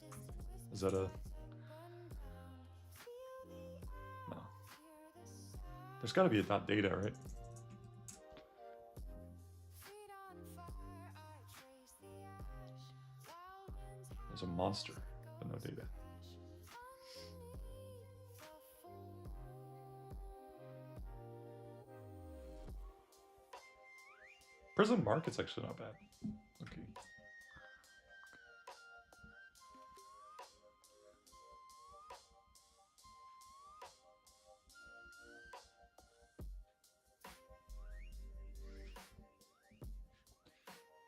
Is that a... No. There's got to be a .data, right? There's a monster, but no data. Prism market's actually not bad. Okay.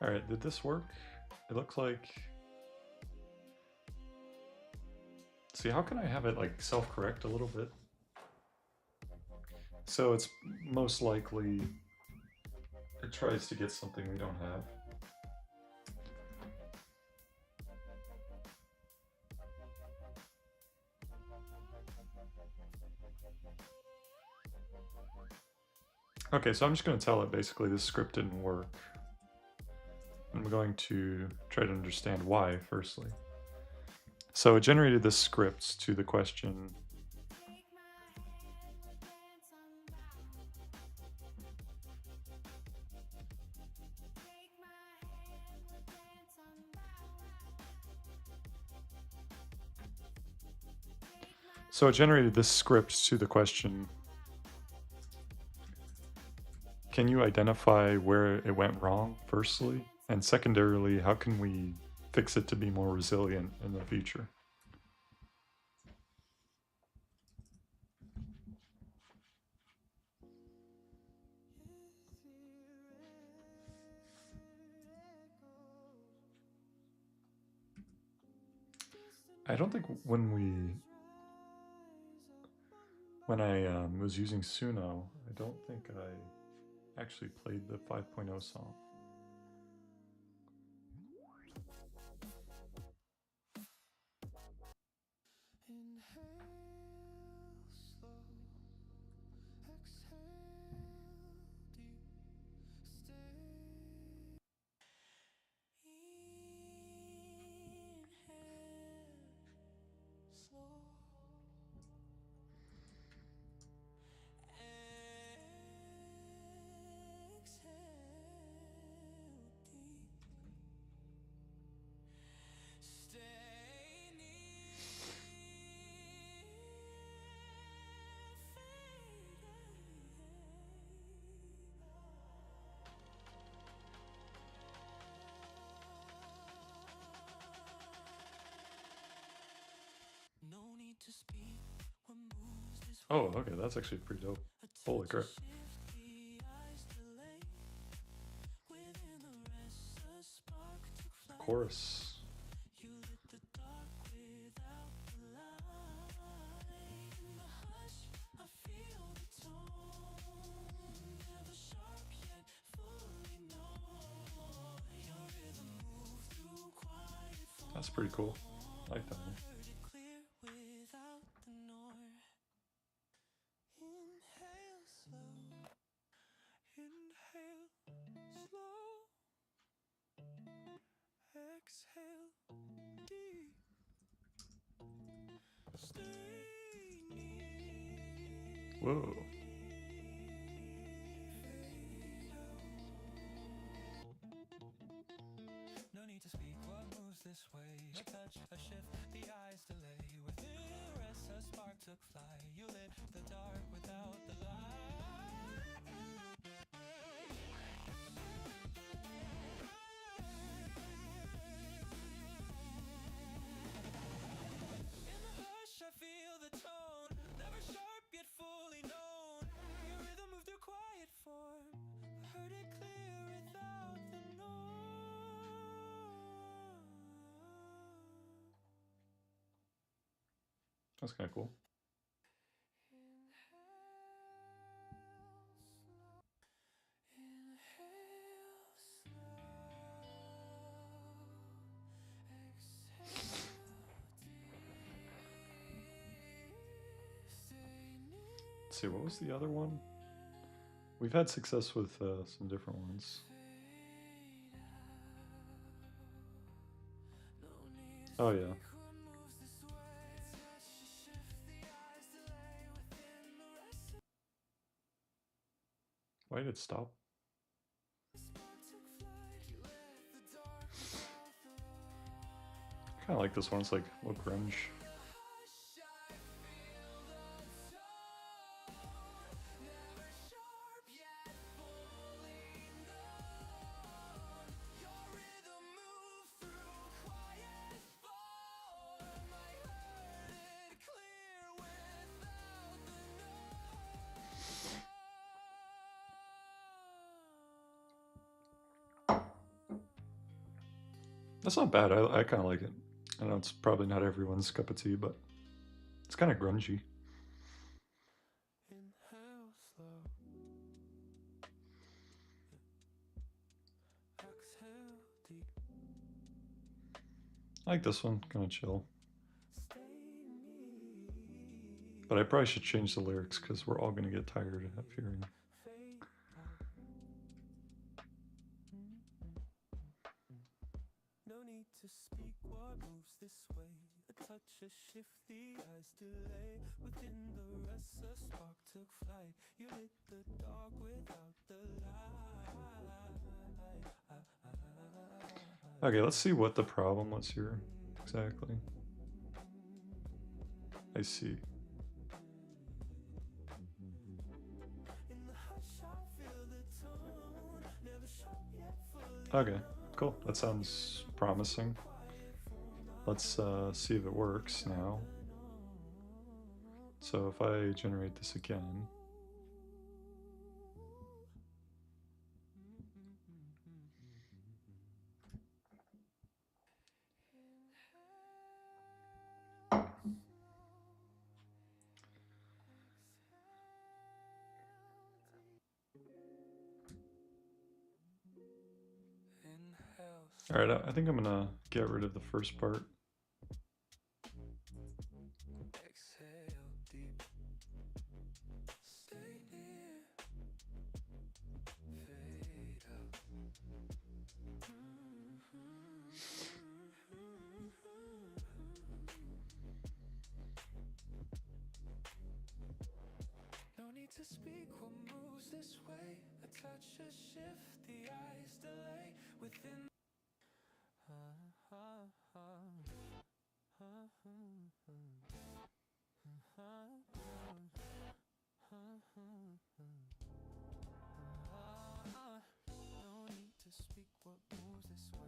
All right, did this work? It looks like... See, how can I have it like self-correct a little bit? So it's most likely it tries to get something we don't have. Okay, so I'm just going to tell it basically this script didn't work. I'm going to try to understand why, firstly. So it generated this script to the question, can you identify where it went wrong, firstly? And secondarily, how can we fix it to be more resilient in the future? I don't think when I was using Suno, I don't think I actually played the 5.0 song. Oh, okay, that's actually pretty dope. Holy crap. The chorus. That's pretty cool. I like that one. Inhale slow, inhale slow, exhale deep, stay near. Whoa. No need to speak what moves this way. A touch, a shift, the eyes delay. Within a rest, a spark took flight. You lit the dark without the light. In the hush, I feel the tone. Never sharp yet fully known. Your rhythm moved through quiet form. I heard it clear without the norm. That's kind of cool. Let's see, what was the other one? We've had success with some different ones. Oh yeah. Why did it stop? I kind of like this one. It's like a little grunge. That's not bad. I kind of like it. I know it's probably not everyone's cup of tea, but it's kind of grungy. Inhale slow, exhale deep. I like this one, kind of chill. But I probably should change the lyrics because we're all going to get tired of hearing. No need to speak what moves this way. A touch, a shift, the eyes delay. Within the rest, a spark took flight. You lit the dark without the light. Okay, let's see what the problem was here exactly. I see. Okay, cool. That sounds promising. Let's see if it works now. So if I generate this again. All right, I think I'm gonna get rid of the first part. Exhale deep. Stay near. Fade out. No need to speak what moves this way. A touch, a shift, the eyes delay within. No need to speak what moves this way.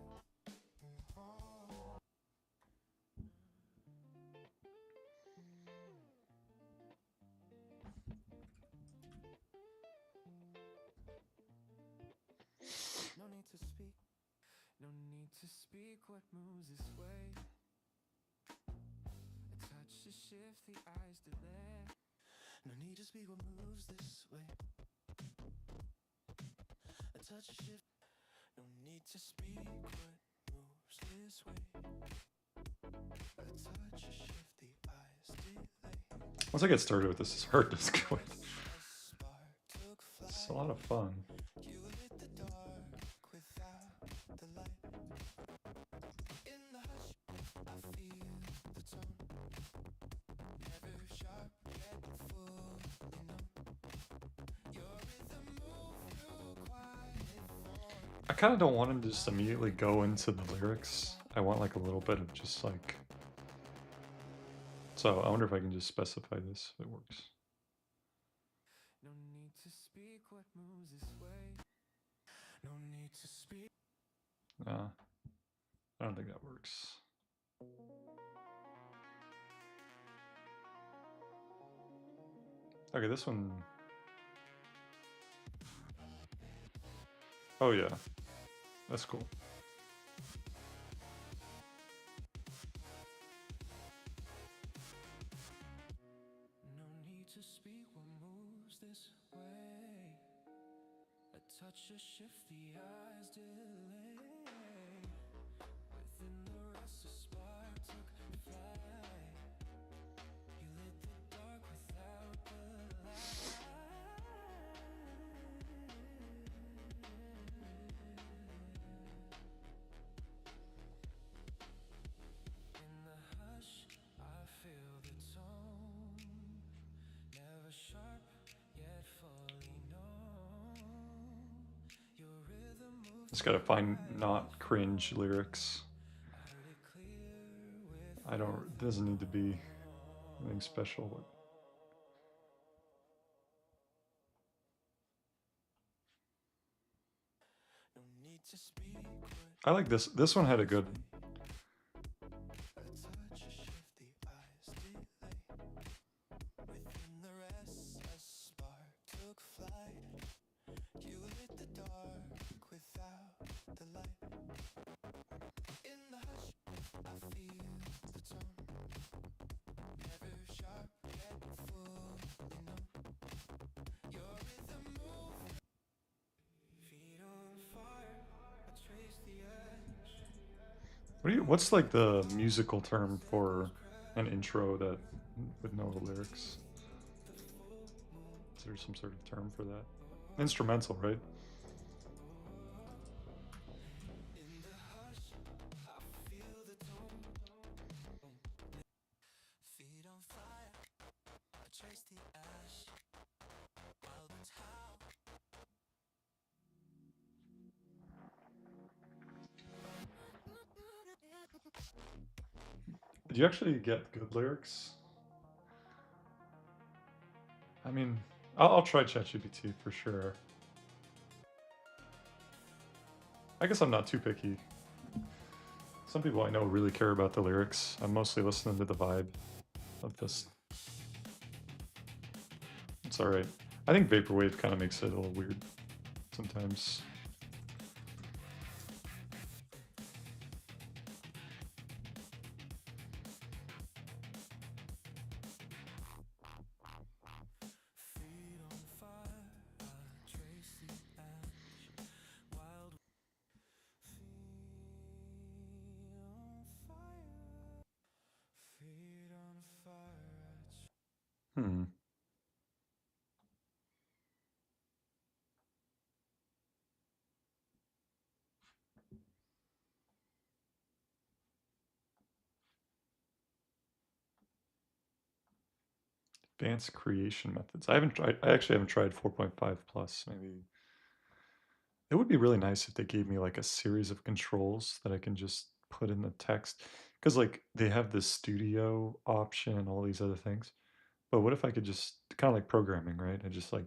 speak what moves this way. A touch to shift, the eyes delay. No need to speak what moves this way. A touch of shift. No need to speak what moves this way. A touch of shift, the eyes delay. Once I get started with this, it's hard to quit. It's a lot of fun. You lit the dark without the light. In the hush, I feel the tone. Never sharp, yet fully numb. Your rhythm move through quiet thorn. I kind of don't want him to just immediately go into the lyrics. I want like a little bit of just like... So I wonder if I can just specify this, if it works. No need to speak what moves this way. No need to speak. I don't think that works. Okay, this one... Oh yeah, that's cool. No need to speak what moves this way. A touch of shift, the eyes delay. Within the rest, a spark took flight. You lit the dark without the light. In the hush, I feel the tone. Never sharp, yet fully known. Your rhythm moves. Just gotta find not cringe lyrics. I heard it clear with. It doesn't need to be anything special. But No need to speak. I like this. This one had a good... A touch of shift, the eyes delay. Within the rest, a spark took flight. You lit the dark without the light. In the hush, I feel the tone. Never sharp, yet fully numb. Your rhythm move. Feet on fire, I trace the edge. What's like the musical term for an intro that with no lyrics? Is there some sort of term for that? Instrumental, right? In the hush, I feel the tone. Feet on fire, I trace the ash. Wild winds howl. Did you actually get good lyrics? I mean, I'll try ChatGPT for sure. I guess I'm not too picky. Some people I know really care about the lyrics. I'm mostly listening to the vibe of this. It's alright. I think Vaporwave kind of makes it a little weird sometimes. Feet on fire, I trace the ash. Wild. Feet on fire. Feet on fire. Hmm. Advanced creation methods. I actually haven't tried 4.5 plus. Maybe it would be really nice if they gave me like a series of controls that I can just put in the text. Because like they have this studio option and all these other things. But what if I could just kind of like programming, right? I just like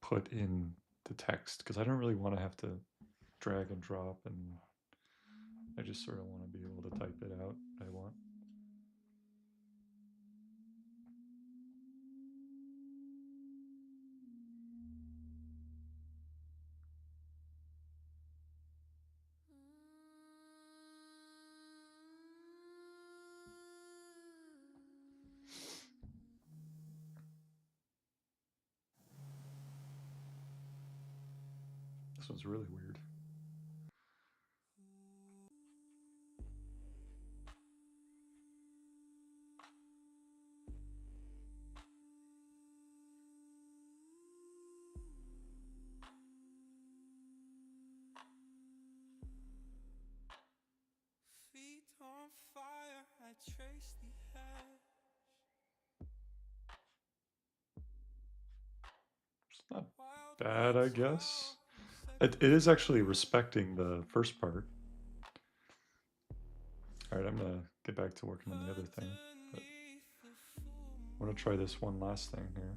put in the text because I don't really want to have to drag and drop, and I just sort of want to be able to type it out I want. This one's really weird. Feet on fire, I trace the ash. It's not bad, I guess. It is actually respecting the first part. All right, I'm gonna get back to working on the other thing, but I want to try this one last thing here.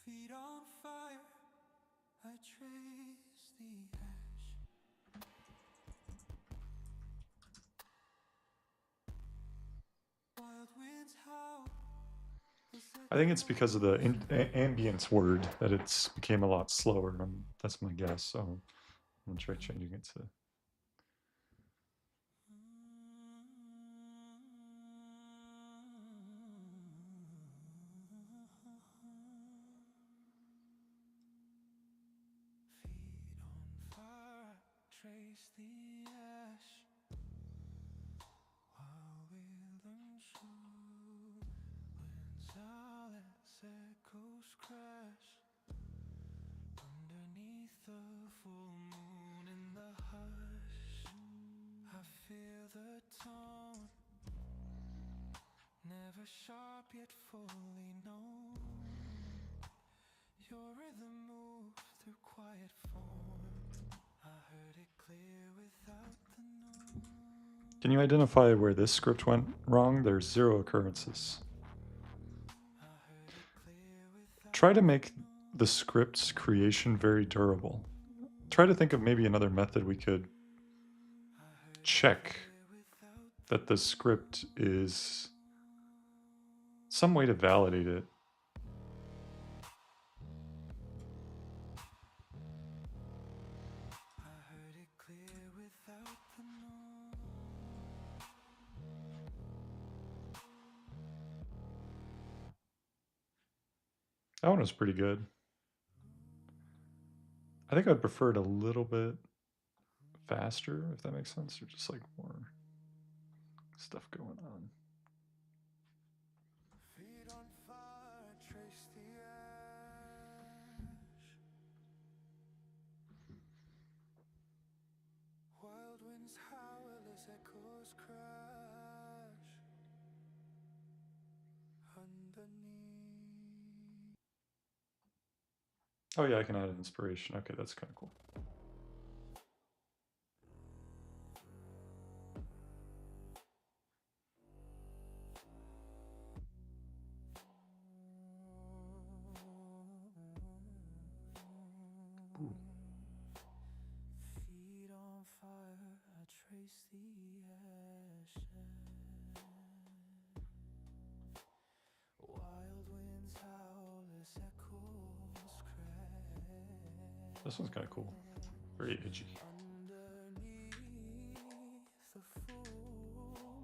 Feet on fire, I trace the ash. Wild winds howl. I think it's because of the ambience word that it's became a lot slower. That's my guess. So I'm gonna try changing it to. Feet on fire, trace the ash. While we learn true, when silence echoes crash. Underneath the full moon in the hush, I feel the tone, never sharp yet fully known. Your rhythm moves through quiet form. I heard it clear without the noon. Can you identify where this script went wrong? There's 0 occurrences. Try to make the script's creation very durable. Try to think of maybe another method we could check that the script is some way to validate it. That one was pretty good. I think I'd prefer it a little bit faster, if that makes sense, or just like more stuff going on. Feet on fire, trace the ash. Wild winds howl as echoes crash. Underneath. Oh yeah, I can add an inspiration. Okay, that's kind of cool. Ooh. Feet on fire, I trace the ashes. Wild winds howl as echoes crash. This one's kind of cool. Very edgy. Underneath the full moon.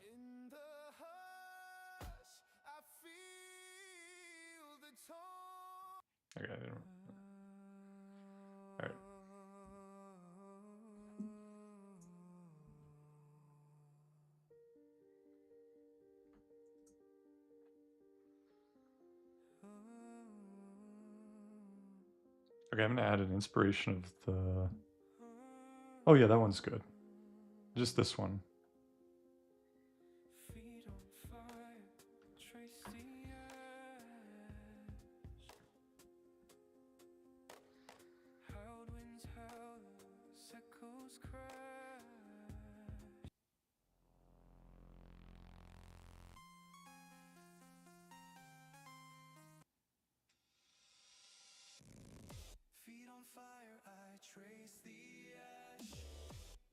In the hush, I feel the tone. Okay, I don't. All right. Okay, I'm gonna add an inspiration of the. Oh yeah, that one's good. Just this one. Feet on fire, trace the ash. Howled winds howl, echoes crash. Feet on fire, I trace the ash.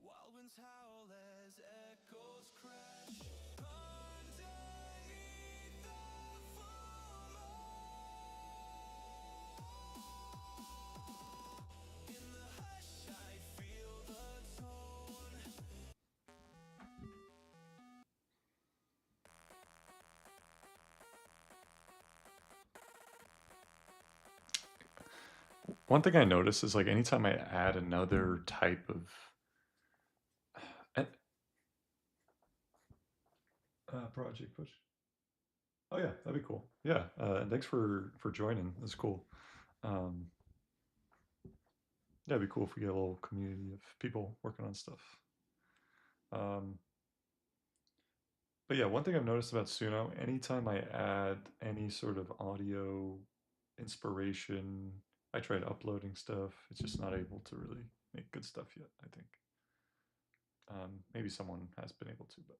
Wild winds howl as echoes One thing I notice is like anytime I add another type of project push. Oh yeah, that'd be cool. Yeah, and thanks for joining. That's cool. Um, yeah, it'd be cool if we get a little community of people working on stuff. Um, but yeah, one thing I've noticed about Suno, anytime I add any sort of audio inspiration, I tried uploading stuff. It's just not able to really make good stuff yet, I think. Maybe someone has been able to, but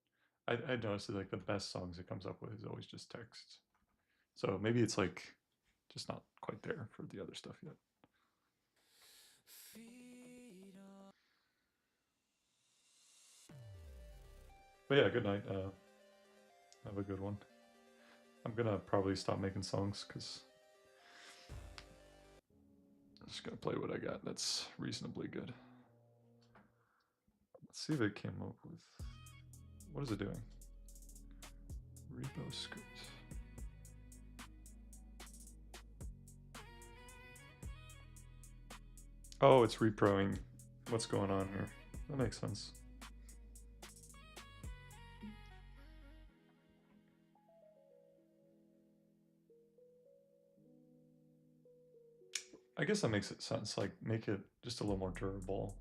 I noticed that like the best songs it comes up with is always just text. So maybe it's like just not quite there for the other stuff yet. But yeah, good night. Have a good one. I'm gonna probably stop making songs because I'm just gonna play what I got that's reasonably good. Let's see if it came up with. What is it doing? Repo script. Oh, it's reproing what's going on here. That makes sense. I guess that makes it sense. Like, make it just a little more durable.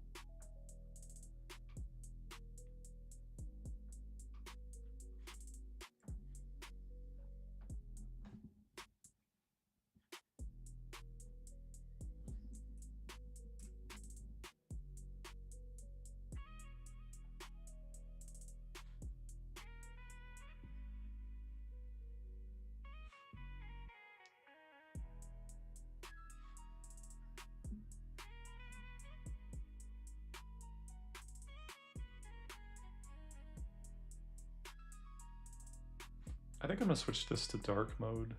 I think I'm gonna switch this to dark mode.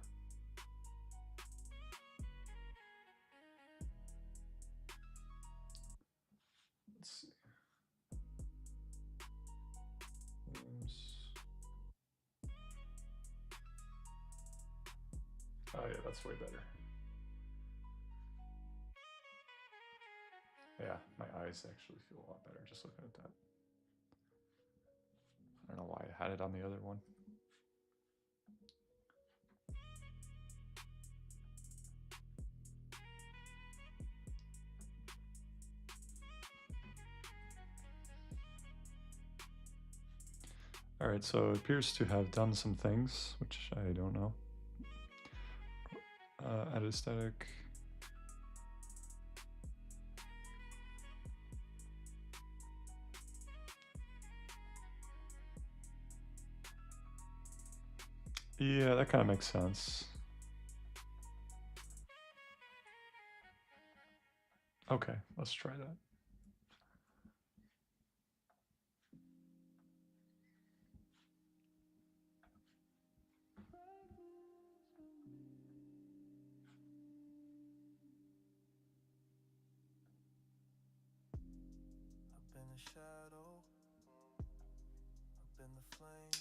Let's see. Oh yeah, that's way better. Yeah, my eyes actually feel a lot better just looking at that. I don't know why I had it on the other one. All right, so it appears to have done some things, which I don't know. Add aesthetic. Yeah, that kind of makes sense. Okay, let's try that.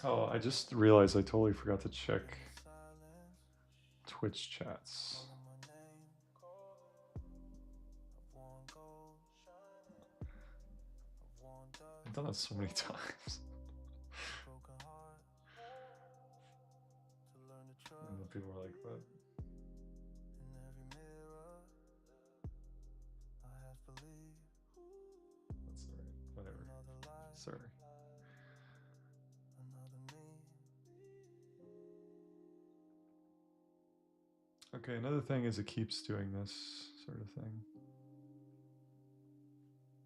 Oh, I just realized I totally forgot to check Twitch chats. I've done that so many times. And then people were like, what? That's alright, whatever. Sorry. Okay, another thing is it keeps doing this sort of thing.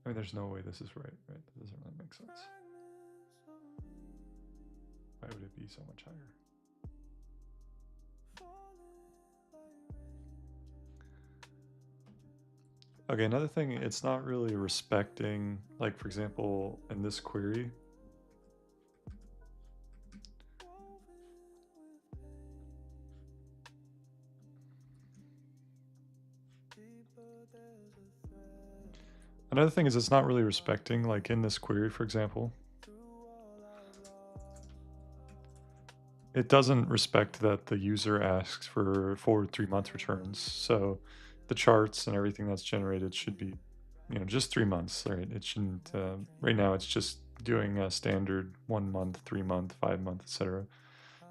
I mean, there's no way this is right? That doesn't really make sense. Why would it be so much higher? Okay, another thing, it's not really respecting, like for example, in this query, another thing is it's not really respecting, like in this query, for example, it doesn't respect that the user asks for 4 3-month returns. So the charts and everything that's generated should be, just 3 months, right? It shouldn't. Right now, it's just doing a standard 1 month, 3 month, 5 month, etc.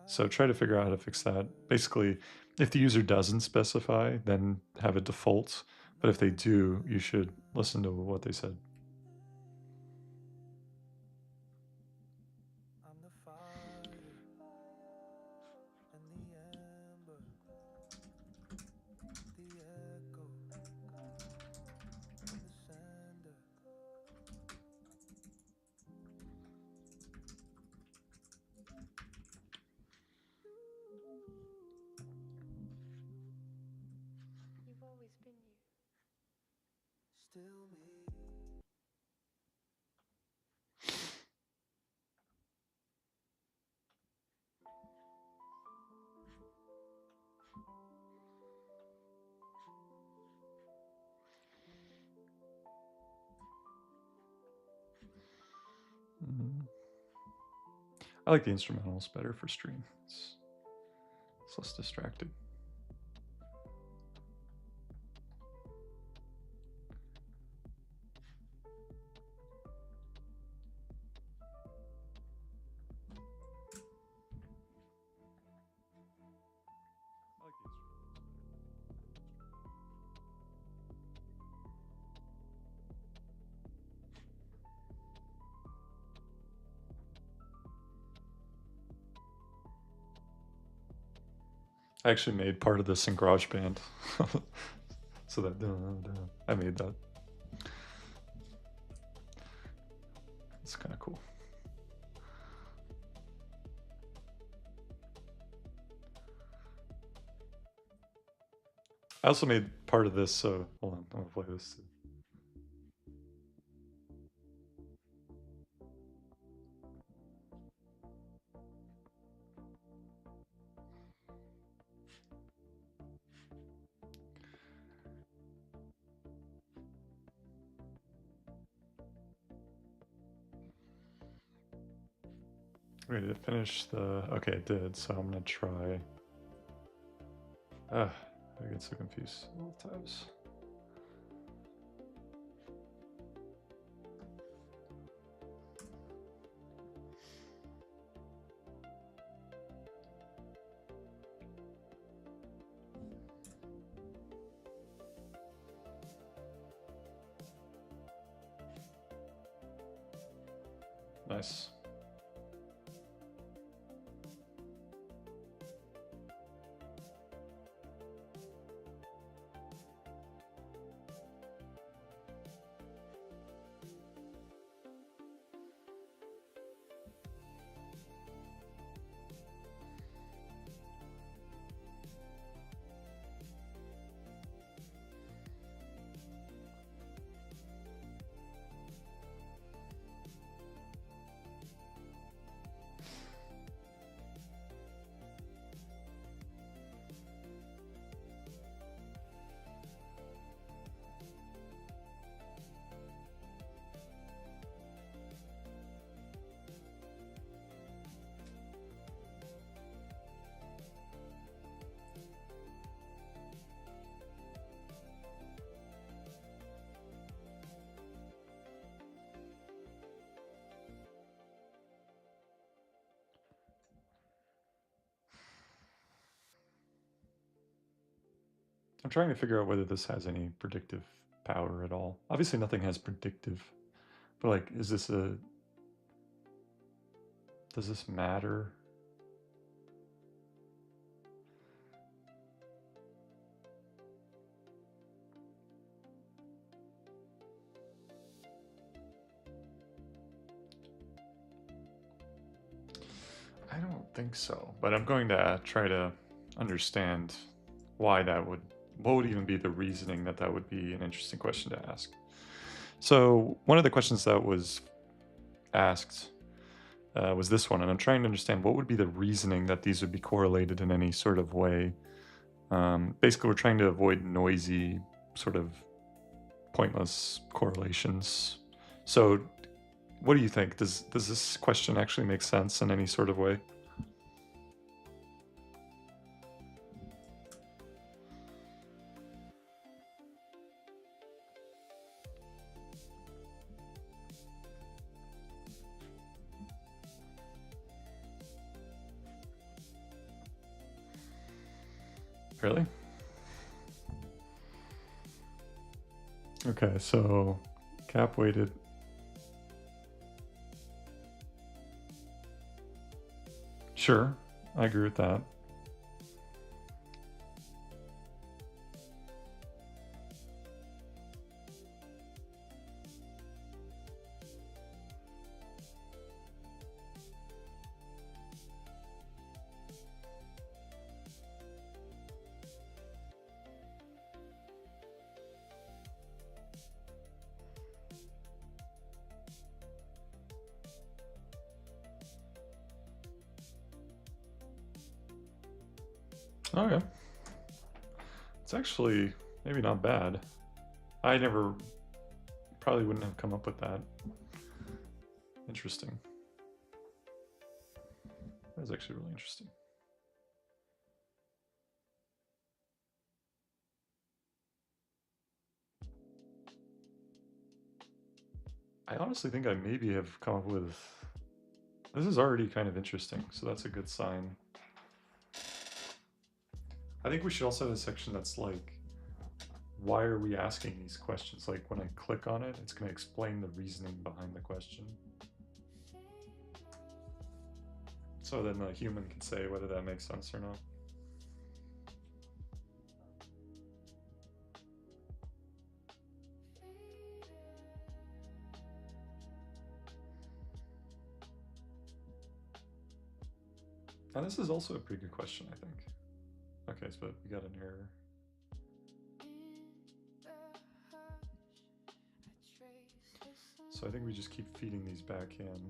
So try to figure out how to fix that. Basically, if the user doesn't specify, then have a default. But if they do, you should listen to what they said. I'm the fire and the ember, the echo and the sender. You've always been you. Still me. I like the instrumentals better for stream. It's less distracted. I actually made part of this in GarageBand. So that I made that. It's kind of cool. I also made part of this, so hold on, I'm gonna play this. Ready to finish the, okay, it did, so I'm gonna try. I get so confused all the times. Nice. I'm trying to figure out whether this has any predictive power at all. Obviously nothing has predictive, but like, does this matter? I don't think so, but I'm going to try to understand why that would, what would even be the reasoning that would be an interesting question to ask. So one of the questions that was asked was this one, and I'm trying to understand what would be the reasoning that these would be correlated in any sort of way. Basically, we're trying to avoid noisy, sort of pointless correlations. So what do you think? Does this question actually make sense in any sort of way? Really? Okay, so cap weighted. Sure, I agree with that. Okay. It's actually maybe not bad. I never probably wouldn't have come up with that. Interesting. That was actually really interesting. I honestly think I maybe have come up with. This is already kind of interesting, so that's a good sign. I think we should also have a section that's like, why are we asking these questions? Like when I click on it, it's going to explain the reasoning behind the question. So then a human can say whether that makes sense or not. And this is also a pretty good question, I think. Okay, so we got an error. So I think we just keep feeding these back in.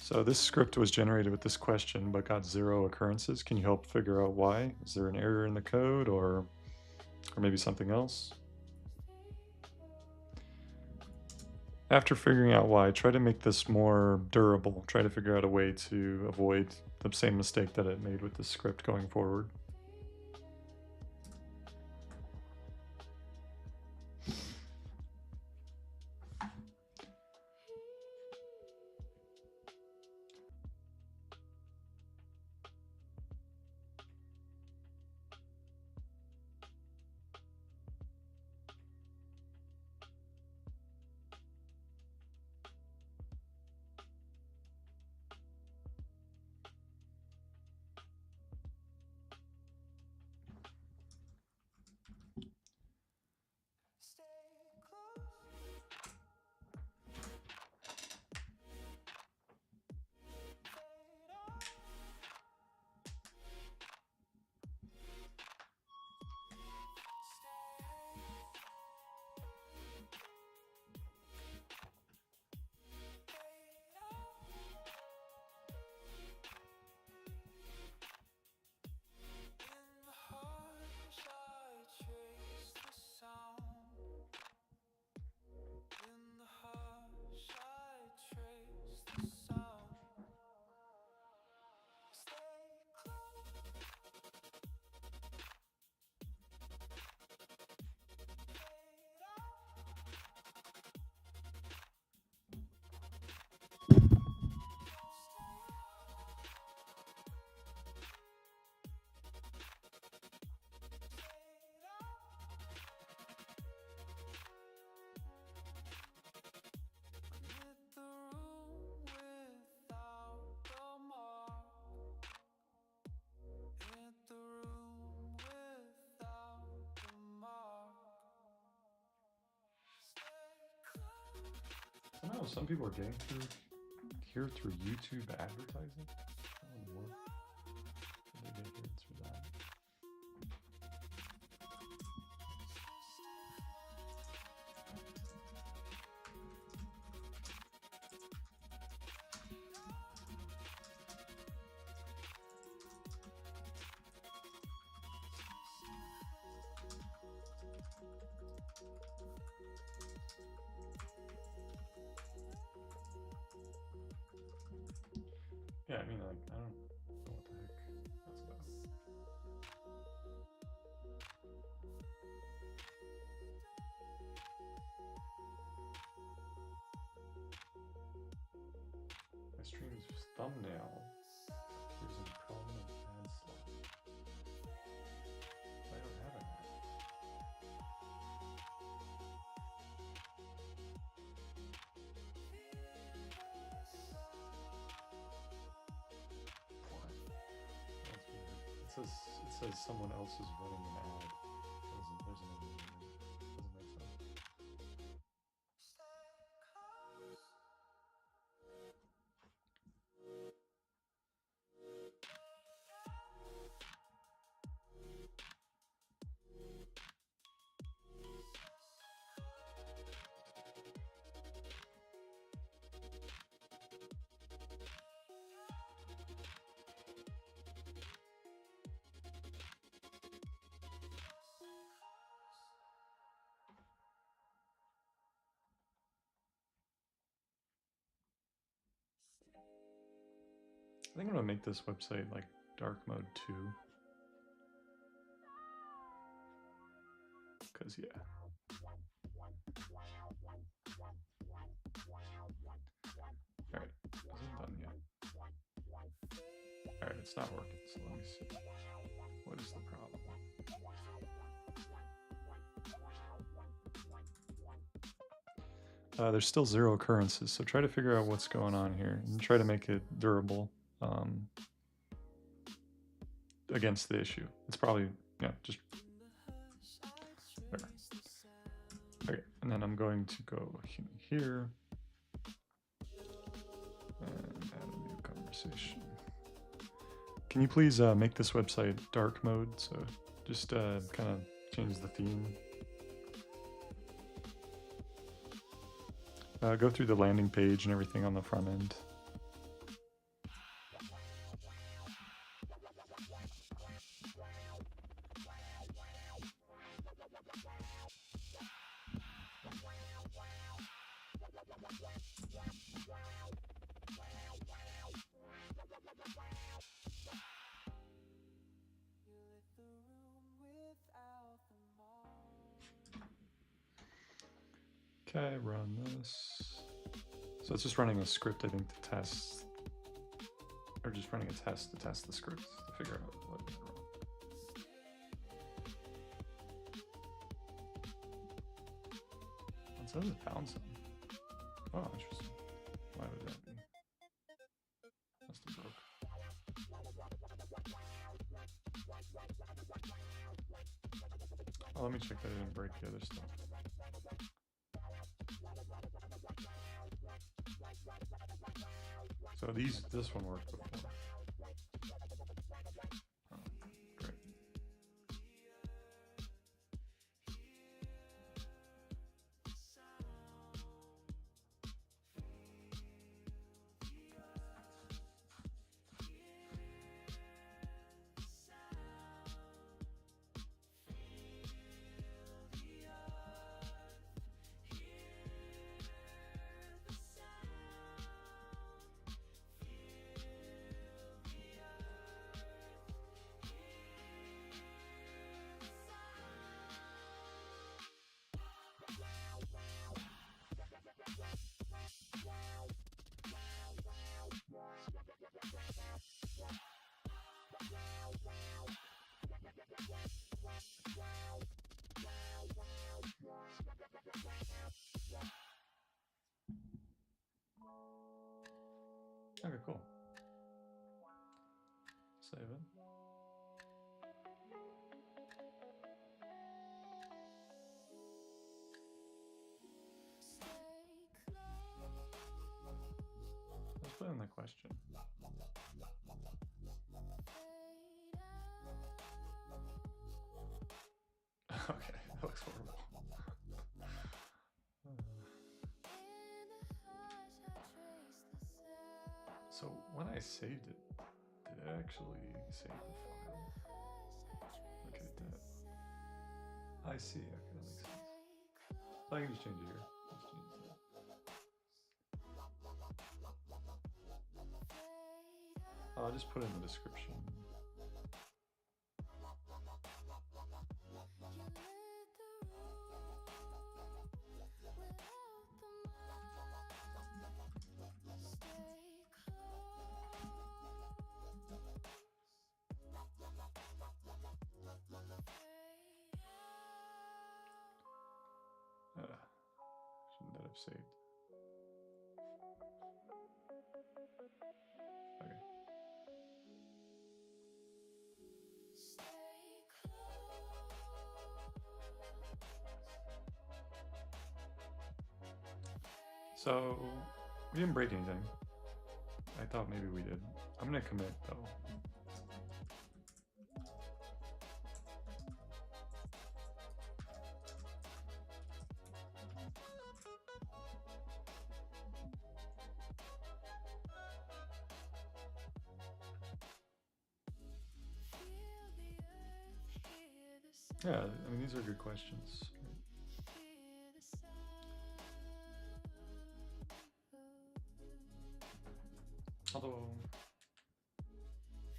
So this script was generated with this question, but got 0 occurrences. Can you help figure out why? Is there an error in the code or maybe something else? After figuring out why, try to make this more durable. Try to figure out a way to avoid the same mistake that it made with the script going forward. I don't know, some people are getting through here through YouTube advertising. I don't know what they get here through that. Yeah, I mean, like, I don't know what the heck that's about. thumbnail, here's a prominent ad slot. I don't have an ad. What? That's weird. It says someone else is running an ad. There's an ad. Doesn't make sense. I think I'm gonna make this website like dark mode 2. Cause yeah. Alright, isn't done yet. Alright, it's not working, so let me see. What is the problem? There's still 0 occurrences, so try to figure out what's going on here and try to make it durable against the issue. It's probably, yeah, just there. Okay, and then I'm going to go here and add a new conversation. Can you please make this website dark mode? So just kind of change the theme. Go through the landing page and everything on the front end. Okay, run this. So it's just running a script, I think, to test, or just running a test to test the script to figure out what is wrong. It says it's bouncing. Oh, interesting. Why would that be? Must have broke. Oh, let me check that it didn't break the other stuff. So this one worked before. Oh, great. Okay, cool. Save it. Let's put in the question. Okay, that looks horrible. So when I saved it, did it actually save the file? Okay, it did. I see. Okay, that makes sense. So I can just change it here. Let's change that. I'll just put it in the description. I've saved. Okay. Stay close. So we didn't break anything. I thought maybe we did. I'm gonna commit though. Feel the earth, hear the sound. Yeah, I mean these are good questions. Hear the sound. Although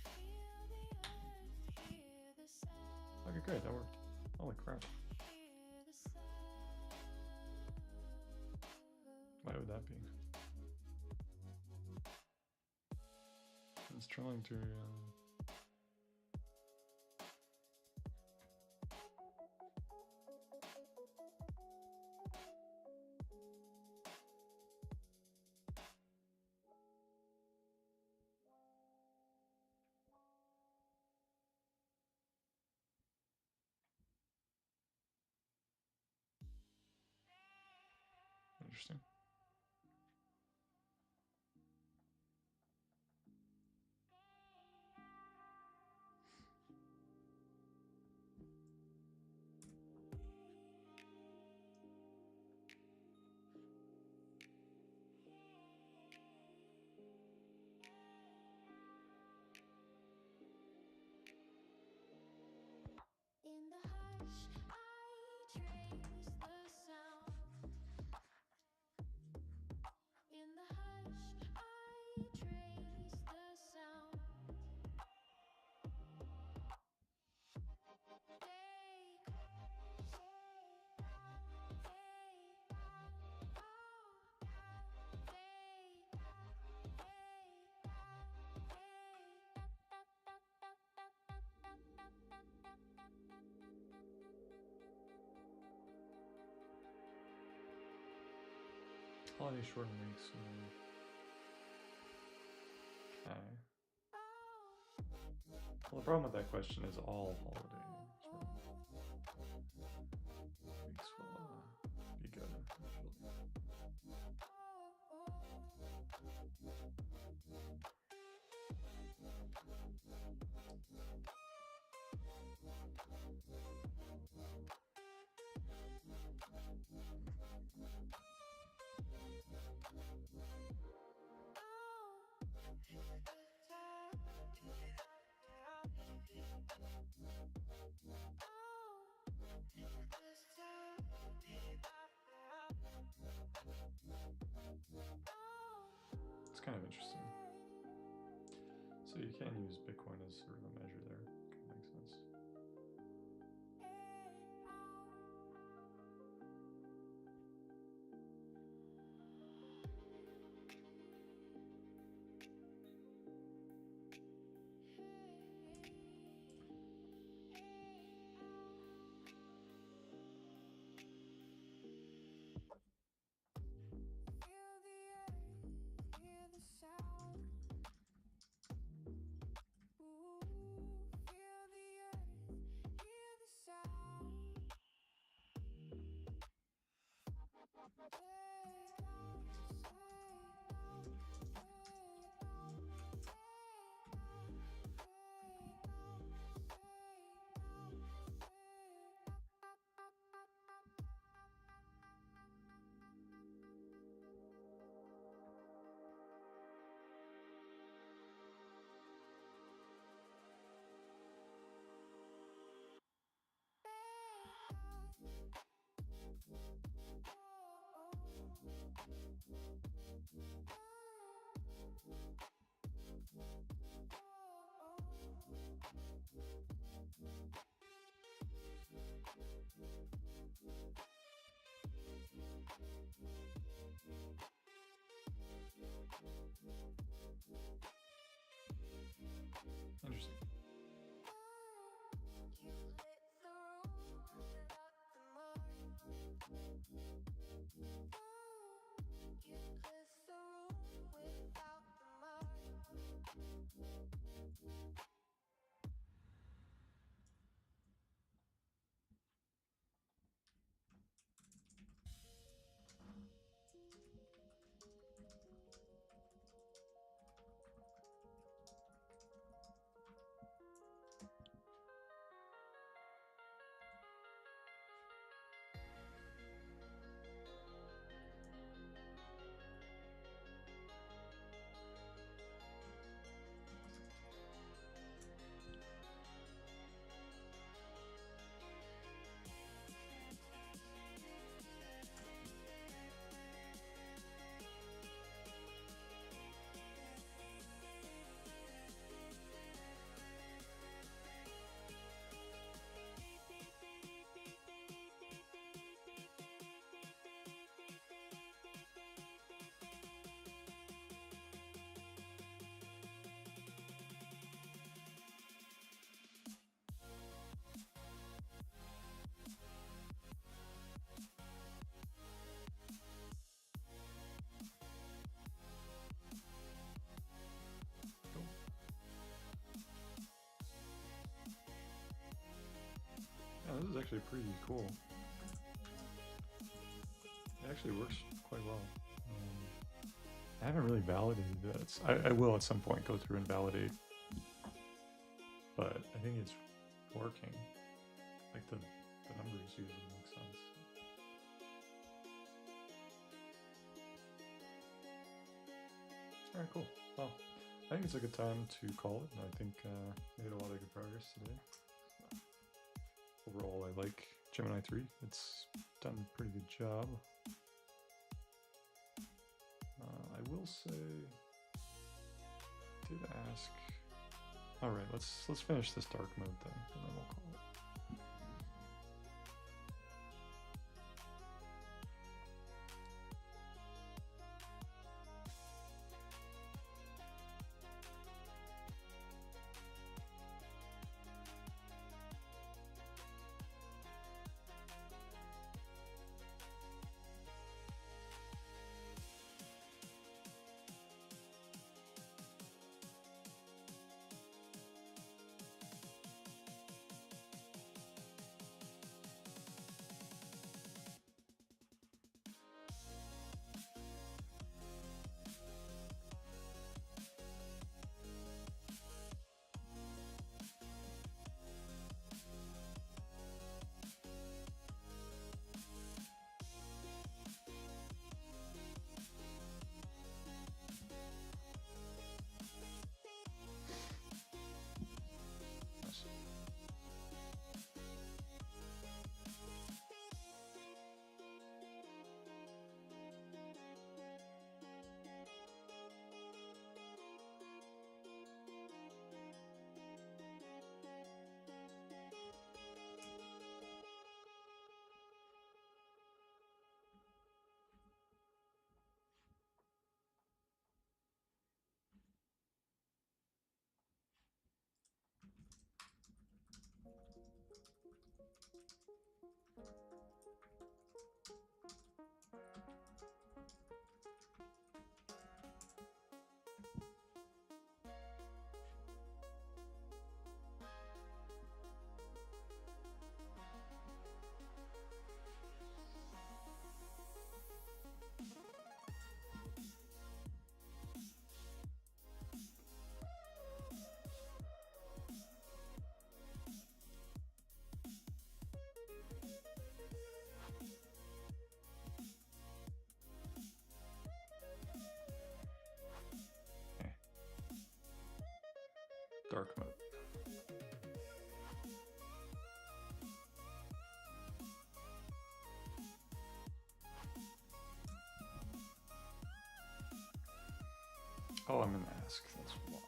Feel the earth, hear the sound. okay, great, that worked. Holy crap! Hear the sound. Why would that be? It's trying to. Interesting. In the hush, I trace the sound. In the hush, I trace the sound. Take, Holiday shortened weeks. Okay. Well, the problem with that question is all holiday weeks will be good. Usually. It's kind of interesting. So you can use Bitcoin as sort of a measure there. Kind of makes sense. Interesting. can't lift the room without the mark. Yeah, this is actually pretty cool. It actually works quite well. I haven't really validated this. I will at some point go through and validate, but I think it's working. Like the numbers using make sense. All right, cool. Well, I think it's a good time to call it, and I think we made a lot of good progress today. Overall, I like Gemini 3. It's done a pretty good job. I will say, did ask. All right, let's finish this dark mode thing, and then we'll call it. Dark mode. Oh, I'm gonna ask. That's why.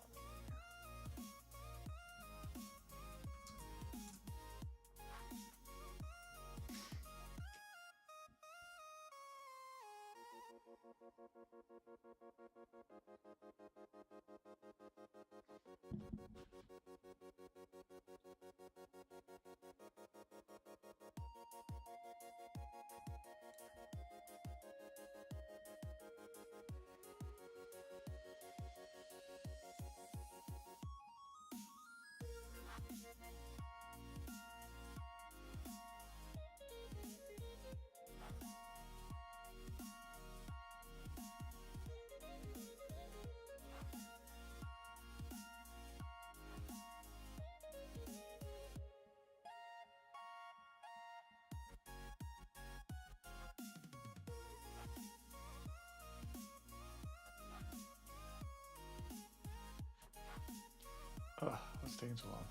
Ugh, that's taking so long.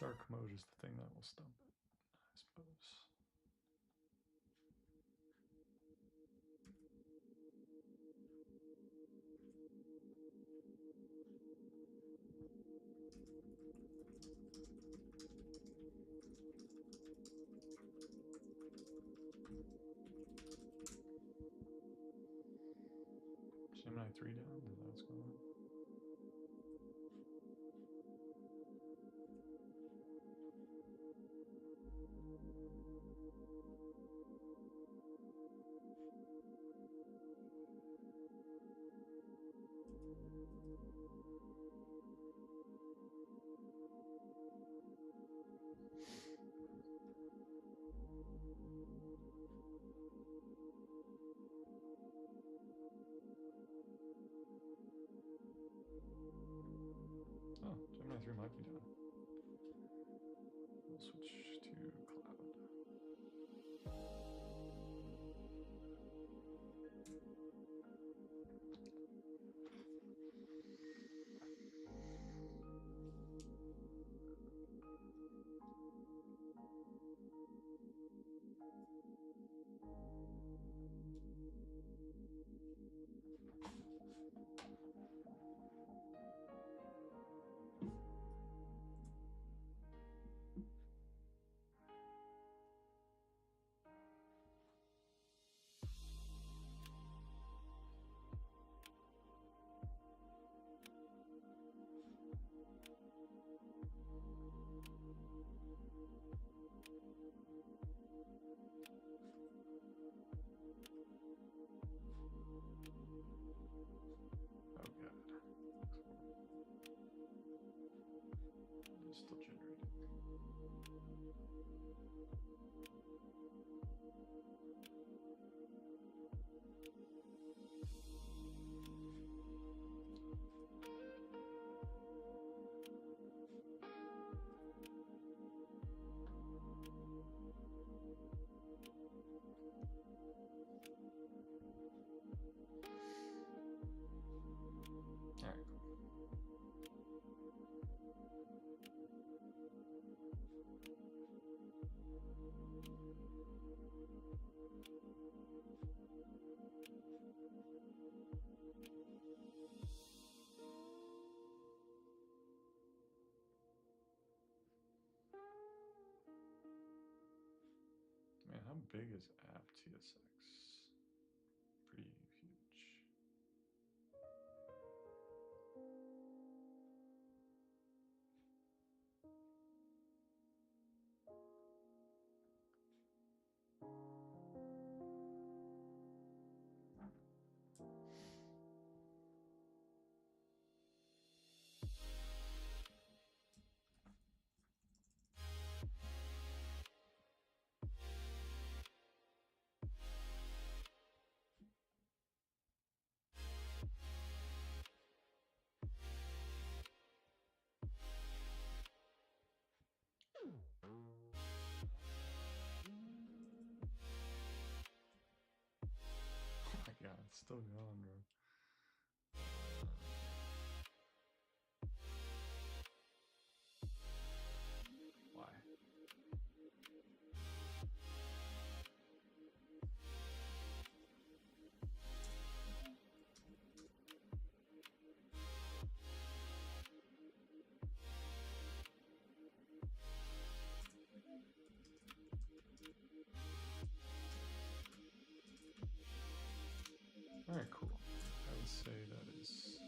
Dark mode is the thing that will stump it, I suppose. Gemini 3 down, is that what's going on? Oh, Gemini 3 might be done. We'll switch to cloud. Oh god. It's still generating. Alright, cool. Man, how big is app TSX? Pretty huge. Oh my god, it's still going, bro. Why? Alright, cool. I would say that is